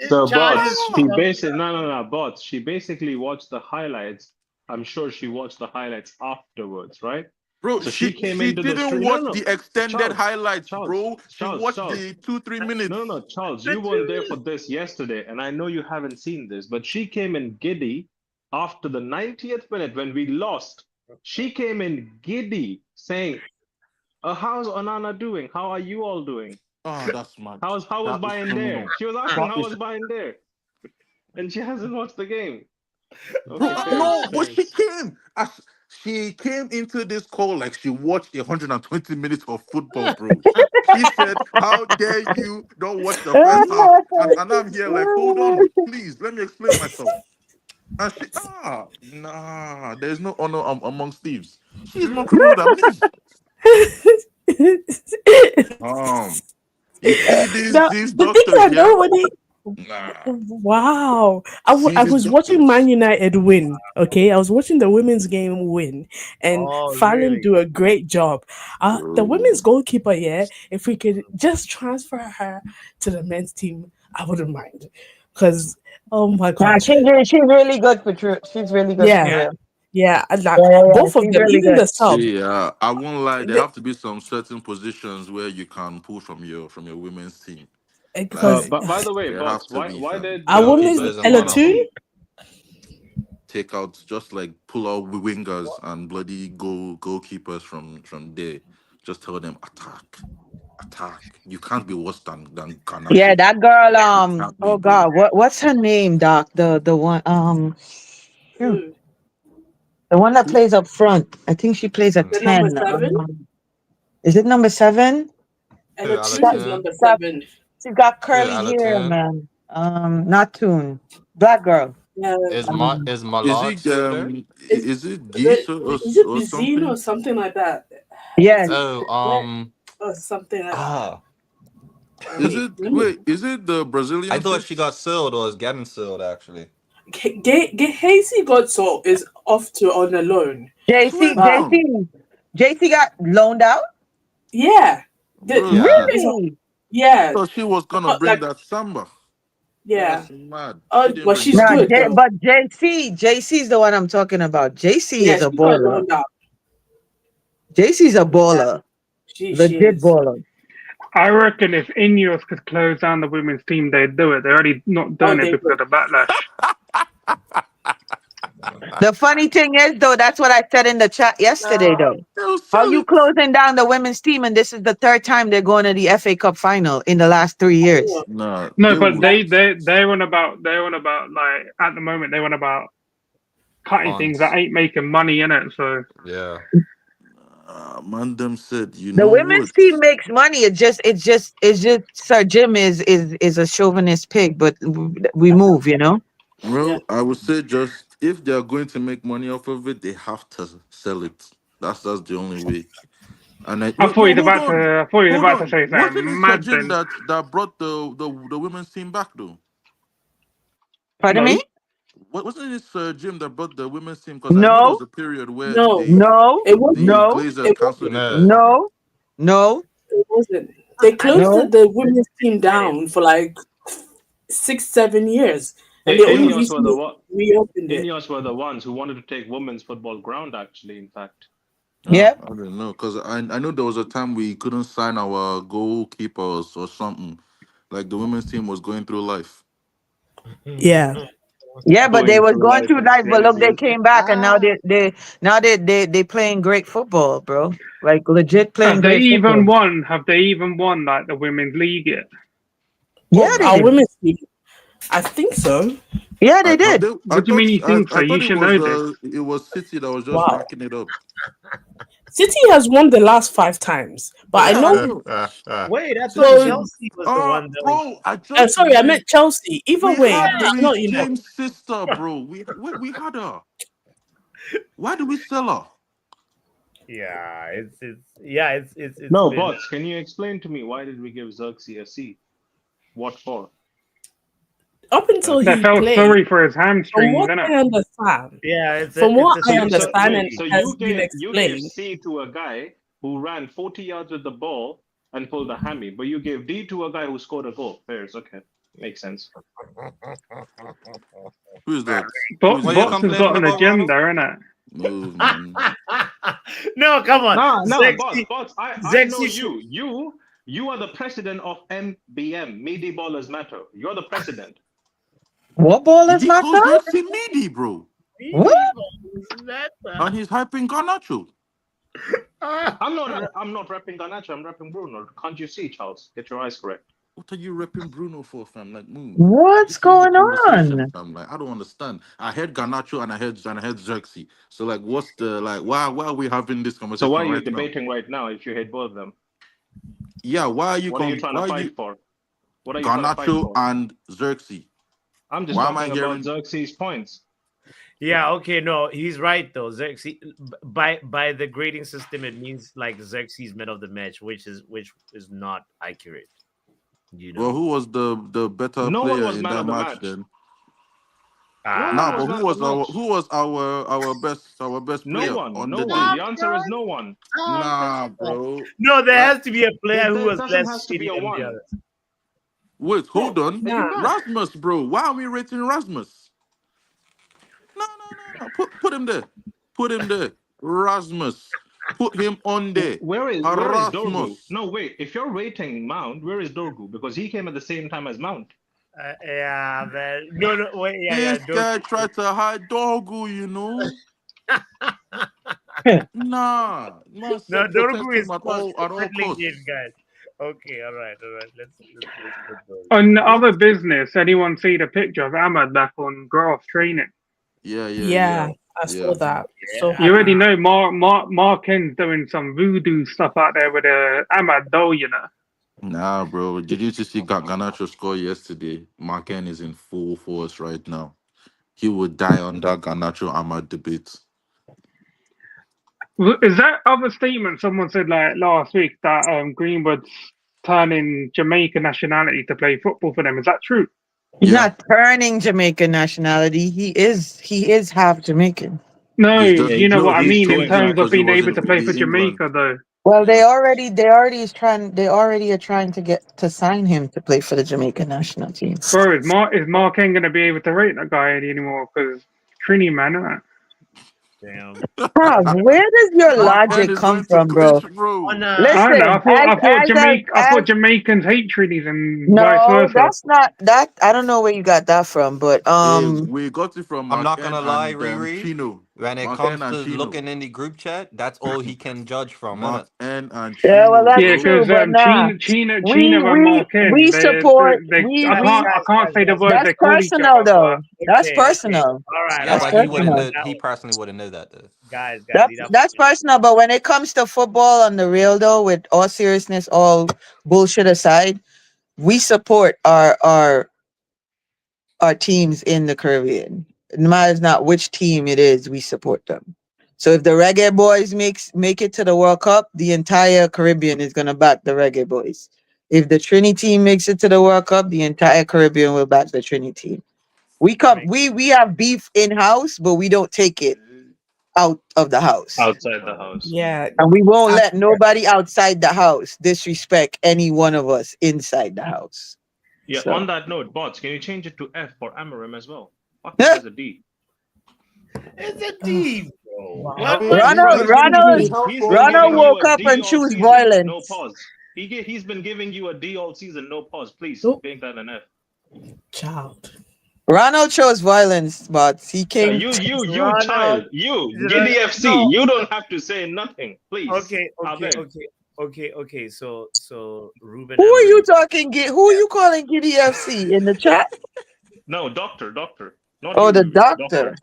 Speaker 11: So,
Speaker 1: Charles
Speaker 11: bots,
Speaker 1: is
Speaker 11: she
Speaker 8: Nah.
Speaker 11: basically no, bots. She basically watched the highlights. I'm sure she watched the highlights afterwards, right?
Speaker 8: Bro,
Speaker 11: So she came
Speaker 8: she
Speaker 11: into the
Speaker 8: didn't
Speaker 11: stream.
Speaker 8: watch
Speaker 11: No,
Speaker 8: the extended
Speaker 11: Charles,
Speaker 8: highlights,
Speaker 11: Charles,
Speaker 8: bro. She
Speaker 11: Charles,
Speaker 8: watched
Speaker 11: Charles.
Speaker 8: the 2-3 minutes.
Speaker 11: No, Charles, you weren't there for this yesterday, and I know you haven't seen this, but she came in giddy after the 90th minute when we lost. She came in giddy saying, how's Onana doing? How are you all doing?
Speaker 8: Oh, that's mad.
Speaker 11: How was
Speaker 8: That is
Speaker 11: Bayindir?
Speaker 8: criminal.
Speaker 11: She was asking
Speaker 8: That
Speaker 11: how
Speaker 8: is
Speaker 11: was Bayindir, and she hasn't watched the game.
Speaker 8: bro.
Speaker 11: Okay,
Speaker 8: No, but
Speaker 11: thanks.
Speaker 8: she came into this call like she watched 120 minutes of football, bro. She said, "How dare you not watch the first half?" And I'm here like, hold on, please, let me explain myself. And there's no honor amongst thieves. She's more criminal than me. You see
Speaker 10: now
Speaker 8: these
Speaker 10: the thing
Speaker 8: doctors,
Speaker 10: that
Speaker 8: yeah?
Speaker 10: nobody.
Speaker 8: Nah.
Speaker 10: Wow.
Speaker 8: See
Speaker 10: I
Speaker 8: these
Speaker 10: was watching
Speaker 8: doctors.
Speaker 10: Man United win. Okay. I was watching the women's game win and
Speaker 1: oh
Speaker 10: Fallon
Speaker 1: really?
Speaker 10: do a great job. The women's
Speaker 8: Bro.
Speaker 10: goalkeeper, yeah, if we could just transfer her to the men's team, I wouldn't mind. Because, oh my
Speaker 6: Nah,
Speaker 10: God.
Speaker 6: she's really good for true. She's really good for
Speaker 10: Yeah.
Speaker 1: Yeah,
Speaker 6: real.
Speaker 10: Yeah. And like
Speaker 6: Yeah.
Speaker 10: both of
Speaker 6: She's
Speaker 10: them,
Speaker 6: really
Speaker 10: even
Speaker 6: good.
Speaker 10: the sub.
Speaker 8: See, I won't lie. There
Speaker 10: the-
Speaker 8: have to be some certain positions where you can pull from your women's team.
Speaker 10: Because
Speaker 8: Like
Speaker 11: But by the way,
Speaker 8: there have
Speaker 11: bots,
Speaker 8: to
Speaker 11: why
Speaker 8: be
Speaker 11: why
Speaker 8: some
Speaker 11: did
Speaker 10: our women's
Speaker 3: Goalkeeper isn't one of
Speaker 10: Elatoon,
Speaker 3: them.
Speaker 8: take out, just like pull out wingers and bloody goalkeepers from there. Just tell them attack. attack. You can't be worse than Garnacho.
Speaker 6: Yeah, that girl.
Speaker 8: You can't be,
Speaker 6: Oh
Speaker 8: bro.
Speaker 6: God, what's her name, Doc? The one. Shoot,
Speaker 10: Who?
Speaker 6: the one that
Speaker 8: Who?
Speaker 6: plays up front. I think she plays a
Speaker 2: Hmm.
Speaker 10: The number
Speaker 6: 10.
Speaker 10: 7?
Speaker 6: Is it number 7?
Speaker 10: And
Speaker 2: Who,
Speaker 10: the
Speaker 6: She's
Speaker 10: tune
Speaker 6: got,
Speaker 10: is
Speaker 2: Alatin?
Speaker 10: number
Speaker 6: she's got,
Speaker 10: 7.
Speaker 6: she's got
Speaker 2: Who,
Speaker 6: curly hair,
Speaker 2: Alatin?
Speaker 6: man. Not Tune. Black girl.
Speaker 10: Yeah.
Speaker 6: Um,
Speaker 2: Is
Speaker 8: Is
Speaker 2: Malard
Speaker 8: it
Speaker 2: still there?
Speaker 8: is it
Speaker 10: Is
Speaker 8: Geese
Speaker 10: is it
Speaker 8: or
Speaker 10: Bizine or
Speaker 8: something?
Speaker 10: something like that?
Speaker 6: yes.
Speaker 10: Is it
Speaker 2: Oh,
Speaker 10: or something like
Speaker 2: ah,
Speaker 8: Is
Speaker 10: wait,
Speaker 8: it
Speaker 10: let me
Speaker 8: the
Speaker 2: I
Speaker 8: Brazilian
Speaker 2: thought
Speaker 8: chick?
Speaker 2: she got sealed or is getting sealed actually.
Speaker 10: Hazy Godso is off to on a loan.
Speaker 8: She went
Speaker 10: But
Speaker 8: down,
Speaker 6: JC got loaned out?
Speaker 10: yeah.
Speaker 8: bro.
Speaker 2: Yeah.
Speaker 10: Is
Speaker 6: Really?
Speaker 8: I
Speaker 10: yeah.
Speaker 8: thought she was gonna
Speaker 10: Not
Speaker 8: bring
Speaker 10: like
Speaker 8: that samba.
Speaker 10: yeah.
Speaker 8: That's mad. She didn't
Speaker 10: But
Speaker 8: bring
Speaker 10: she's
Speaker 6: No,
Speaker 8: nothing.
Speaker 10: good though.
Speaker 6: But JC's the one I'm talking about. JC
Speaker 10: Yeah,
Speaker 6: is a
Speaker 10: she got
Speaker 6: baller.
Speaker 10: loaned out.
Speaker 6: JC's a
Speaker 10: Yeah,
Speaker 6: baller.
Speaker 10: she
Speaker 6: Legit
Speaker 10: is.
Speaker 6: baller.
Speaker 7: I reckon if Ineos could close down the women's team, they'd do it. They're already not
Speaker 10: Oh,
Speaker 7: doing it
Speaker 10: they
Speaker 7: because
Speaker 10: will.
Speaker 7: of the backlash.
Speaker 6: The funny thing is, though, that's what I said in the chat yesterday, though.
Speaker 8: They'll
Speaker 6: How
Speaker 8: sell
Speaker 6: you
Speaker 8: it.
Speaker 6: closing down the women's team, and this is the third time they're going to the FA Cup final in the last 3 years?
Speaker 8: Nah,
Speaker 7: No,
Speaker 8: they
Speaker 7: but
Speaker 8: would.
Speaker 7: they're on about like at the moment they want about cutting things that
Speaker 2: Funds.
Speaker 7: ain't making money in it. So
Speaker 2: Yeah.
Speaker 8: Man, them said, you
Speaker 6: The
Speaker 8: know
Speaker 6: women's
Speaker 8: what?
Speaker 6: team makes money. It's just Sir Jim is a chauvinist pig, but we move, you know.
Speaker 10: Yeah.
Speaker 8: Well, I would say just if they are going to make money off of it, they have to sell it. That's the only way. And
Speaker 7: I
Speaker 8: wait,
Speaker 7: thought
Speaker 8: no,
Speaker 7: he's about to. I thought he was
Speaker 8: hold
Speaker 7: about to
Speaker 8: on.
Speaker 7: say
Speaker 8: Wasn't it
Speaker 7: something
Speaker 8: Sir
Speaker 7: mad.
Speaker 8: Jim
Speaker 7: Then
Speaker 8: that brought the women's team back though?
Speaker 6: Pardon
Speaker 7: no,
Speaker 6: me?
Speaker 8: Wasn't it Sir Jim that brought the women's team? Because I know there
Speaker 6: No,
Speaker 8: was a period where
Speaker 10: No,
Speaker 6: no,
Speaker 10: it wasn't.
Speaker 8: the
Speaker 6: no,
Speaker 8: Glazers
Speaker 10: It
Speaker 8: canceled
Speaker 10: wasn't.
Speaker 8: each
Speaker 2: No.
Speaker 8: other.
Speaker 6: no, no,
Speaker 10: It wasn't. They closed
Speaker 6: no.
Speaker 10: the women's team down for like 6, 7 years, and they only
Speaker 11: Ineos were the
Speaker 10: recently
Speaker 11: what?
Speaker 10: reopened it.
Speaker 11: Ineos were the ones who wanted to take women's football ground. Actually, in fact.
Speaker 6: Yep.
Speaker 8: I don't know because I know there was a time we couldn't sign our goalkeepers or something. Like the women's team was going through life.
Speaker 10: Yeah.
Speaker 6: Yeah, but they
Speaker 11: Going
Speaker 6: was
Speaker 11: through
Speaker 6: going
Speaker 11: life
Speaker 6: through
Speaker 11: is
Speaker 6: life, but look, they
Speaker 11: crazy.
Speaker 6: came back, and now
Speaker 8: Ah,
Speaker 6: they playing great football, bro. Like legit playing
Speaker 7: have they
Speaker 6: great
Speaker 7: even
Speaker 6: football.
Speaker 7: won? Have they even won like the women's league yet?
Speaker 6: Yeah, they
Speaker 10: Our
Speaker 6: did.
Speaker 10: women's team. I think so.
Speaker 6: Yeah, they did.
Speaker 8: I
Speaker 7: What do you mean
Speaker 8: thought
Speaker 7: you think so?
Speaker 8: I
Speaker 7: You
Speaker 8: thought
Speaker 7: should know this.
Speaker 8: it was City that was just
Speaker 10: Wow.
Speaker 8: backing it up.
Speaker 10: City has won the last 5 times, but I
Speaker 8: Yeah, I
Speaker 10: know.
Speaker 8: know.
Speaker 1: Wait, I thought
Speaker 10: So,
Speaker 1: Chelsea was the one that was.
Speaker 8: Bro, I just
Speaker 10: sorry, I
Speaker 8: read
Speaker 10: meant Chelsea. Either
Speaker 8: we
Speaker 10: way,
Speaker 8: had
Speaker 10: it's not
Speaker 8: Reece
Speaker 10: enough.
Speaker 8: James' sister, bro. We had her. Why did we sell her?
Speaker 1: Yeah, it's
Speaker 11: No,
Speaker 1: been.
Speaker 11: bots. Can you explain to me why did we give Xerxes a C? What for?
Speaker 10: Up until
Speaker 7: They
Speaker 10: he
Speaker 7: felt
Speaker 10: played,
Speaker 7: sorry for his
Speaker 10: from
Speaker 7: hamstrings,
Speaker 10: what
Speaker 7: innit?
Speaker 10: I understand,
Speaker 1: Yeah, it's
Speaker 10: from
Speaker 1: it's
Speaker 10: what
Speaker 1: a
Speaker 10: I
Speaker 11: So, so
Speaker 10: understand,
Speaker 11: wait.
Speaker 10: and
Speaker 11: So
Speaker 10: it has
Speaker 11: you
Speaker 10: been
Speaker 11: gave
Speaker 10: explained.
Speaker 11: C to a guy who ran 40 yards with the ball and pulled a hammy, but you gave D to a guy who scored a goal. Fairs, okay, makes sense.
Speaker 8: Who is that? Who is
Speaker 7: But
Speaker 2: What
Speaker 8: this
Speaker 2: are you
Speaker 7: Bots
Speaker 8: guy?
Speaker 7: has got
Speaker 2: complaining
Speaker 7: an
Speaker 2: about,
Speaker 7: agenda,
Speaker 2: Ronald?
Speaker 7: innit?
Speaker 8: Move, man.
Speaker 1: No, come on,
Speaker 11: No,
Speaker 1: Zexy,
Speaker 11: bots. I know
Speaker 1: Zexy.
Speaker 11: you. You are the president of MBM, Media Ballers Matter. You're the president.
Speaker 6: What
Speaker 8: Did
Speaker 6: ballers
Speaker 8: he call
Speaker 6: matter?
Speaker 8: Xerxes midi, bro?
Speaker 6: What?
Speaker 8: And he's hyping Garnacho.
Speaker 11: I'm not rapping Ganacho, I'm rapping Bruno. Can't you see, Charles? Get your eyes correct.
Speaker 8: What are you repping Bruno for, fam? Like, move.
Speaker 6: What's
Speaker 8: This ain't the
Speaker 6: going
Speaker 8: conversation,
Speaker 6: on?
Speaker 8: fam. Like, I don't understand. I heard Garnacho and I heard Xerxes. So, like, what's the like? Why are we having this
Speaker 11: So why
Speaker 8: conversation
Speaker 11: are you
Speaker 8: right now?
Speaker 11: debating right now if you hate both of them?
Speaker 8: Yeah, why are you
Speaker 11: What are you trying
Speaker 8: why
Speaker 11: to
Speaker 8: are
Speaker 11: fight
Speaker 8: you
Speaker 11: for? What are you trying to fight
Speaker 8: Garnacho
Speaker 11: for?
Speaker 8: and Xerxes?
Speaker 11: I'm just
Speaker 8: Why am I
Speaker 11: talking about
Speaker 8: hearing?
Speaker 11: Xerxes' points.
Speaker 1: Yeah, okay, no, he's right though. Xerxes by the grading system, it means like Xerxes man of the match, which is not accurate. You
Speaker 8: Well,
Speaker 1: know.
Speaker 8: who was the better
Speaker 11: No one
Speaker 8: player
Speaker 11: was
Speaker 8: in
Speaker 11: man
Speaker 8: that
Speaker 11: of the
Speaker 8: match
Speaker 11: match.
Speaker 8: then?
Speaker 11: No
Speaker 8: Nah,
Speaker 11: one
Speaker 8: but
Speaker 11: was man of the match.
Speaker 8: who was our best
Speaker 11: No
Speaker 8: player
Speaker 11: one.
Speaker 8: on
Speaker 11: No
Speaker 8: the
Speaker 11: one.
Speaker 8: day?
Speaker 11: The answer is no one.
Speaker 8: Nah, bro.
Speaker 1: No, there
Speaker 8: Like,
Speaker 1: has to be a player who
Speaker 11: There
Speaker 1: was
Speaker 11: doesn't
Speaker 1: less
Speaker 11: has to be
Speaker 1: shitty
Speaker 11: a
Speaker 1: than the
Speaker 11: one.
Speaker 1: others.
Speaker 8: wait, hold on.
Speaker 11: It
Speaker 10: Nah.
Speaker 11: does.
Speaker 8: Rasmus, bro. Why are we rating Rasmus? No. Put him there. Put him there. Rasmus. Put him on there.
Speaker 11: Where is Dorgu?
Speaker 8: Rasmus.
Speaker 11: No, wait. If you're rating Mount, where is Dorgu? Because he came at the same time as Mount.
Speaker 1: Yeah, man. No, wait, yeah.
Speaker 8: This guy tried to hide Dorgu, you know. Nah, man
Speaker 1: No,
Speaker 8: said
Speaker 1: Dorgu
Speaker 8: protect
Speaker 1: is
Speaker 8: him at all
Speaker 1: struggling
Speaker 8: costs.
Speaker 1: in, guys. Okay, all right. Let's put those.
Speaker 7: On other business, anyone see the picture of Ahmad back on grass training?
Speaker 10: Yeah, I saw that. So
Speaker 1: Yeah.
Speaker 7: You already
Speaker 10: happy.
Speaker 7: know Mark Ken's doing some voodoo stuff out there with Ahmad though, you know.
Speaker 8: Nah, bro. Did you just see Ganacho score yesterday? Marken is in full force right now. He would die on that Ganacho Ahmad debate.
Speaker 7: Is that other statement someone said like last week that Greenwood's turning Jamaican nationality to play football for them? Is that true?
Speaker 6: He's
Speaker 8: Yeah.
Speaker 6: not turning Jamaican nationality. He is half Jamaican.
Speaker 7: No,
Speaker 8: He's just
Speaker 7: you know what I
Speaker 8: he's
Speaker 7: mean in
Speaker 8: changing
Speaker 7: terms of
Speaker 8: because he
Speaker 7: being
Speaker 8: was
Speaker 7: able
Speaker 8: in
Speaker 7: to play for
Speaker 8: the England.
Speaker 7: Jamaica though.
Speaker 6: Well,
Speaker 8: Yeah.
Speaker 6: they already are trying to get to sign him to play for the Jamaican national team.
Speaker 7: Bro, is Mark Ken gonna be able to rate that guy anymore? Because Trini man, innit?
Speaker 1: Damn.
Speaker 6: Bruv, where does your
Speaker 8: Marken
Speaker 6: logic
Speaker 8: is
Speaker 6: come
Speaker 8: going to
Speaker 6: from, bro?
Speaker 8: glitch, bro.
Speaker 7: I don't know.
Speaker 6: Listen,
Speaker 7: I
Speaker 6: as
Speaker 7: thought Jamaicans hate Trinis and vice
Speaker 6: no,
Speaker 7: versa.
Speaker 6: that's not that. I don't know where you got that from, but
Speaker 8: Hey, we got it from
Speaker 3: I'm not
Speaker 8: Marken
Speaker 3: gonna lie,
Speaker 8: and
Speaker 3: Riri.
Speaker 8: Chino.
Speaker 3: When it
Speaker 8: Marken
Speaker 3: comes
Speaker 8: and
Speaker 3: to
Speaker 8: Chino.
Speaker 3: looking in the group chat, that's all he can judge from, innit?
Speaker 8: Marken and
Speaker 6: yeah, well,
Speaker 8: Chino,
Speaker 6: that's
Speaker 7: Yeah,
Speaker 8: bro.
Speaker 6: true.
Speaker 7: because
Speaker 6: But nah,
Speaker 7: Chino
Speaker 6: we
Speaker 7: and
Speaker 6: we
Speaker 7: Mark Ken,
Speaker 6: we support we
Speaker 7: I
Speaker 6: we.
Speaker 7: can't say the words
Speaker 6: That's
Speaker 7: they call each
Speaker 6: personal,
Speaker 7: other, but
Speaker 6: though. That's
Speaker 1: Okay.
Speaker 6: personal.
Speaker 3: Yeah,
Speaker 6: That's
Speaker 3: but he
Speaker 1: Enough
Speaker 3: wouldn't
Speaker 1: of
Speaker 6: personal.
Speaker 3: know.
Speaker 1: that
Speaker 3: He
Speaker 1: one.
Speaker 3: personally wouldn't know that though.
Speaker 1: Guys,
Speaker 6: That's
Speaker 1: enough of
Speaker 6: that's personal. But when it comes to football, on the real though, with all seriousness, all bullshit aside, we support our teams in the Caribbean. It matters not which team it is, we support them. So if the Reggae Boys make it to the World Cup, the entire Caribbean is gonna back the Reggae Boys. If the Trini team makes it to the World Cup, the entire Caribbean will back the Trini team. We have beef in house, but we don't take it out of the house.
Speaker 11: Outside the house.
Speaker 10: Yeah,
Speaker 6: And we won't
Speaker 10: I-
Speaker 6: let nobody outside the house disrespect any one of us inside the house.
Speaker 11: Yeah,
Speaker 6: So
Speaker 11: on that note, bots, can you change it to F for Amarim as well? Fuck it as a D.
Speaker 1: It's a D, bro.
Speaker 10: Wow.
Speaker 1: What?
Speaker 11: He's been
Speaker 6: Ronald
Speaker 11: giving you
Speaker 6: woke
Speaker 11: a
Speaker 6: up
Speaker 11: D
Speaker 6: and
Speaker 11: all
Speaker 6: choose
Speaker 11: season. No
Speaker 6: violence.
Speaker 11: pause. He's been giving you a D all season. No pause. Please
Speaker 10: Oh.
Speaker 11: make that an F.
Speaker 10: child.
Speaker 6: Ronald chose violence, but he
Speaker 11: Yeah,
Speaker 6: came.
Speaker 11: you
Speaker 1: Ronald-
Speaker 11: child, you
Speaker 1: Ronald-
Speaker 11: Giddy FC.
Speaker 1: no.
Speaker 11: You don't have to say nothing, please. I beg.
Speaker 1: Okay. So Ruben.
Speaker 6: Who are you
Speaker 1: Amorim-
Speaker 6: talking? Who are you calling Giddy FC in the chat?
Speaker 11: No, doctor. Not
Speaker 6: Oh,
Speaker 11: you,
Speaker 6: the
Speaker 11: Ruben,
Speaker 6: doctor.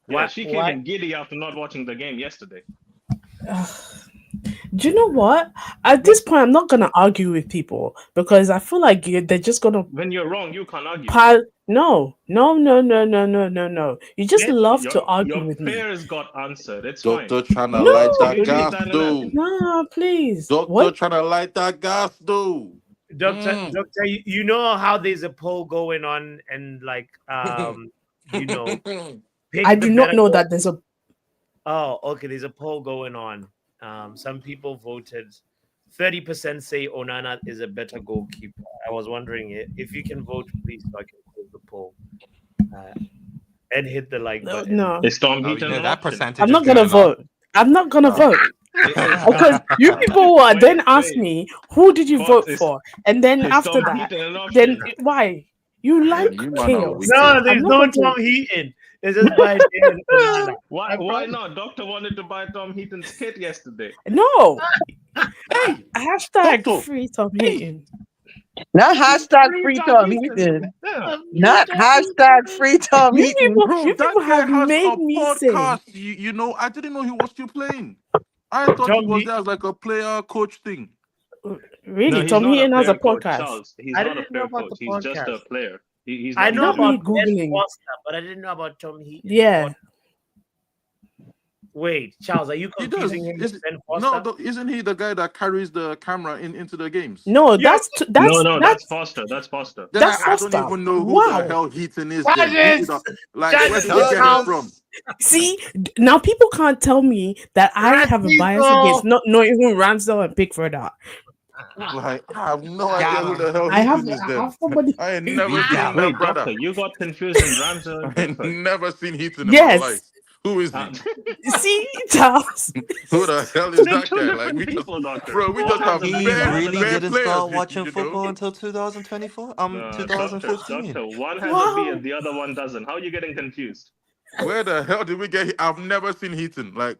Speaker 11: Yeah,
Speaker 1: What-
Speaker 11: she came
Speaker 1: what?
Speaker 11: in giddy after not watching the game yesterday.
Speaker 10: Do you know what? At this point, I'm not gonna argue with people because I feel like they're just gonna.
Speaker 11: When you're wrong, you can't argue.
Speaker 10: No. You just
Speaker 1: Yes,
Speaker 10: love to
Speaker 11: Your
Speaker 10: argue with me.
Speaker 11: prayers got answered. It's
Speaker 8: Doctor
Speaker 11: fine.
Speaker 8: trying to
Speaker 10: No,
Speaker 8: light that
Speaker 11: You leave
Speaker 8: gas,
Speaker 11: that in
Speaker 8: though.
Speaker 10: No, please.
Speaker 8: Doctor
Speaker 10: What?
Speaker 8: trying to light that gas, though.
Speaker 1: Doctor, you know how there's a poll going on, and like, you know, pick
Speaker 10: I
Speaker 1: the
Speaker 10: do not
Speaker 1: better
Speaker 10: know
Speaker 1: goal-
Speaker 10: that there's a.
Speaker 1: Oh, okay. There's a poll going on. Some people voted. 30% say Onana is a better goalkeeper. I was wondering if you can vote, please, so I can close the poll. And hit the like button.
Speaker 10: No,
Speaker 11: Is Tom
Speaker 3: Oh,
Speaker 11: Heaton
Speaker 3: you know
Speaker 11: an
Speaker 3: that
Speaker 11: option?
Speaker 3: percentage.
Speaker 10: I'm
Speaker 3: is
Speaker 10: not gonna
Speaker 3: going up.
Speaker 10: vote. I'm not gonna vote because you people will then ask me, "Who did you
Speaker 11: But
Speaker 10: vote
Speaker 11: is-
Speaker 10: for?" And then
Speaker 11: is
Speaker 10: after
Speaker 11: Tom
Speaker 10: that,
Speaker 11: Heaton an
Speaker 10: then
Speaker 11: option?
Speaker 10: why you like
Speaker 8: you man are
Speaker 10: chaos?
Speaker 8: wicked.
Speaker 1: No,
Speaker 10: I'm
Speaker 1: there's
Speaker 10: not
Speaker 1: no
Speaker 10: going to-
Speaker 1: Tom Heaton. There's just Bayindir and Onana.
Speaker 11: Why not? Doctor wanted to buy Tom Heaton's kit yesterday.
Speaker 10: No.
Speaker 8: Hey,
Speaker 10: Hashtag
Speaker 8: Doctor.
Speaker 10: free Tom Heaton.
Speaker 6: Not hashtag free Tom Heaton. Not hashtag free Tom
Speaker 10: You
Speaker 6: Heaton.
Speaker 10: people,
Speaker 8: Bro,
Speaker 10: you
Speaker 8: that
Speaker 10: people
Speaker 8: guy
Speaker 10: have
Speaker 8: has
Speaker 10: made
Speaker 8: a
Speaker 10: me say.
Speaker 8: podcast. You know, I didn't know he was still playing. I thought he
Speaker 1: Tom
Speaker 8: was
Speaker 1: He-
Speaker 8: there as like a player coach thing.
Speaker 10: Really,
Speaker 11: No, he's
Speaker 10: Tom
Speaker 11: not
Speaker 10: Heaton has a
Speaker 11: player coach,
Speaker 10: podcast.
Speaker 11: Charles. He's
Speaker 1: I
Speaker 11: not a
Speaker 1: didn't know
Speaker 11: player
Speaker 1: about
Speaker 11: coach.
Speaker 1: the
Speaker 11: He's just a
Speaker 1: podcast.
Speaker 11: player. He's
Speaker 1: I
Speaker 11: not
Speaker 1: know
Speaker 10: Not me
Speaker 1: about Ben
Speaker 10: Googling.
Speaker 1: Foster, but I didn't know about Tom Heaton.
Speaker 10: Yeah.
Speaker 1: Wait, Charles, are you
Speaker 8: He does.
Speaker 1: confusing him with Ben
Speaker 8: No,
Speaker 1: Foster?
Speaker 8: isn't he the guy that carries the camera into the games?
Speaker 10: No,
Speaker 1: Yeah.
Speaker 10: that's
Speaker 11: Foster. That's Foster.
Speaker 8: Then
Speaker 10: that's
Speaker 8: I don't
Speaker 10: Foster.
Speaker 8: even know who
Speaker 10: Wow.
Speaker 8: the hell Heaton is.
Speaker 1: That
Speaker 8: Then.
Speaker 1: is-
Speaker 8: Like,
Speaker 1: that
Speaker 8: where
Speaker 1: is
Speaker 8: did he get it
Speaker 1: Charles.
Speaker 8: from?
Speaker 10: See, now people can't tell me that I have a bias
Speaker 1: Racism.
Speaker 10: against not knowing who Ramsdale and Pickford are.
Speaker 8: Like, I have no idea who the hell
Speaker 10: I have
Speaker 8: Heaton is. Then
Speaker 10: somebody.
Speaker 8: I ain't never
Speaker 3: We
Speaker 8: seen
Speaker 3: got-
Speaker 8: that
Speaker 11: Wait,
Speaker 8: brother.
Speaker 11: Doctor, you got confused in Ramsdale and
Speaker 8: I ain't
Speaker 11: Pickford.
Speaker 8: never seen Heaton in
Speaker 10: Yes.
Speaker 8: my life. Who is he?
Speaker 10: See, Charles.
Speaker 8: Who the hell is
Speaker 11: They're
Speaker 8: that
Speaker 11: two
Speaker 8: guy?
Speaker 11: different
Speaker 8: Like, we just,
Speaker 11: people, Doctor.
Speaker 8: bro, we
Speaker 11: One
Speaker 8: just have
Speaker 11: has a
Speaker 3: He
Speaker 11: name,
Speaker 8: bad,
Speaker 11: one has a
Speaker 3: really
Speaker 8: bad
Speaker 3: didn't
Speaker 8: players.
Speaker 3: start watching
Speaker 8: you
Speaker 3: football
Speaker 8: know?
Speaker 3: until 2024.
Speaker 11: Doctor,
Speaker 3: 2015.
Speaker 11: Doctor, one has a
Speaker 10: Wow.
Speaker 11: beard, the other one doesn't. How are you getting confused?
Speaker 8: Where the hell did we get? I've never seen Heaton. Like,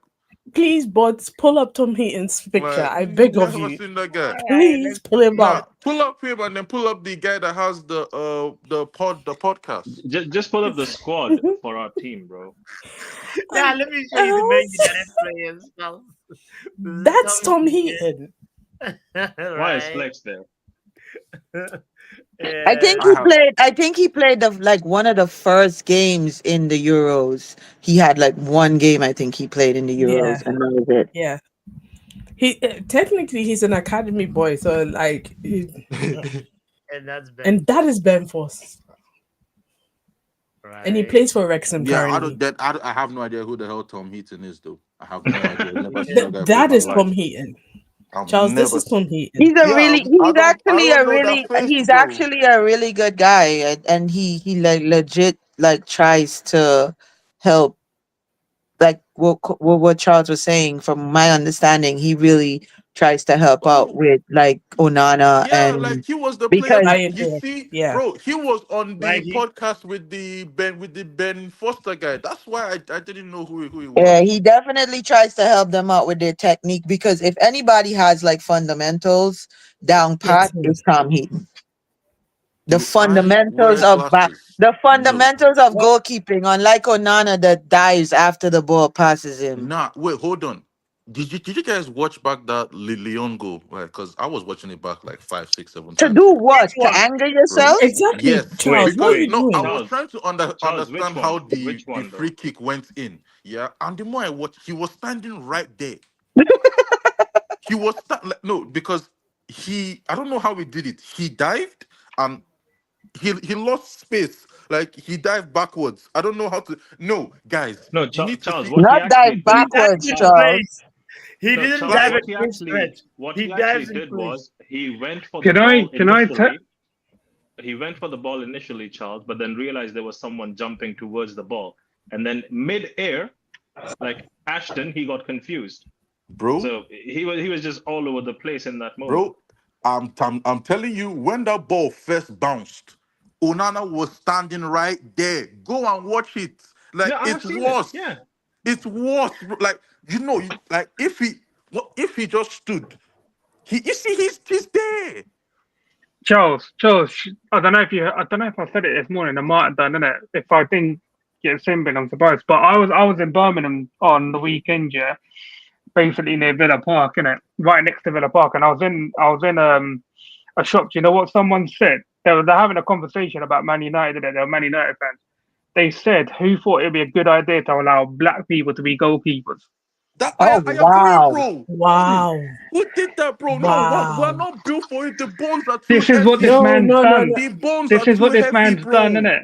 Speaker 10: Please, bots, pull up Tom Heaton's picture.
Speaker 8: Like,
Speaker 10: I beg of
Speaker 8: never
Speaker 10: you.
Speaker 8: seen that guy.
Speaker 10: Please pull him
Speaker 8: Nah,
Speaker 10: up.
Speaker 8: pull up him and then pull up the guy that has the podcast.
Speaker 11: Just pull up the squad for our team, bro.
Speaker 1: Nah, let me show you the Man United players.
Speaker 10: That's Tom Heaton.
Speaker 11: Why is Flex there?
Speaker 6: I think
Speaker 8: I
Speaker 6: he
Speaker 8: have
Speaker 6: played. I think he played like one of the first games in the Euros. He had like one game. I think he played in the Euros,
Speaker 10: Yeah.
Speaker 6: and that was it.
Speaker 10: Yeah. He technically he's an academy boy, so like,
Speaker 1: And that's Ben.
Speaker 10: and that is Ben Force,
Speaker 1: Right.
Speaker 10: and he plays for Wrexham
Speaker 8: Yeah,
Speaker 10: currently.
Speaker 8: I have no idea who the hell Tom Heaton is, though. I have no idea. I've never seen that guy play
Speaker 10: That
Speaker 8: in
Speaker 10: is
Speaker 8: my
Speaker 10: Tom
Speaker 8: life.
Speaker 10: Heaton.
Speaker 8: I've
Speaker 10: Charles, this
Speaker 8: never
Speaker 10: is Tom
Speaker 8: seen.
Speaker 10: Heaton.
Speaker 6: He's a
Speaker 8: Yeah,
Speaker 6: really.
Speaker 8: I
Speaker 6: He's
Speaker 8: don't
Speaker 6: actually a
Speaker 8: know that
Speaker 6: really.
Speaker 8: face,
Speaker 6: He's
Speaker 8: bro.
Speaker 6: actually a really good guy, and he like legit like tries to help. Like what Charles was saying, from my understanding, he really tries to help out
Speaker 8: Oh,
Speaker 6: with like Onana,
Speaker 8: yeah,
Speaker 6: and
Speaker 8: like he was the player.
Speaker 6: because
Speaker 8: You
Speaker 10: Bayindir.
Speaker 8: see,
Speaker 10: Yeah.
Speaker 8: bro, he was on the
Speaker 1: Like he,
Speaker 8: podcast with the Ben Foster guy. That's why I didn't know who he
Speaker 6: yeah,
Speaker 8: was.
Speaker 6: he definitely tries to help them out with their technique, because if anybody has like fundamentals down
Speaker 10: Yes.
Speaker 6: pat, it's Tom Heaton. The
Speaker 8: Do I
Speaker 6: fundamentals
Speaker 8: wear
Speaker 6: of
Speaker 8: glasses?
Speaker 6: the
Speaker 8: No.
Speaker 6: fundamentals of
Speaker 1: well,
Speaker 6: goalkeeping, unlike Onana that dives after the ball passes him.
Speaker 8: Nah, wait, hold on. Did you guys watch back that Leon goal? Right, because I was watching it back like 5, 6, 7
Speaker 6: To
Speaker 8: times.
Speaker 6: do
Speaker 1: which
Speaker 6: what? To
Speaker 1: one?
Speaker 6: anger
Speaker 8: Bro,
Speaker 6: yourself?
Speaker 10: Exactly,
Speaker 8: yes,
Speaker 10: Charles. What are
Speaker 8: because
Speaker 10: you
Speaker 11: Wait,
Speaker 8: no, I
Speaker 10: doing?
Speaker 8: was
Speaker 11: Charles,
Speaker 8: trying to
Speaker 11: Charles, which
Speaker 8: understand how
Speaker 11: one?
Speaker 8: the
Speaker 11: Which one
Speaker 8: free
Speaker 11: though?
Speaker 8: kick went in. Yeah, and the more I watched, he was standing right there. He was no, because I don't know how he did it. He dived and he lost space. Like he dived backwards. I don't know how to. No, guys,
Speaker 11: No,
Speaker 8: you need to
Speaker 11: Charles,
Speaker 8: see.
Speaker 11: what he
Speaker 6: Not
Speaker 11: actually
Speaker 6: dive
Speaker 11: did.
Speaker 1: He dives
Speaker 6: backwards,
Speaker 1: in
Speaker 11: Charles,
Speaker 1: place.
Speaker 6: Charles.
Speaker 1: He
Speaker 11: no,
Speaker 1: didn't
Speaker 11: Charles,
Speaker 1: dive
Speaker 6: Like,
Speaker 1: at
Speaker 11: what he
Speaker 1: full
Speaker 11: actually
Speaker 1: stretch.
Speaker 11: what
Speaker 1: He
Speaker 11: he
Speaker 1: dives
Speaker 11: actually
Speaker 1: in
Speaker 11: did
Speaker 1: place.
Speaker 11: was he went for the
Speaker 7: Can I
Speaker 11: ball
Speaker 7: can I ta-
Speaker 11: initially. He went for the ball initially, Charles, but then realized there was someone jumping towards the ball, and then mid-air, like Ashton, he got confused.
Speaker 8: Bro,
Speaker 11: So he was just all over the place in that moment.
Speaker 8: bro, I'm telling you, when that ball first bounced, Onana was standing right there. Go and watch it.
Speaker 11: No,
Speaker 8: Like
Speaker 11: I have
Speaker 8: it's
Speaker 11: seen it.
Speaker 8: worse.
Speaker 11: Yeah.
Speaker 8: It's worse. Bro. Like like if he just stood, you see he's there.
Speaker 7: Charles, I don't know if I said it this morning. I might have done, innit? If I didn't get Simbin, I'm surprised. But I was in Birmingham on the weekend, yeah, basically near Villa Park, innit? Right next to Villa Park, and I was in a shop. Do you know what someone said? They're having a conversation about Man United, innit? They're Man United fans. They said, who thought it'd be a good idea to allow black people to be goalkeepers?
Speaker 8: That
Speaker 6: oh
Speaker 8: I agree,
Speaker 6: wow.
Speaker 8: bro.
Speaker 10: Wow.
Speaker 8: Who did that, bro? No, we're
Speaker 10: Wow.
Speaker 8: not built for it. The bones are too
Speaker 7: This is what this
Speaker 8: heavy.
Speaker 10: No,
Speaker 7: man's
Speaker 10: no, no,
Speaker 7: done.
Speaker 10: no.
Speaker 8: The bones
Speaker 7: This
Speaker 8: are
Speaker 7: is
Speaker 8: too
Speaker 7: what this
Speaker 8: heavy,
Speaker 7: man's done,
Speaker 8: bro.
Speaker 7: innit?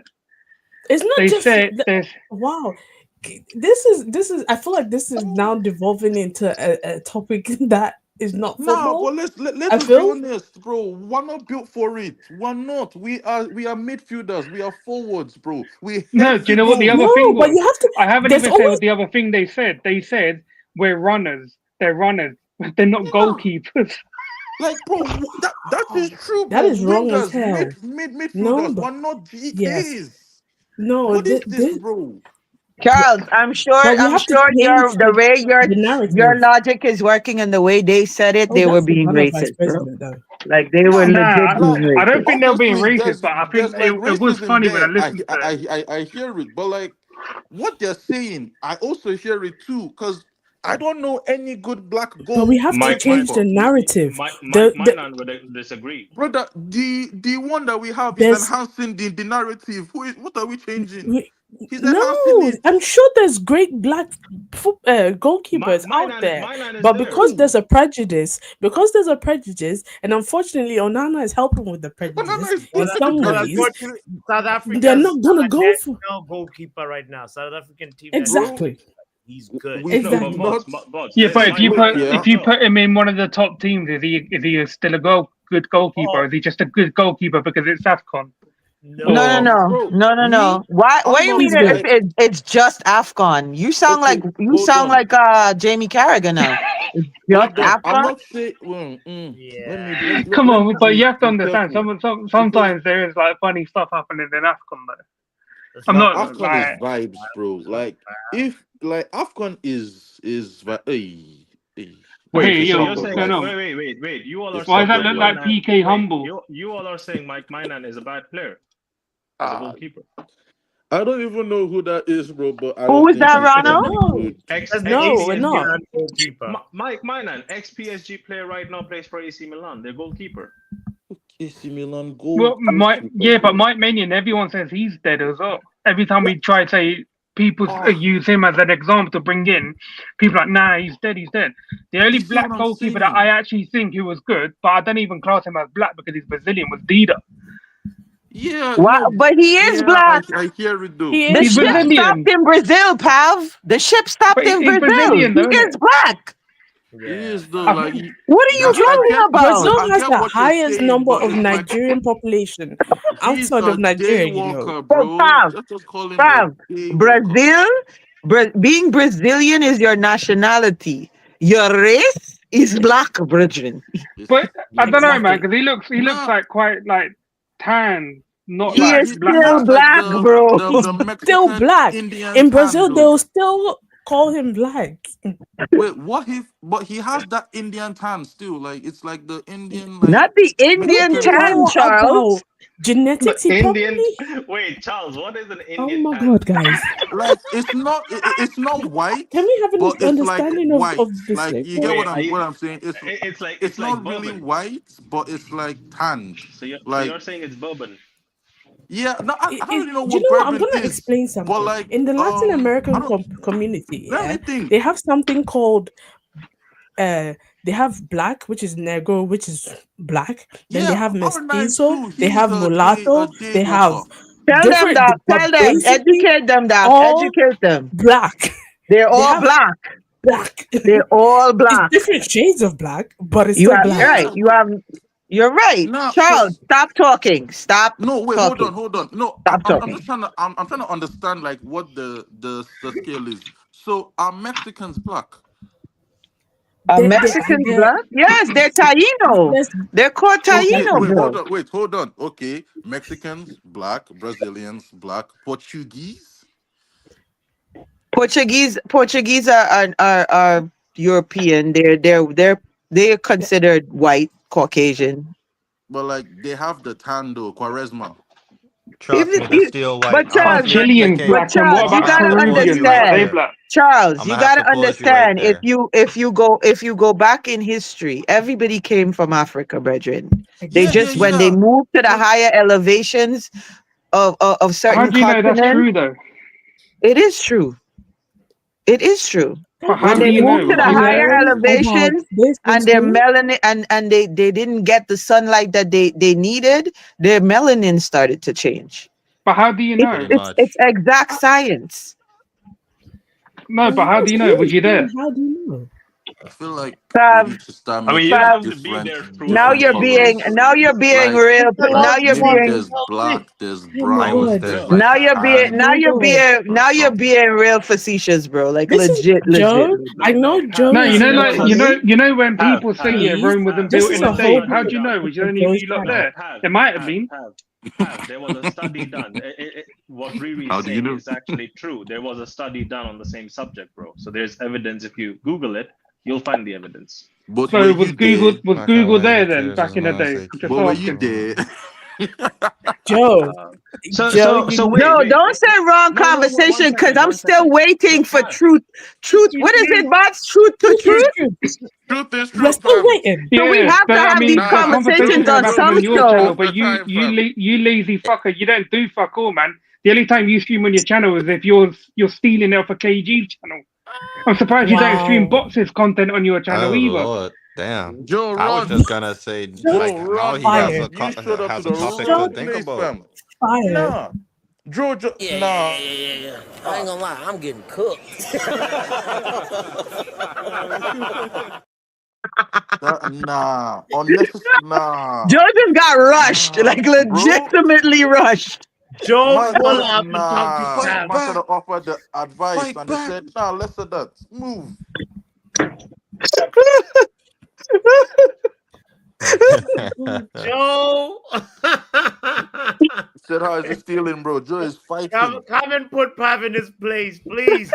Speaker 10: It's not
Speaker 7: They
Speaker 10: just
Speaker 7: say there's
Speaker 10: wow. This is I feel like this is now devolving into a topic that is not
Speaker 8: Nah,
Speaker 10: football.
Speaker 8: but let's
Speaker 10: I
Speaker 8: just be
Speaker 10: feel
Speaker 8: honest, bro. We're not built for it. We're not. We are midfielders. We are forwards, bro. We
Speaker 7: no. Do
Speaker 8: heavy
Speaker 7: you know what the other
Speaker 8: bones.
Speaker 7: thing
Speaker 10: no, but
Speaker 7: was?
Speaker 10: you have to.
Speaker 7: I haven't
Speaker 10: There's
Speaker 7: even said
Speaker 10: always
Speaker 7: what the other thing they said. They said we're runners. They're runners. They're not
Speaker 8: Yeah,
Speaker 7: goalkeepers.
Speaker 8: like bro, that is true,
Speaker 10: that
Speaker 8: bro.
Speaker 10: is wrong as
Speaker 8: Wingers,
Speaker 10: hell.
Speaker 8: midfielders.
Speaker 10: No,
Speaker 8: We're
Speaker 10: but
Speaker 8: not
Speaker 10: yes,
Speaker 8: GKs.
Speaker 10: no.
Speaker 8: What is this, bro?
Speaker 6: Charles,
Speaker 10: But we
Speaker 6: I'm
Speaker 10: have to
Speaker 6: sure
Speaker 10: change
Speaker 6: the way
Speaker 10: the
Speaker 6: your
Speaker 10: narrative.
Speaker 6: logic is working and the way they said it,
Speaker 10: Oh,
Speaker 6: they were
Speaker 10: that's the
Speaker 6: being
Speaker 10: Ghana vice
Speaker 6: racist, bro.
Speaker 10: president, though.
Speaker 6: Like they were
Speaker 8: Nah,
Speaker 6: legit
Speaker 7: Nah,
Speaker 6: being
Speaker 8: like
Speaker 7: I don't
Speaker 6: racist.
Speaker 7: think they're being
Speaker 8: obviously
Speaker 7: racist, but I think
Speaker 8: there's like
Speaker 7: it was
Speaker 8: racism
Speaker 7: funny when I
Speaker 8: there.
Speaker 7: listened to it.
Speaker 8: I hear it, but like what they're saying, I also hear it too, because I don't know any good black
Speaker 10: But we have to change the
Speaker 8: goalkeeper.
Speaker 10: narrative.
Speaker 11: My man would disagree.
Speaker 8: Brother, the one that we have is
Speaker 10: There's
Speaker 8: enhancing the narrative. What are we changing?
Speaker 10: we,
Speaker 8: He's enhancing
Speaker 10: no.
Speaker 8: it.
Speaker 10: I'm sure there's great black goalkeepers
Speaker 11: My
Speaker 10: out there,
Speaker 11: man is
Speaker 10: but
Speaker 11: there.
Speaker 10: because there's a prejudice, and unfortunately, Onana is helping with the
Speaker 8: Onana
Speaker 10: prejudice
Speaker 8: is
Speaker 10: in
Speaker 8: there.
Speaker 10: some
Speaker 1: But
Speaker 10: ways.
Speaker 1: unfortunately, South
Speaker 10: They're
Speaker 1: Africa's
Speaker 10: not gonna
Speaker 1: a
Speaker 10: go for
Speaker 1: national goalkeeper right now. South African team national
Speaker 8: Bro,
Speaker 10: exactly,
Speaker 1: goalkeeper. He's good.
Speaker 8: we
Speaker 11: No,
Speaker 8: should
Speaker 11: but
Speaker 10: exactly.
Speaker 8: not
Speaker 11: bots.
Speaker 7: Yeah, but
Speaker 11: There's my
Speaker 8: look,
Speaker 11: man
Speaker 8: yeah.
Speaker 7: if
Speaker 11: as
Speaker 7: you
Speaker 11: well.
Speaker 7: put him in one of the top teams, is he still a good goalkeeper?
Speaker 1: Oh
Speaker 7: Or is he just a good goalkeeper because it's AFCON?
Speaker 10: Oh,
Speaker 8: Bro,
Speaker 6: No.
Speaker 8: me,
Speaker 6: Why? What
Speaker 8: I'm
Speaker 6: do you
Speaker 8: not
Speaker 6: mean?
Speaker 10: he's good.
Speaker 6: It's just Afcon. You sound
Speaker 8: okay. Hold on.
Speaker 6: like Jamie Carragher now. It's just
Speaker 8: Hold on. I'm
Speaker 6: Afcon.
Speaker 8: not saying. Well, let me
Speaker 1: yeah.
Speaker 7: Come
Speaker 8: let me
Speaker 7: on, but you have to
Speaker 8: be
Speaker 7: understand.
Speaker 8: careful because
Speaker 7: Sometimes there is like funny stuff happening in AFCON. Though
Speaker 1: That's
Speaker 7: I'm
Speaker 8: now
Speaker 7: not
Speaker 8: AFCON is
Speaker 7: like
Speaker 8: vibes, bro. Like if like AFCON is hey.
Speaker 7: Wait,
Speaker 8: Okay,
Speaker 11: So
Speaker 7: yo,
Speaker 11: you're
Speaker 8: stop,
Speaker 11: saying,
Speaker 7: no,
Speaker 8: like,
Speaker 7: no.
Speaker 11: wait. You all are
Speaker 7: Why
Speaker 11: saying
Speaker 7: does that
Speaker 8: stop
Speaker 7: look
Speaker 8: it,
Speaker 11: Mike
Speaker 7: like
Speaker 8: bro.
Speaker 11: Minan.
Speaker 7: PK
Speaker 11: Wait,
Speaker 7: humble?
Speaker 11: you all are saying Mike Minan is a bad player as a
Speaker 8: Ah,
Speaker 11: goalkeeper.
Speaker 8: I don't even know who that is, bro. But I
Speaker 6: Who
Speaker 8: don't
Speaker 6: is
Speaker 8: think
Speaker 6: that,
Speaker 8: he's
Speaker 6: Ronald?
Speaker 8: any
Speaker 10: No,
Speaker 8: good.
Speaker 11: Ex ex
Speaker 10: no, we're
Speaker 1: AC
Speaker 10: not.
Speaker 11: PSG.
Speaker 1: Milan goalkeeper.
Speaker 11: Mike Minan, ex PSG player right now, plays for AC Milan. Their goalkeeper.
Speaker 8: AC Milan
Speaker 7: Well,
Speaker 8: goalkeeper,
Speaker 7: but
Speaker 8: bro.
Speaker 7: Mike Mainion, everyone says he's dead as well. Every time we
Speaker 8: What?
Speaker 7: try to say people
Speaker 8: Oh,
Speaker 7: use him as an example to bring in, people are like, nah, he's dead, he's dead. The only
Speaker 8: you see what
Speaker 7: black
Speaker 8: I'm
Speaker 7: goalkeeper that I
Speaker 8: saying?
Speaker 7: actually think who was good, but I don't even class him as black because he's Brazilian, was Dida.
Speaker 8: Yeah,
Speaker 6: What?
Speaker 8: no,
Speaker 6: But he is
Speaker 8: yeah,
Speaker 6: black.
Speaker 8: I hear it though.
Speaker 10: He
Speaker 6: The
Speaker 10: is
Speaker 7: He's
Speaker 6: ship
Speaker 10: black.
Speaker 6: stopped
Speaker 7: Brazilian,
Speaker 6: in Brazil, Pav. The ship
Speaker 7: but
Speaker 6: stopped in
Speaker 7: he's
Speaker 6: Brazil.
Speaker 7: Brazilian,
Speaker 6: He
Speaker 7: though, isn't
Speaker 6: is
Speaker 7: it?
Speaker 6: black.
Speaker 8: It
Speaker 1: Yeah.
Speaker 8: is though.
Speaker 7: I,
Speaker 8: Like
Speaker 6: What are you
Speaker 8: that, I
Speaker 6: talking
Speaker 8: get,
Speaker 6: about?
Speaker 10: Brazil
Speaker 8: I
Speaker 10: has
Speaker 8: get
Speaker 10: the
Speaker 8: what you're
Speaker 10: highest
Speaker 8: saying,
Speaker 10: number
Speaker 8: but
Speaker 10: of
Speaker 8: it's like
Speaker 10: Nigerian population
Speaker 8: he's
Speaker 10: outside
Speaker 8: a
Speaker 10: of Nigeria, you know.
Speaker 8: daywalker,
Speaker 6: So,
Speaker 8: bro.
Speaker 6: Pav,
Speaker 8: Let's just call him a
Speaker 6: Pav,
Speaker 8: daywalker.
Speaker 6: Brazil, being Brazilian is your nationality. Your race is black, brethren.
Speaker 8: It's,
Speaker 7: but I
Speaker 8: yeah.
Speaker 7: don't know, man,
Speaker 10: Exactly.
Speaker 7: because he looks
Speaker 8: Nah,
Speaker 7: like quite like tan, not
Speaker 6: He
Speaker 8: yeah,
Speaker 7: like
Speaker 6: is
Speaker 7: black
Speaker 8: he
Speaker 6: still
Speaker 8: has
Speaker 7: black.
Speaker 8: like
Speaker 6: black, bro.
Speaker 10: He's
Speaker 8: the
Speaker 10: still
Speaker 8: Mexican
Speaker 10: black.
Speaker 8: Indian
Speaker 10: In
Speaker 8: tan
Speaker 10: Brazil, they'll
Speaker 8: though.
Speaker 10: still call him black.
Speaker 8: Wait, what if? But he has that Indian tan still. Like it's like the Indian like
Speaker 6: Not the
Speaker 10: Don't
Speaker 6: Indian
Speaker 10: you
Speaker 8: Mexican
Speaker 6: tan,
Speaker 10: know
Speaker 8: tan.
Speaker 10: about
Speaker 6: Charles.
Speaker 11: The
Speaker 10: genetics? He
Speaker 11: Indian.
Speaker 10: probably.
Speaker 11: Wait, Charles, what is an
Speaker 10: Oh
Speaker 11: Indian
Speaker 10: my
Speaker 11: tan?
Speaker 10: God, guys.
Speaker 8: Like it's not white,
Speaker 10: Can we have an
Speaker 8: but it's like
Speaker 10: understanding of
Speaker 8: white.
Speaker 10: this
Speaker 8: Like
Speaker 10: thing?
Speaker 8: you get
Speaker 11: Wait, are you?
Speaker 8: what I'm saying.
Speaker 11: It's
Speaker 8: It's
Speaker 11: like
Speaker 8: not really
Speaker 11: bourbon.
Speaker 8: white, but it's like tanned.
Speaker 11: So
Speaker 8: Like
Speaker 11: you're saying it's bourbon.
Speaker 8: yeah, no, I don't really know
Speaker 10: Do you
Speaker 8: what
Speaker 10: know what? I'm
Speaker 8: bourbon
Speaker 10: gonna
Speaker 8: is,
Speaker 10: explain
Speaker 8: but
Speaker 10: something.
Speaker 8: like
Speaker 10: In the Latin
Speaker 8: I
Speaker 10: American
Speaker 8: don't.
Speaker 10: community,
Speaker 8: Let me
Speaker 10: yeah,
Speaker 8: think.
Speaker 10: they have something called uh they have black, which is negro, which is black. Then they
Speaker 8: Yeah,
Speaker 10: have mestizo,
Speaker 8: R92.
Speaker 10: they
Speaker 8: He's
Speaker 10: have
Speaker 8: a
Speaker 10: mulatto,
Speaker 8: day
Speaker 10: they have
Speaker 8: walker.
Speaker 6: Tell them,
Speaker 10: different,
Speaker 6: Doc.
Speaker 10: but
Speaker 6: Tell them.
Speaker 10: basically
Speaker 6: Educate them, Doc.
Speaker 10: all
Speaker 6: Educate them.
Speaker 10: black.
Speaker 6: They're
Speaker 10: They
Speaker 6: all
Speaker 10: have
Speaker 6: black.
Speaker 10: black.
Speaker 6: They're all
Speaker 10: It's
Speaker 6: black.
Speaker 10: different shades of black, but it's
Speaker 6: You
Speaker 10: still
Speaker 6: are
Speaker 10: black.
Speaker 6: right.
Speaker 8: Yeah,
Speaker 6: You have. You're right,
Speaker 8: no,
Speaker 6: Charles.
Speaker 8: cause
Speaker 6: Stop talking. Stop
Speaker 8: no, wait,
Speaker 6: talking.
Speaker 8: hold on. No,
Speaker 6: Stop
Speaker 8: I'm just
Speaker 6: talking.
Speaker 8: trying to I'm trying to understand like what the scale is. So are Mexicans black?
Speaker 6: Are
Speaker 10: They
Speaker 6: Mexicans
Speaker 10: they're
Speaker 6: black? Yes, they're Taino.
Speaker 10: there's
Speaker 6: They're called
Speaker 8: Okay,
Speaker 6: Taino,
Speaker 8: wait,
Speaker 6: bro.
Speaker 8: hold on. Okay, Mexicans black, Brazilians black, Portuguese.
Speaker 6: Portuguese are European. They're considered white Caucasian.
Speaker 8: But like they have the tando, Quaresma.
Speaker 2: Trust
Speaker 6: Even
Speaker 2: me, they're
Speaker 6: you,
Speaker 2: still white.
Speaker 6: but
Speaker 2: I'm
Speaker 7: Are
Speaker 2: gonna
Speaker 6: Charles,
Speaker 2: make the
Speaker 7: Chileans
Speaker 6: but
Speaker 7: black?
Speaker 2: case.
Speaker 7: And what
Speaker 6: Charles,
Speaker 2: I'm
Speaker 6: you
Speaker 2: gonna
Speaker 7: about
Speaker 2: have
Speaker 6: gotta
Speaker 2: to pause you
Speaker 7: Peruvians?
Speaker 2: right
Speaker 7: Are they
Speaker 6: understand.
Speaker 2: there.
Speaker 7: black?
Speaker 6: Charles,
Speaker 2: I'm
Speaker 6: you
Speaker 2: gonna have to
Speaker 6: gotta
Speaker 2: pause you right
Speaker 6: understand.
Speaker 2: there.
Speaker 6: If you go back in history, everybody came from Africa, brethren. They
Speaker 8: Yeah, yeah,
Speaker 6: just when
Speaker 10: exactly.
Speaker 6: they
Speaker 8: yeah.
Speaker 6: moved to the
Speaker 8: Cause
Speaker 6: higher elevations of
Speaker 7: How
Speaker 6: certain
Speaker 7: do you know that's
Speaker 6: continents,
Speaker 7: true though?
Speaker 6: it is true. It is true.
Speaker 7: But
Speaker 10: Don't
Speaker 7: how
Speaker 6: When
Speaker 7: do
Speaker 6: they
Speaker 7: you
Speaker 10: you
Speaker 6: moved
Speaker 7: know?
Speaker 6: to
Speaker 7: Would
Speaker 6: the
Speaker 7: you know?
Speaker 6: higher
Speaker 10: learn about
Speaker 6: elevations
Speaker 10: this in
Speaker 6: and their
Speaker 10: school?
Speaker 6: melanin and they didn't get the sunlight that they needed, their melanin started to change.
Speaker 7: But how do you
Speaker 6: It's
Speaker 2: Pretty
Speaker 7: know?
Speaker 6: it's it's
Speaker 2: much.
Speaker 6: exact
Speaker 10: Uh,
Speaker 6: science.
Speaker 7: No, but how
Speaker 10: no,
Speaker 7: do you know? Was you
Speaker 10: seriously,
Speaker 7: there?
Speaker 10: how do you know?
Speaker 8: I feel like we
Speaker 6: Pav,
Speaker 8: need to start
Speaker 11: I mean, you don't
Speaker 8: making
Speaker 6: Pav,
Speaker 11: have to be there to prove
Speaker 6: now
Speaker 11: it,
Speaker 6: you're
Speaker 11: James.
Speaker 8: differentials.
Speaker 6: being
Speaker 8: Like
Speaker 6: real. Now you're
Speaker 8: maybe
Speaker 6: being
Speaker 8: there's black, there's
Speaker 10: Oh my
Speaker 2: I was
Speaker 8: brown,
Speaker 10: God.
Speaker 8: there's
Speaker 2: there.
Speaker 8: like tan
Speaker 10: My God.
Speaker 8: or
Speaker 6: now you're
Speaker 8: something.
Speaker 6: being real facetious, bro. Like
Speaker 10: This is
Speaker 6: legit.
Speaker 10: Joe. I know Joe
Speaker 7: No, you
Speaker 10: is
Speaker 7: know,
Speaker 10: in the
Speaker 7: like
Speaker 11: Pav,
Speaker 10: comment.
Speaker 7: you know when people say, yeah,
Speaker 10: Please.
Speaker 7: Rome wasn't
Speaker 10: This
Speaker 7: built
Speaker 10: is
Speaker 7: in a
Speaker 10: a
Speaker 11: There was a
Speaker 10: whole
Speaker 7: day. How
Speaker 11: study
Speaker 7: do you
Speaker 10: different
Speaker 11: done.
Speaker 7: know?
Speaker 10: topic
Speaker 7: Was
Speaker 10: for
Speaker 7: only of
Speaker 10: Joe's
Speaker 7: you lot
Speaker 10: channel.
Speaker 7: there? It might have been.
Speaker 11: There was a study done. What Riri
Speaker 8: How
Speaker 11: is
Speaker 8: do you
Speaker 11: saying
Speaker 8: know?
Speaker 11: is actually true. There was a study done on the same subject, bro. So there's evidence. If you Google it, you'll find the evidence.
Speaker 8: But were
Speaker 7: So
Speaker 8: you there?
Speaker 2: I can't
Speaker 7: Google
Speaker 2: wait
Speaker 7: there
Speaker 2: to
Speaker 7: then
Speaker 2: kiss
Speaker 7: back
Speaker 2: his
Speaker 7: in the
Speaker 2: mom,
Speaker 7: day?
Speaker 2: say
Speaker 7: I'm just
Speaker 8: But were
Speaker 2: keep
Speaker 8: you
Speaker 7: asking.
Speaker 8: there?
Speaker 2: going.
Speaker 10: Joe. Joe,
Speaker 11: So
Speaker 10: you
Speaker 11: wait,
Speaker 6: Don't say wrong
Speaker 11: no, one
Speaker 6: conversation because
Speaker 11: second,
Speaker 6: I'm
Speaker 11: one
Speaker 6: still
Speaker 11: second.
Speaker 6: waiting
Speaker 11: So
Speaker 6: for
Speaker 11: Pav,
Speaker 6: truth. What is it, bots? Truth to
Speaker 10: truth is
Speaker 6: truth?
Speaker 10: truth.
Speaker 8: Truth is
Speaker 10: We're
Speaker 8: truth,
Speaker 10: still
Speaker 8: fam.
Speaker 10: waiting.
Speaker 6: So we
Speaker 7: Yeah,
Speaker 6: have to
Speaker 7: but I
Speaker 6: have these
Speaker 7: mean, the
Speaker 8: Nah,
Speaker 7: conversation
Speaker 6: conversations
Speaker 7: could have
Speaker 6: on
Speaker 8: Joe,
Speaker 7: happened
Speaker 6: some
Speaker 7: on your
Speaker 8: this
Speaker 6: show.
Speaker 7: channel,
Speaker 8: is
Speaker 7: but
Speaker 8: the time, fam.
Speaker 7: you lazy fucker, you don't do fuck all, man. The only time you stream on your channel is if you're stealing it off a KG channel. I'm surprised you don't stream
Speaker 10: Wow.
Speaker 7: boxes content on your channel
Speaker 2: Oh
Speaker 7: either.
Speaker 2: Lord, damn.
Speaker 8: Joe,
Speaker 2: I was
Speaker 8: run.
Speaker 2: just gonna say,
Speaker 10: Joe,
Speaker 2: like,
Speaker 8: Joe,
Speaker 2: now
Speaker 8: run,
Speaker 2: he has
Speaker 8: fam.
Speaker 10: fire.
Speaker 2: a
Speaker 8: You showed up to
Speaker 2: has
Speaker 8: the
Speaker 2: a topic to
Speaker 8: wrong
Speaker 10: Joe,
Speaker 2: think
Speaker 8: place,
Speaker 2: about.
Speaker 8: fam.
Speaker 10: fire.
Speaker 8: Nah. Nah.
Speaker 12: I ain't gonna lie, I'm getting cooked.
Speaker 8: Nah. Unnecessary. Nah.
Speaker 6: Joe just got rushed,
Speaker 8: Nah.
Speaker 6: like
Speaker 8: Bro.
Speaker 6: legitimately rushed.
Speaker 1: Joe,
Speaker 8: Man
Speaker 1: pull
Speaker 8: tried
Speaker 1: up and talk to
Speaker 8: nah.
Speaker 2: Fight
Speaker 1: Sam.
Speaker 8: Man tried to
Speaker 2: back,
Speaker 8: offer the advice
Speaker 2: fight
Speaker 8: and they
Speaker 2: back.
Speaker 8: said, nah, less of that. Move.
Speaker 1: Joe.
Speaker 8: Said, how is it stealing, bro? Joe is
Speaker 1: come,
Speaker 8: fighting.
Speaker 1: come and put Pav in his place, please.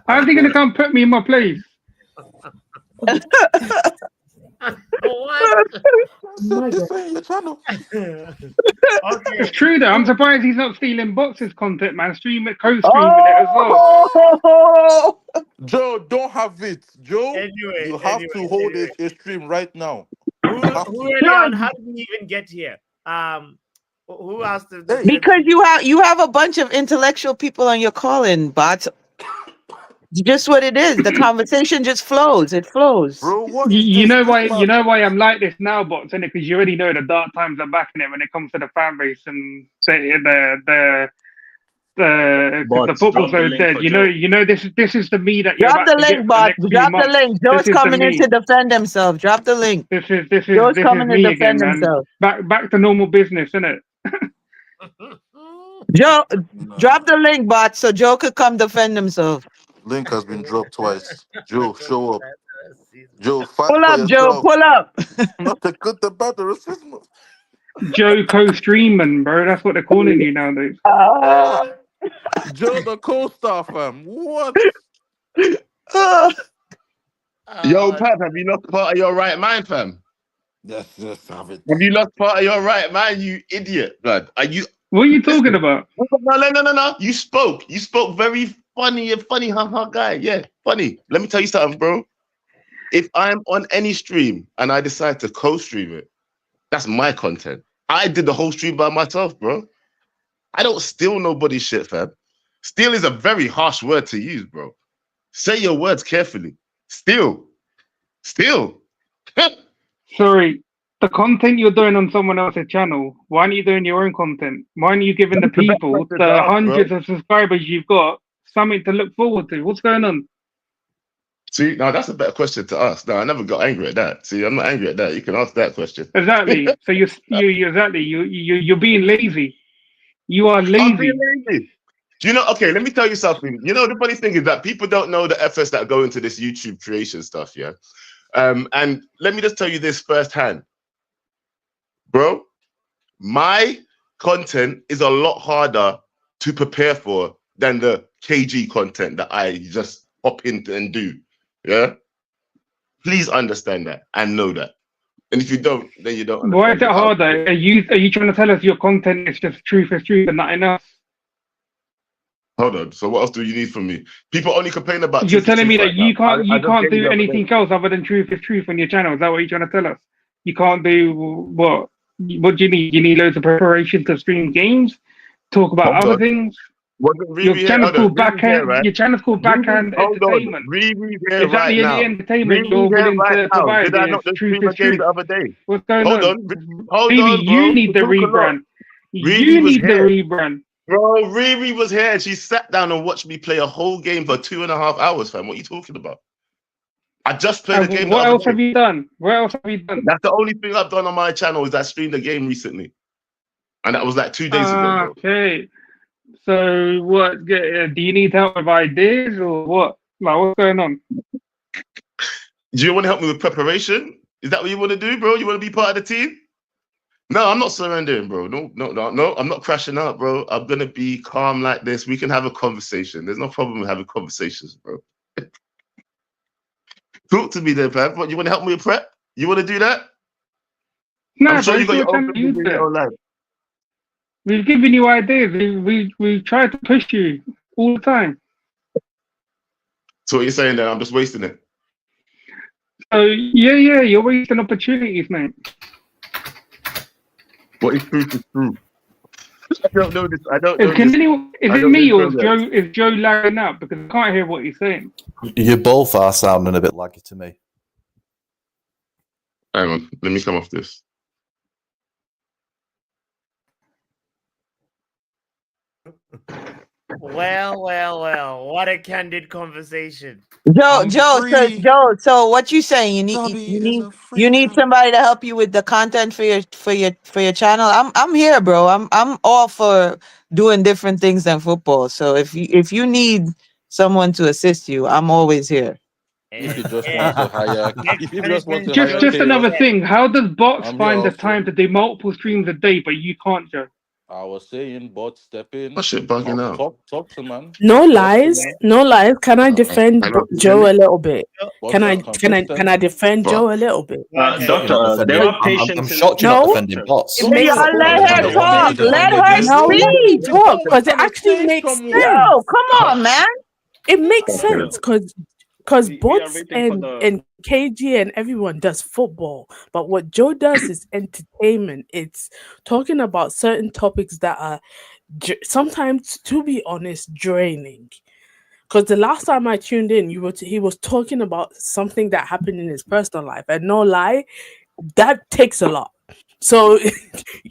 Speaker 7: How's he going to come put me in my place?
Speaker 1: What?
Speaker 10: My
Speaker 8: Just
Speaker 10: God.
Speaker 8: saying your channel.
Speaker 1: Okay.
Speaker 7: It's true though. I'm surprised he's not stealing boxes content, man. Co-streaming it as well.
Speaker 6: Oh,
Speaker 8: Joe, don't have it. Joe,
Speaker 1: Anyway,
Speaker 8: you have to hold
Speaker 1: anyway.
Speaker 8: a stream right now.
Speaker 1: Who
Speaker 8: You have
Speaker 1: who
Speaker 8: to.
Speaker 1: early on?
Speaker 6: no,
Speaker 1: How did we even get here? Who asked if
Speaker 8: Hey.
Speaker 6: because you have a bunch of intellectual people on your calling, bots. Just what it is. The conversation just flows. It flows.
Speaker 8: Bro, what
Speaker 7: You,
Speaker 8: is
Speaker 7: you
Speaker 8: this?
Speaker 7: know
Speaker 8: This
Speaker 7: why? You
Speaker 8: man.
Speaker 7: know why I'm like this now, bots, innit? Because you already know the dark times are back in it when it comes to the fan base and the
Speaker 3: But
Speaker 7: football's
Speaker 3: drop the
Speaker 7: so
Speaker 3: link
Speaker 7: dead.
Speaker 3: for
Speaker 7: You know this is the me that you're
Speaker 6: Drop
Speaker 7: about
Speaker 6: the
Speaker 7: to get
Speaker 6: link,
Speaker 7: for the
Speaker 6: bot.
Speaker 7: next few
Speaker 6: Drop the
Speaker 7: months.
Speaker 6: link.
Speaker 7: This
Speaker 6: Joe's
Speaker 7: is the
Speaker 6: coming in to
Speaker 7: me.
Speaker 6: defend himself. Drop the link.
Speaker 7: This is
Speaker 6: Joe's coming to
Speaker 7: me again,
Speaker 6: defend
Speaker 7: man.
Speaker 6: himself.
Speaker 7: Back to normal business, innit?
Speaker 6: Joe,
Speaker 8: Nah.
Speaker 6: drop the link, bot, so Joe could come defend himself.
Speaker 8: Link has been dropped twice. Joe, show up. Joe, fight
Speaker 6: Pull
Speaker 8: for
Speaker 6: up, Joe.
Speaker 8: yourself.
Speaker 6: Pull up.
Speaker 8: Not the good, the bad, the racism.
Speaker 7: Joe co-streaming, bro. That's what they're calling you nowadays.
Speaker 8: Joe, the co-star, fam. What?
Speaker 9: Yo, Pep, have you lost part of your right mind, fam?
Speaker 8: Yes, have it.
Speaker 9: Have you lost part of your right mind, you idiot, blood? Are you?
Speaker 7: What are you talking about?
Speaker 9: No. You spoke. You spoke very funny, haha guy. Yeah, funny. Let me tell you something, bro. If I'm on any stream and I decide to co-stream it, that's my content. I did the whole stream by myself, bro. I don't steal nobody's shit, fam. Steal is a very harsh word to use, bro. Say your words carefully. Steal.
Speaker 7: Sorry, the content you're doing on someone else's channel, why aren't you doing your own content? Why aren't you giving the people, the hundreds of subscribers you've got, something to look forward to? What's going on?
Speaker 9: See, now that's a better question to ask. No, I never got angry at that. See, I'm not angry at that. You can ask that question.
Speaker 7: Exactly. So you're being lazy. You are
Speaker 9: I'm
Speaker 7: lazy.
Speaker 9: being lazy. Do you know? Okay, let me tell you something. You know, the funny thing is that people don't know the efforts that go into this YouTube creation stuff, yeah? And let me just tell you this firsthand. Bro, my content is a lot harder to prepare for than the KG content that I just hop into and do. Yeah? Please understand that and know that. And if you don't, then you don't understand.
Speaker 7: Why is it harder? Are you trying to tell us your content is just truth is truth and nothing else?
Speaker 9: Hold on. So what else do you need from me? People only complain about.
Speaker 7: You're telling me that you can't
Speaker 9: I just gave
Speaker 7: do
Speaker 9: you the other
Speaker 7: anything
Speaker 9: day.
Speaker 7: else other than truth is truth on your channel. Is that what you're trying to tell us? You can't do what? What do you need? You need loads of preparation to stream games, talk about
Speaker 9: Hold
Speaker 7: other
Speaker 9: on.
Speaker 7: things.
Speaker 9: Wasn't
Speaker 7: Your
Speaker 9: Riri here?
Speaker 7: channel's
Speaker 9: Hold on.
Speaker 7: called
Speaker 9: Riri's here,
Speaker 7: Backhand.
Speaker 9: right?
Speaker 7: Your channel's called Backhand
Speaker 9: Hold on.
Speaker 7: Entertainment.
Speaker 9: Riri's here
Speaker 7: Is that
Speaker 9: right
Speaker 7: the
Speaker 9: now.
Speaker 7: entertainment
Speaker 9: Riri's
Speaker 7: you're
Speaker 9: here
Speaker 7: willing
Speaker 9: right
Speaker 7: to
Speaker 9: now.
Speaker 7: provide?
Speaker 9: Did I
Speaker 7: Is
Speaker 9: not just
Speaker 7: truth
Speaker 9: stream a
Speaker 7: is
Speaker 9: game
Speaker 7: truth.
Speaker 9: the other day?
Speaker 7: What's going
Speaker 9: Hold
Speaker 7: on?
Speaker 9: on. Hold
Speaker 7: Maybe
Speaker 9: on, bro.
Speaker 7: you need the
Speaker 9: talk a lot.
Speaker 7: rebrand.
Speaker 9: Riri
Speaker 7: You
Speaker 9: was
Speaker 7: need the
Speaker 9: here.
Speaker 7: rebrand.
Speaker 9: Bro, Riri was here and she sat down and watched me play a whole game for 2.5 hours, fam. What are you talking about? I just played a game the
Speaker 7: What
Speaker 9: other
Speaker 7: else
Speaker 9: day.
Speaker 7: have you done? What else have you done?
Speaker 9: That's the only thing I've done on my channel is I streamed a game recently. And that was like 2 days ago, bro.
Speaker 7: Okay. So what? Do you need help with ideas or what? Like what's going on?
Speaker 9: Do you want to help me with preparation? Is that what you want to do, bro? You want to be part of the team? No, I'm not surrendering, bro. No. I'm not crashing out, bro. I'm gonna be calm like this. We can have a conversation. There's no problem with having conversations, bro. Talk to me then, Pav. What, you want to help me with prep? You want to do that?
Speaker 7: No,
Speaker 9: I'm sure
Speaker 7: bro,
Speaker 9: you got your own
Speaker 7: channel.
Speaker 9: thing to do in your own life.
Speaker 7: We've given you ideas. We try to push you all the time.
Speaker 9: So what you're saying then? I'm just wasting it.
Speaker 7: So yeah, you're wasting opportunities, mate.
Speaker 9: What is truth is true. I don't know this. I don't know
Speaker 7: Is
Speaker 9: this.
Speaker 7: it me or is Joe lagging out? Because I can't hear what he's saying.
Speaker 13: You both are sounding a bit laggy to me.
Speaker 9: Hang on. Let me come off this.
Speaker 1: Well. What a candid conversation.
Speaker 6: So what you saying? You need somebody to help you with the content for your channel. I'm here, bro. I'm all for doing different things than football. So if you need someone to assist you, I'm always here.
Speaker 8: If you just want to hire, if you just want to
Speaker 7: Just
Speaker 8: hire
Speaker 7: another
Speaker 8: chaos,
Speaker 7: thing. How does bots
Speaker 8: I'm
Speaker 7: find
Speaker 8: here
Speaker 7: the time to do multiple streams a day, but you can't, Joe?
Speaker 8: I was saying, but step in.
Speaker 9: That shit bugging out.
Speaker 8: Talk to man.
Speaker 10: No
Speaker 8: Talk to
Speaker 10: lies,
Speaker 8: man.
Speaker 10: no lies. Can I defend
Speaker 9: I know.
Speaker 10: Joe a little bit?
Speaker 8: But
Speaker 10: Can
Speaker 8: you're
Speaker 10: I
Speaker 8: consistent.
Speaker 10: defend
Speaker 9: But-
Speaker 10: Joe a little bit?
Speaker 11: Doctor, there are patients.
Speaker 13: I'm shocked you're not defending bots.
Speaker 10: It makes
Speaker 6: Y'all let her
Speaker 2: Don't
Speaker 6: talk.
Speaker 2: need to
Speaker 6: Let
Speaker 2: defend
Speaker 6: her
Speaker 2: it.
Speaker 10: no
Speaker 6: speak.
Speaker 10: talk because it
Speaker 8: Trying to
Speaker 10: actually
Speaker 8: save
Speaker 10: makes
Speaker 8: someone.
Speaker 10: sense.
Speaker 6: Yo, come on, man.
Speaker 10: It makes sense because
Speaker 11: We are
Speaker 10: Bots
Speaker 11: waiting for
Speaker 10: and KG and everyone does football, but what Joe does is entertainment. It's talking about certain topics that are sometimes, to be honest, draining. Because the last time I tuned in, he was talking about something that happened in his personal life, and no lie, that takes a lot. So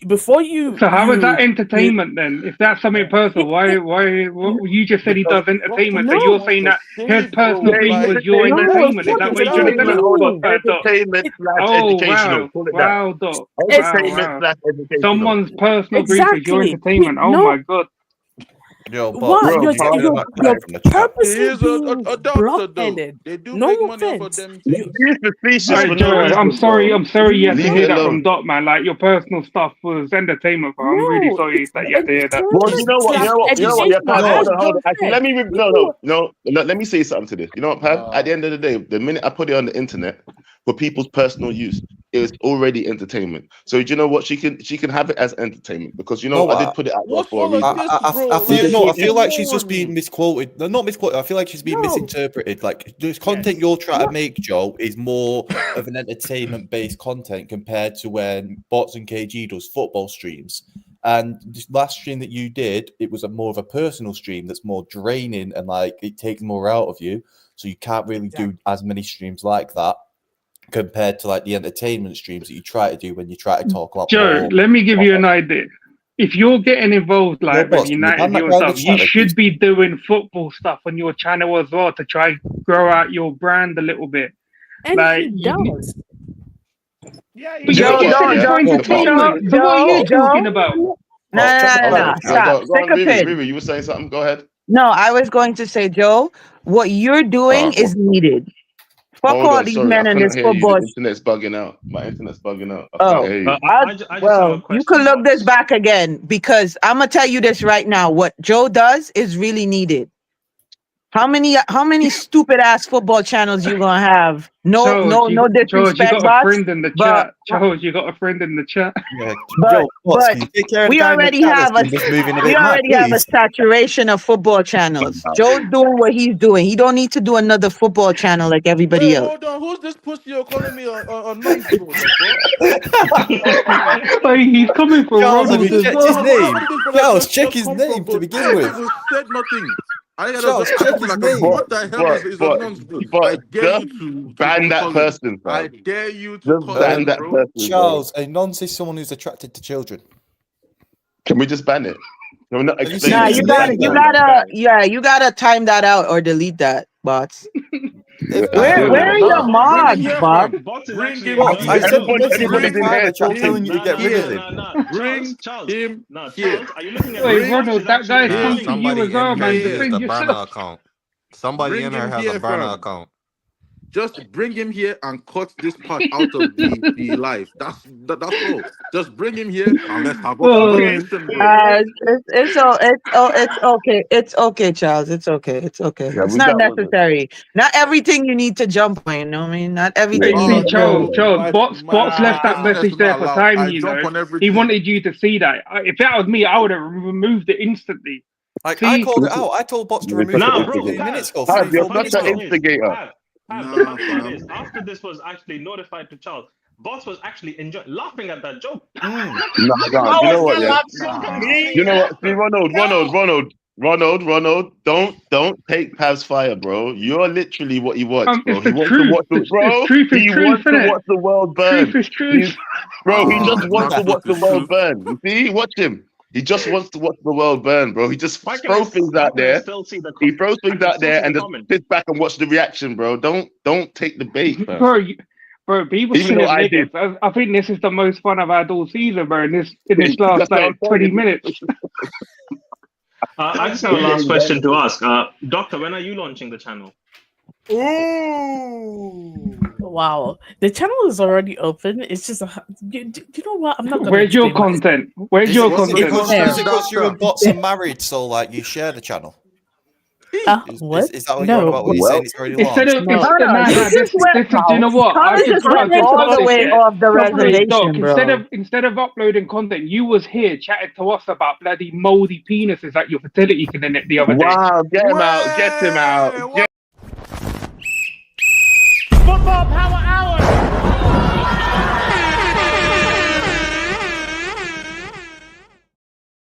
Speaker 10: before you,
Speaker 7: So how is that entertainment then? If that's something personal, why you just said he does entertainment, so you're saying that his personal beef was your entertainment? Is that what you're trying to say?
Speaker 9: Hold on.
Speaker 7: Doc?
Speaker 9: Entertainment slash
Speaker 7: Oh
Speaker 9: educational.
Speaker 7: wow,
Speaker 9: Call it that.
Speaker 7: wow, Doc.
Speaker 9: Entertainment
Speaker 7: Wow.
Speaker 9: slash educational.
Speaker 7: Someone's personal grief is your
Speaker 10: Exactly.
Speaker 7: entertainment. Oh
Speaker 10: No.
Speaker 7: my god.
Speaker 13: Yo,
Speaker 10: What?
Speaker 13: bots,
Speaker 10: You're,
Speaker 13: did you get
Speaker 10: you're,
Speaker 13: that
Speaker 10: you're
Speaker 13: from the chat?
Speaker 10: purposely
Speaker 8: He is
Speaker 10: being
Speaker 8: a doctor, though.
Speaker 10: blockheaded.
Speaker 8: They do
Speaker 10: No
Speaker 8: make money off of
Speaker 10: offense.
Speaker 8: them
Speaker 10: You,
Speaker 8: things.
Speaker 9: He's facetious
Speaker 7: Alright,
Speaker 9: for no
Speaker 7: Joe,
Speaker 9: reason.
Speaker 7: I'm sorry you had to
Speaker 9: Leave
Speaker 7: hear
Speaker 9: it
Speaker 7: that
Speaker 9: alone.
Speaker 7: from Doc, man. Like your personal stuff was entertainment, but I'm really
Speaker 10: no,
Speaker 7: sorry
Speaker 10: it's
Speaker 7: that you had to hear that.
Speaker 9: Well, you know what? Yeah, Pat,
Speaker 10: educational.
Speaker 9: hold
Speaker 10: As
Speaker 9: on.
Speaker 10: Joe
Speaker 9: Actually,
Speaker 10: said,
Speaker 9: let me
Speaker 10: people
Speaker 9: no. Let me say something to this. You know what, Pat? At the end of the day, the minute I put it on the internet for people's personal use, it was already entertainment. So do you know what? She can have it as entertainment because
Speaker 13: No,
Speaker 9: I did put it out there
Speaker 8: What's
Speaker 9: for a
Speaker 8: all
Speaker 9: reason.
Speaker 8: of this, bro?
Speaker 13: I feel like she's
Speaker 8: come
Speaker 13: just being
Speaker 8: on.
Speaker 13: misquoted. No, not misquoted. I feel like she's being
Speaker 10: No.
Speaker 13: misinterpreted. Like the content you're trying to make, Joe, is more of an entertainment-based content compared to when Bots and KG does football streams. And this last stream that you did, it was more of a personal stream that's more draining and like it takes more out of you. So you can't really do as many streams like that compared to like the entertainment streams that you try to do when you try to talk a lot
Speaker 7: Joe,
Speaker 13: more.
Speaker 7: let me give you an idea. If you're getting involved like with
Speaker 13: Bots, can you
Speaker 7: United
Speaker 13: ban that
Speaker 7: and
Speaker 13: guy in the
Speaker 7: stuff, you
Speaker 13: chat,
Speaker 7: should be doing football stuff on your channel as well to try grow out your brand a little bit.
Speaker 10: and
Speaker 7: Like
Speaker 10: he
Speaker 7: you,
Speaker 10: does.
Speaker 7: but you just said it's for entertainment. So what are you talking about?
Speaker 6: No. Stop.
Speaker 9: Go on,
Speaker 6: Stick a pin.
Speaker 9: Riri, you were saying something. Go ahead.
Speaker 6: No, I was going to say, Joe, what you're doing is needed. Fuck
Speaker 9: Hold
Speaker 6: all
Speaker 9: on,
Speaker 6: these
Speaker 9: sorry, I
Speaker 6: men in
Speaker 9: couldn't
Speaker 6: this
Speaker 9: hear you.
Speaker 6: football.
Speaker 9: The internet's bugging out. My internet's bugging out. I
Speaker 6: Oh,
Speaker 9: can't hear you.
Speaker 11: I just have a
Speaker 6: well,
Speaker 11: question.
Speaker 6: you can look this back again because I'm gonna tell you this right now. What Joe does is really needed. How many stupid ass football channels you gonna have? No
Speaker 7: George, you
Speaker 6: disrespect,
Speaker 7: got a
Speaker 6: bots,
Speaker 7: friend in the
Speaker 6: but
Speaker 7: chat. George, you got a friend in the chat.
Speaker 13: Yeah,
Speaker 6: but
Speaker 13: can you take care of the
Speaker 6: we
Speaker 13: guy in the
Speaker 6: already
Speaker 13: chat
Speaker 6: have
Speaker 13: that's been just moving a
Speaker 6: we
Speaker 13: bit mad,
Speaker 6: already have a
Speaker 13: please?
Speaker 6: saturation of football channels. Joe's doing what he's doing. He don't need to do another football channel like everybody
Speaker 8: Wait,
Speaker 6: else.
Speaker 8: hold on. Who's this pussy you're calling me a non-bro?
Speaker 7: Like, he's coming for
Speaker 13: Charles, have
Speaker 7: Ronald
Speaker 13: you
Speaker 7: as
Speaker 13: checked his
Speaker 7: well.
Speaker 13: name? Charles, check his name to begin with.
Speaker 8: Even said nothing. I had
Speaker 13: Charles,
Speaker 8: just
Speaker 13: check his
Speaker 8: like
Speaker 13: name.
Speaker 8: what the hell is a non-bro? I dare you to
Speaker 9: ban that
Speaker 8: call
Speaker 9: person,
Speaker 8: him. I
Speaker 9: fam.
Speaker 8: dare you to
Speaker 9: Just
Speaker 8: call
Speaker 9: ban
Speaker 8: him,
Speaker 9: that
Speaker 8: bro.
Speaker 9: person,
Speaker 13: Charles, a nonce is someone who's attracted to children.
Speaker 9: Can we just ban it? Can we not
Speaker 13: Have you
Speaker 9: explain
Speaker 13: seen
Speaker 6: Nah,
Speaker 9: it?
Speaker 13: his
Speaker 6: you gotta time that out or delete that, bots.
Speaker 13: If
Speaker 6: Where are your mods, Bob?
Speaker 11: Bots is
Speaker 8: Bring
Speaker 11: actually
Speaker 8: him
Speaker 13: Bots, I
Speaker 11: enjoying
Speaker 13: sent
Speaker 11: it.
Speaker 13: the message in
Speaker 9: everybody's in here
Speaker 13: private chat
Speaker 9: talking.
Speaker 13: telling you to get rid of him.
Speaker 8: Bring
Speaker 11: Charles,
Speaker 8: him
Speaker 11: Charles,
Speaker 8: here.
Speaker 11: are you looking at
Speaker 7: Wait,
Speaker 11: Bots
Speaker 7: Ronald,
Speaker 11: is
Speaker 7: that
Speaker 11: actually
Speaker 7: guy's
Speaker 11: enjoying
Speaker 7: come
Speaker 11: it?
Speaker 7: for you
Speaker 2: Somebody
Speaker 7: as well,
Speaker 2: in
Speaker 7: man.
Speaker 2: here used
Speaker 7: Defend
Speaker 2: a burner
Speaker 7: yourself.
Speaker 2: account. Somebody
Speaker 8: Bring
Speaker 2: in here
Speaker 8: him
Speaker 2: has
Speaker 8: here,
Speaker 2: a burner
Speaker 8: fam.
Speaker 2: account.
Speaker 8: Just bring him here and cut this part out of the live. That's all. Just bring him here and let's have a conversation, bro.
Speaker 6: It's okay. It's okay, Charles. It's okay. It's okay.
Speaker 9: Yeah,
Speaker 6: It's
Speaker 9: we
Speaker 6: not
Speaker 9: dealt with it.
Speaker 6: necessary. Not everything you need to jump on. You know what I mean? Not everything you
Speaker 7: See,
Speaker 6: need to
Speaker 7: Charles,
Speaker 6: go.
Speaker 7: Bots left that message there for timing, you know. He wanted you to see that. If that was me, I would have removed it instantly.
Speaker 13: Like,
Speaker 7: See?
Speaker 13: I called it out. I told Bots to remove it
Speaker 11: Nah,
Speaker 13: like
Speaker 11: bro,
Speaker 13: 3 minutes ago,
Speaker 9: Pav,
Speaker 13: 3,
Speaker 9: you're
Speaker 13: 4
Speaker 9: such
Speaker 13: minutes
Speaker 9: an
Speaker 13: ago.
Speaker 9: instigator.
Speaker 11: The funny part is, after this was actually notified to Charles, Bots was actually laughing at that joke.
Speaker 9: No, you know what? Yeah. You know what? See, Ronald, don't take Pav's fire, bro. You're literally what he wants, bro.
Speaker 7: It's
Speaker 9: He
Speaker 7: the
Speaker 9: wants
Speaker 7: truth.
Speaker 9: to watch the bro.
Speaker 7: Truth is
Speaker 9: He
Speaker 7: truth,
Speaker 9: wants to
Speaker 7: innit?
Speaker 9: watch the world burn.
Speaker 7: Truth is truth.
Speaker 9: Bro, he just wants to
Speaker 8: that's
Speaker 9: watch
Speaker 8: not
Speaker 9: the
Speaker 8: the
Speaker 9: world
Speaker 8: truth.
Speaker 9: burn. You see, watch him. He just wants to watch the world burn, bro. He just
Speaker 11: Why can
Speaker 9: throws things
Speaker 11: I
Speaker 9: out there.
Speaker 11: still see the
Speaker 9: He throws things out there and just
Speaker 11: comment?
Speaker 9: sits back and watch the reaction, bro. Don't take the bait, fam.
Speaker 7: Bro, people
Speaker 9: Even
Speaker 7: see
Speaker 9: though
Speaker 7: it
Speaker 9: I
Speaker 7: negative. I think this is the most fun I've had all season, bro. In this last
Speaker 9: That's what I'm
Speaker 7: like 20
Speaker 9: saying.
Speaker 7: minutes.
Speaker 11: I just have a last question to ask. Doctor, when are you launching the channel?
Speaker 1: Ooh.
Speaker 10: Wow, the channel is already open. It's just you know what? I'm not gonna
Speaker 7: Where's your
Speaker 10: explain myself.
Speaker 7: content? Where's
Speaker 13: Is
Speaker 7: your
Speaker 13: it
Speaker 8: What's the
Speaker 7: content?
Speaker 10: It's there.
Speaker 13: because you and
Speaker 8: doctor?
Speaker 13: bots are married, so like you share the channel?
Speaker 10: What?
Speaker 13: Is that what you're on
Speaker 10: No,
Speaker 13: about? What you're
Speaker 9: Well,
Speaker 13: saying? It's already
Speaker 7: Instead
Speaker 13: launched.
Speaker 7: of
Speaker 10: no.
Speaker 6: Connor, you
Speaker 7: this,
Speaker 6: just went
Speaker 7: do you know
Speaker 6: house.
Speaker 7: what?
Speaker 6: Connor
Speaker 7: I've
Speaker 6: just
Speaker 7: just
Speaker 6: went
Speaker 7: granted
Speaker 6: all the
Speaker 7: content,
Speaker 6: way
Speaker 7: yeah.
Speaker 6: off the
Speaker 7: Wait, Doc,
Speaker 6: reservation, bro.
Speaker 7: instead of uploading content, you was here chatting to us about bloody moldy penises at your fertility clinic the other day.
Speaker 9: wow, get him out, get him out.
Speaker 8: Way,